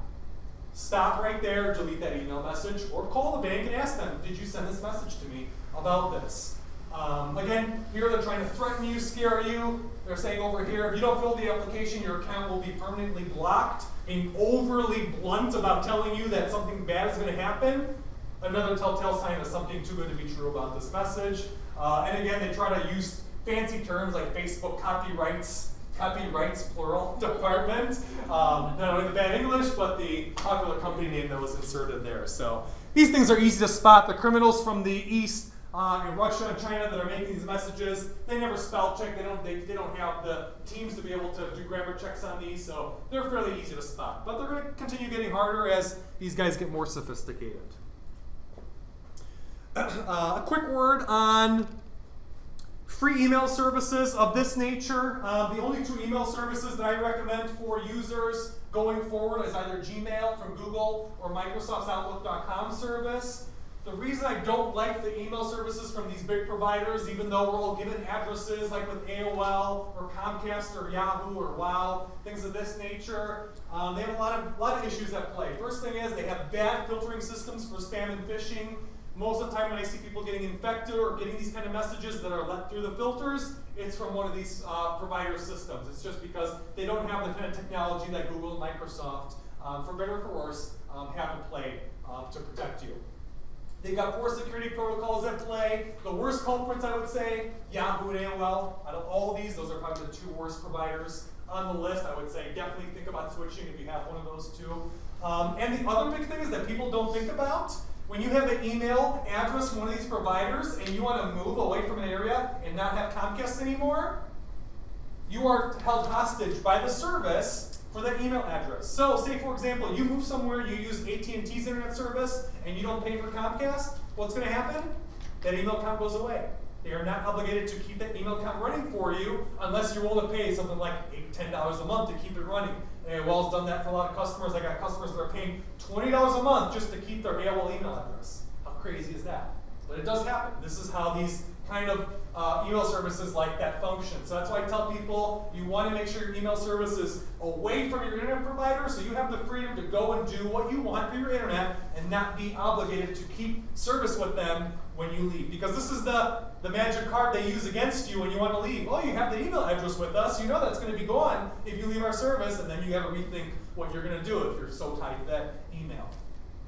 stop right there, delete that email message, or call the bank and ask them, did you send this message to me about this? Again, here they're trying to threaten you, scare you. They're saying over here, if you don't fill the application, your account will be permanently blocked. Being overly blunt about telling you that something bad is going to happen. Another telltale sign of something too good to be true about this message. And again, they try to use fancy terms like Facebook copyrights plural, department. Not only the bad English, but the popular company name that was inserted there. So these things are easy to spot. The criminals from the East, in Russia and China that are making these messages, they never spell check. They don't have the teams to be able to do grammar checks on these, so they're fairly easy to spot. But they're going to continue getting harder as these guys get more sophisticated. A quick word on free email services of this nature. The only two email services that I recommend for users going forward is either Gmail from Google or Microsoft's Outlook.com service. The reason I don't like the email services from these big providers, even though we're all given addresses like with AOL or Comcast or Yahoo or WoW, things of this nature, they have a lot of issues at play. First thing is they have bad filtering systems for spam and phishing. Most of the time when I see people getting infected or getting these kind of messages that are let through the filters, it's from one of these provider systems. It's just because they don't have the kind of technology that Google and Microsoft, for better or for worse, have in play to protect you. They've got poor security protocols at play. The worst culprits, I would say, Yahoo and AOL. Out of all of these, those are probably the two worst providers on the list. I would say definitely think about switching if you have one of those two. And the other big thing is that people don't think about, when you have an email address from one of these providers and you want to move away from an area and not have Comcast anymore, you are held hostage by the service for that email address. So say, for example, you move somewhere, you use AT&T's internet service, and you don't pay for Comcast, what's going to happen? That email account goes away. They are not obligated to keep that email account running for you unless you're willing to pay something like $8, $10 a month to keep it running. AOL's done that for a lot of customers. I got customers that are paying $20 a month just to keep their AOL email address. How crazy is that? But it does happen. This is how these kind of email services like that function. So that's why I tell people you want to make sure your email service is away from your internet provider, so you have the freedom to go and do what you want for your internet and not be obligated to keep service with them when you leave. Because this is the magic card they use against you when you want to leave. Oh, you have the email address with us, you know that's going to be gone if you leave our service, and then you have to rethink what you're going to do if you're so tied to that email.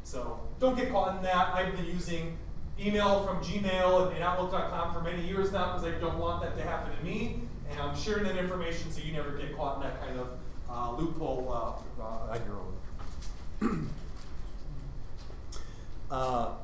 So don't get caught in that. I've been using email from Gmail and Outlook.com for many years now because I don't want that to happen to me, and I'm sharing that information so you never get caught in that kind of loophole on your own.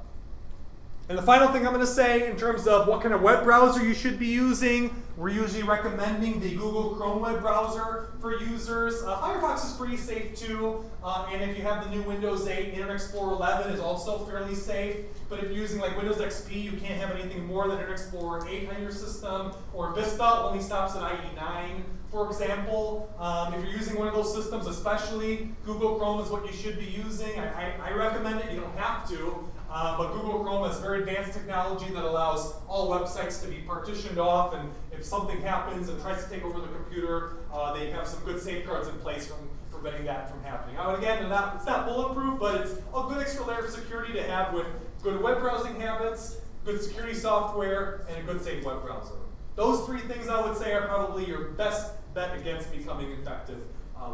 And the final thing I'm going to say in terms of what kind of web browser you should be using, we're usually recommending the Google Chrome web browser for users. Firefox is pretty safe too, and if you have the new Windows 8, Internet Explorer 11 is also fairly safe. But if you're using like Windows XP, you can't have anything more than Internet Explorer 8 on your system, or Vista only stops at IE 9. For example, if you're using one of those systems, especially Google Chrome is what you should be using. I recommend it, you don't have to. But Google Chrome has very advanced technology that allows all websites to be partitioned off, and if something happens and tries to take over the computer, they have some good safeguards in place from preventing that from happening. Again, it's not bulletproof, but it's a good extra layer of security to have with good web browsing habits, good security software, and a good safe web browser. Those three things I would say are probably your best bet against becoming infected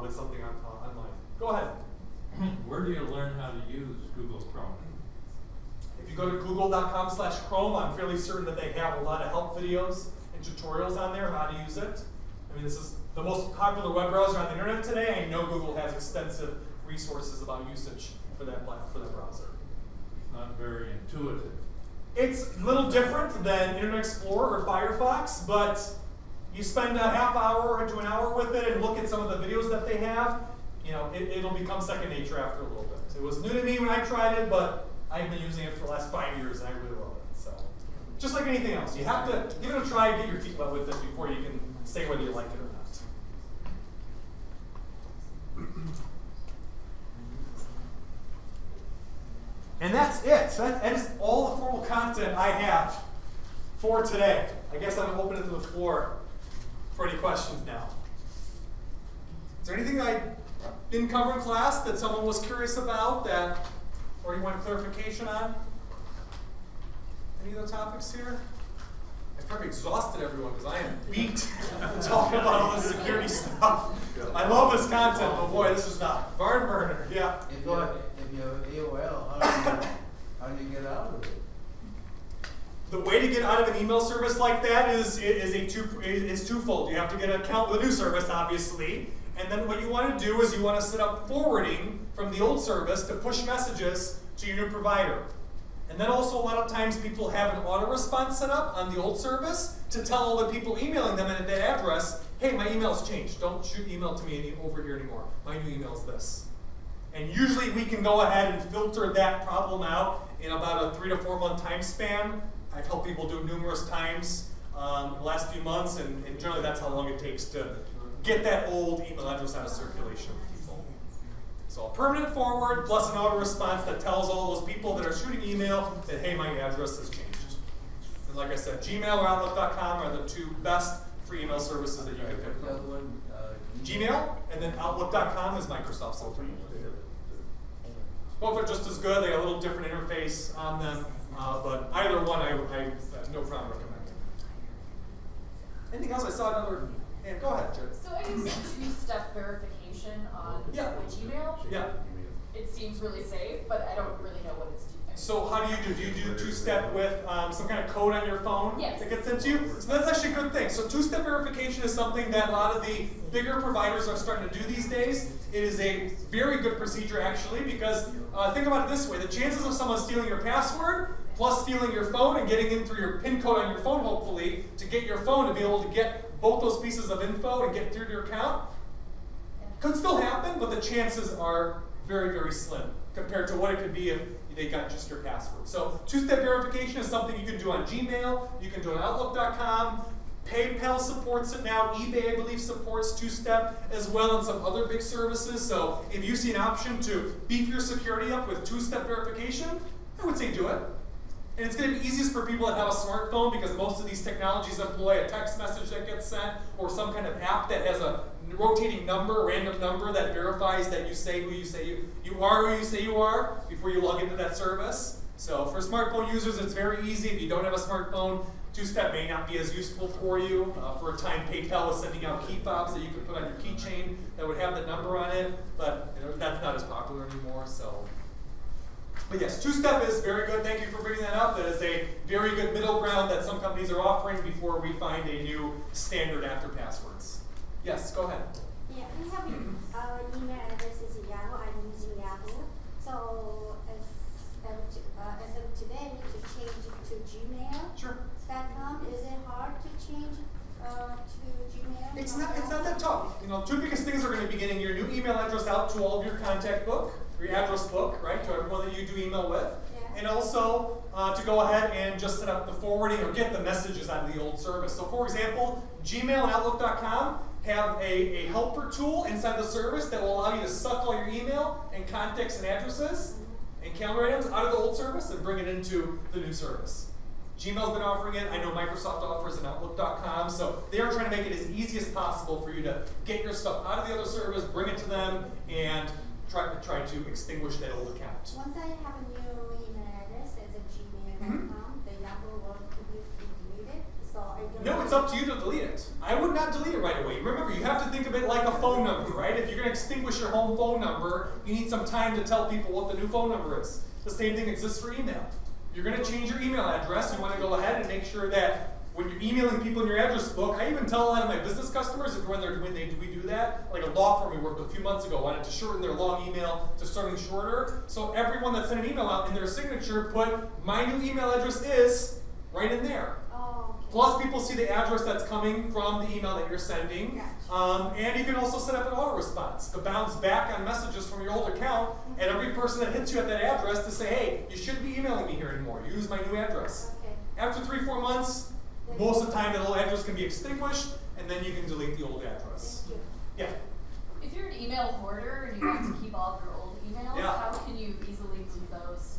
with something online. Go ahead. Where do you learn how to use Google Chrome? If you go to google.com/Chrome, I'm fairly certain that they have a lot of help videos and tutorials on there how to use it. I mean, this is the most popular web browser on the internet today. I know Google has extensive resources about usage for that browser. It's not very intuitive. It's a little different than Internet Explorer or Firefox, but you spend a half hour to an hour with it and look at some of the videos that they have, you know, it'll become second nature after a little bit. It was new to me when I tried it, but I've been using it for the last 5 years and I really love it. So, just like anything else, you have to give it a try and get your feet wet with it before you can say whether you like it or not. And that's it. That is all the formal content I have for today. I guess I'm going to open it to the floor for any questions now. Is there anything that I didn't cover in class that someone was curious about or you want clarification on? Any of the topics here? I've probably exhausted everyone because I am beat talking about all this security stuff. I love this content, but boy, this is not barn burner. Yeah. If you have AOL, how do you get out of it? The way to get out of an email service like that is twofold. You have to get an account with a new service, obviously, and then what you want to do is you want to set up forwarding from the old service to push messages to your new provider. And then also a lot of times people have an auto response set up on the old service to tell all the people emailing them at that address, hey, my email's changed. Don't shoot email to me over here anymore. My new email's this. And usually we can go ahead and filter that problem out in about a 3 to 4 month time span. I've helped people do it numerous times in the last few months, and generally that's how long it takes to get that old email address out of circulation for people. So a permanent forward plus an auto response that tells all those people that are shooting email that, hey, my address has changed. And like I said, Gmail or Outlook.com are the two best free email services that you can pick from. Gmail, and then Outlook.com is Microsoft's alternative. Both are just as good. They got a little different interface on them, but either one I have no problem recommending. Anything else? I saw another. Yeah, go ahead, Jared. So I use two-step verification on my Gmail. Yeah. It seems really safe, but I don't really know what it's doing. So how do you do? Do you do two-step with some kind of code on your phone that gets sent to you? So that's actually a good thing. So two-step verification is something that a lot of the bigger providers are starting to do these days. It is a very good procedure actually, because think about it this way. The chances of someone stealing your password plus stealing your phone and getting in through your PIN code on your phone, hopefully, to get your phone to be able to get both those pieces of info and get through to your account, could still happen, but the chances are very, very slim compared to what it could be if they got just your password. So two-step verification is something you can do on Gmail, you can do on Outlook.com, PayPal supports it now, eBay I believe supports two-step as well, and some other big services. So if you see an option to beef your security up with two-step verification, I would say do it. And it's going to be easiest for people that have a smartphone because most of these technologies employ a text message that gets sent or some kind of app that has a rotating number, a random number that verifies that you say who you say you are who you say you are before you log into that service. So for smartphone users, it's very easy. If you don't have a smartphone, two-step may not be as useful for you. For a time, PayPal was sending out key fobs that you could put on your keychain that would have the number on it, but that's not as popular anymore. So. But yes, two-step is very good. Thank you for bringing that up. That is a very good middle ground that some companies are offering before we find a new standard after passwords. Yes, go ahead. Yeah, we have our email address is Yahoo. I'm using Yahoo. So as of today, to change it to Gmail.com. Is it hard to change to Gmail? It's not that tough. Two biggest things are going to be getting your new email address out to all of your contact book, your address book, right, to everyone that you do email with. Yeah. And also to go ahead and just set up the forwarding or get the messages out of the old service. So for example, Gmail and Outlook.com have a helper tool inside the service that will allow you to suck all your email and contacts and addresses and calendar items out of the old service and bring it into the new service. Gmail's been offering it. I know Microsoft offers an Outlook.com. So they are trying to make it as easy as possible for you to get your stuff out of the other service, bring it to them, and try to extinguish that old account. Once I have a new email address as a gmail.com, the Yahoo will be deleted. So I don't. No, it's up to you to delete it. I would not delete it right away. Remember, you have to think of it like a phone number, right? If you're going to extinguish your home phone number, you need some time to tell people what the new phone number is. The same thing exists for email. You're going to change your email address. You want to go ahead and make sure that when you're emailing people in your address book, I even tell a lot of my business customers when we do that, like a law firm we worked with a few months ago wanted to shorten their long email to something shorter. So everyone that sent an email out in their signature put my new email address is right in there. Oh, okay. Plus people see the address that's coming from the email that you're sending. Gotcha. And you can also set up an auto response to bounce back on messages from your old account and every person that hits you at that address to say, hey, you shouldn't be emailing me here anymore. Use my new address. Okay. After 3-4 months, most of the time, that old address can be extinguished, and then you can delete the old address. Thank you. Yeah. If you're an email hoarder and you want to keep all of your old emails, how can you easily delete those?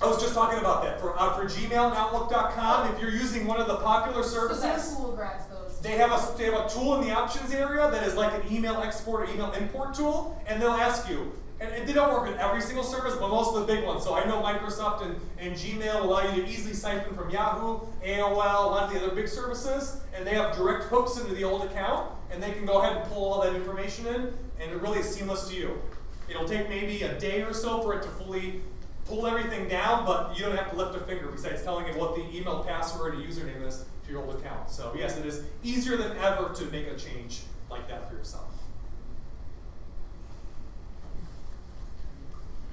I was just talking about that. For Gmail and Outlook.com, if you're using one of the popular services, so that tool grabs those. They have a tool in the options area that is like an email export or email import tool, and they'll ask you. And they don't work with every single service, but most of the big ones. So I know Microsoft and Gmail allow you to easily siphon from Yahoo, AOL, a lot of the other big services, and they have direct hooks into the old account, and they can go ahead and pull all that information in, and it really is seamless to you. It'll take maybe a day or so for it to fully pull everything down, but you don't have to lift a finger besides telling it what the email password and username is to your old account. So yes, it is easier than ever to make a change like that for yourself.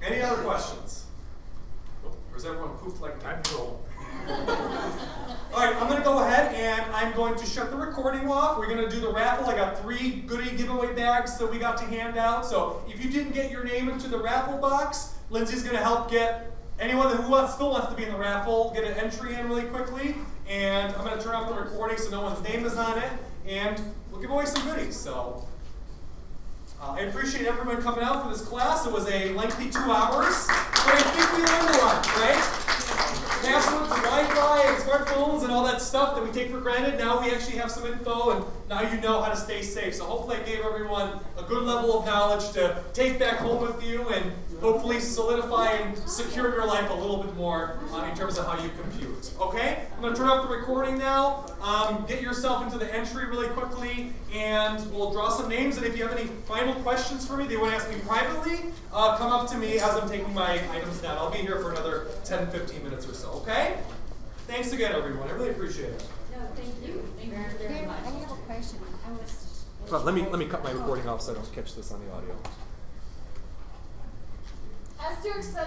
Any other questions? Or is everyone poofed like I'm full? All right, I'm going to go ahead and I'm going to shut the recording off. We're going to do the raffle. I got 3 goodie giveaway bags that we got to hand out. So if you didn't get your name into the raffle box, Lindsay's going to help get anyone who still wants to be in the raffle, get an entry in really quickly. And I'm going to turn off the recording so no one's name is on it. And we'll give away some goodies. So. I appreciate everyone coming out for this class. It was a lengthy 2 hours, but I think we learned a lot, right? Passwords and Wi-Fi and smartphones and all that stuff that we take for granted. Now we actually have some info, and now you know how to stay safe. So hopefully I gave everyone a good level of knowledge to take back home with you and hopefully solidify and secure your life a little bit more in terms of how you compute. Okay? I'm going to turn off the recording now. Get yourself into the entry really quickly, and we'll draw some names. And if you have any final questions for me, they want to ask me privately, come up to me as I'm taking my items down. I'll be here for another 10-15 minutes or so. Okay? Thanks again, everyone. I really appreciate it. No, thank you. Thank you very much. I have a question. Well, let me cut my recording off so I don't catch this on the audio. As Derrick said,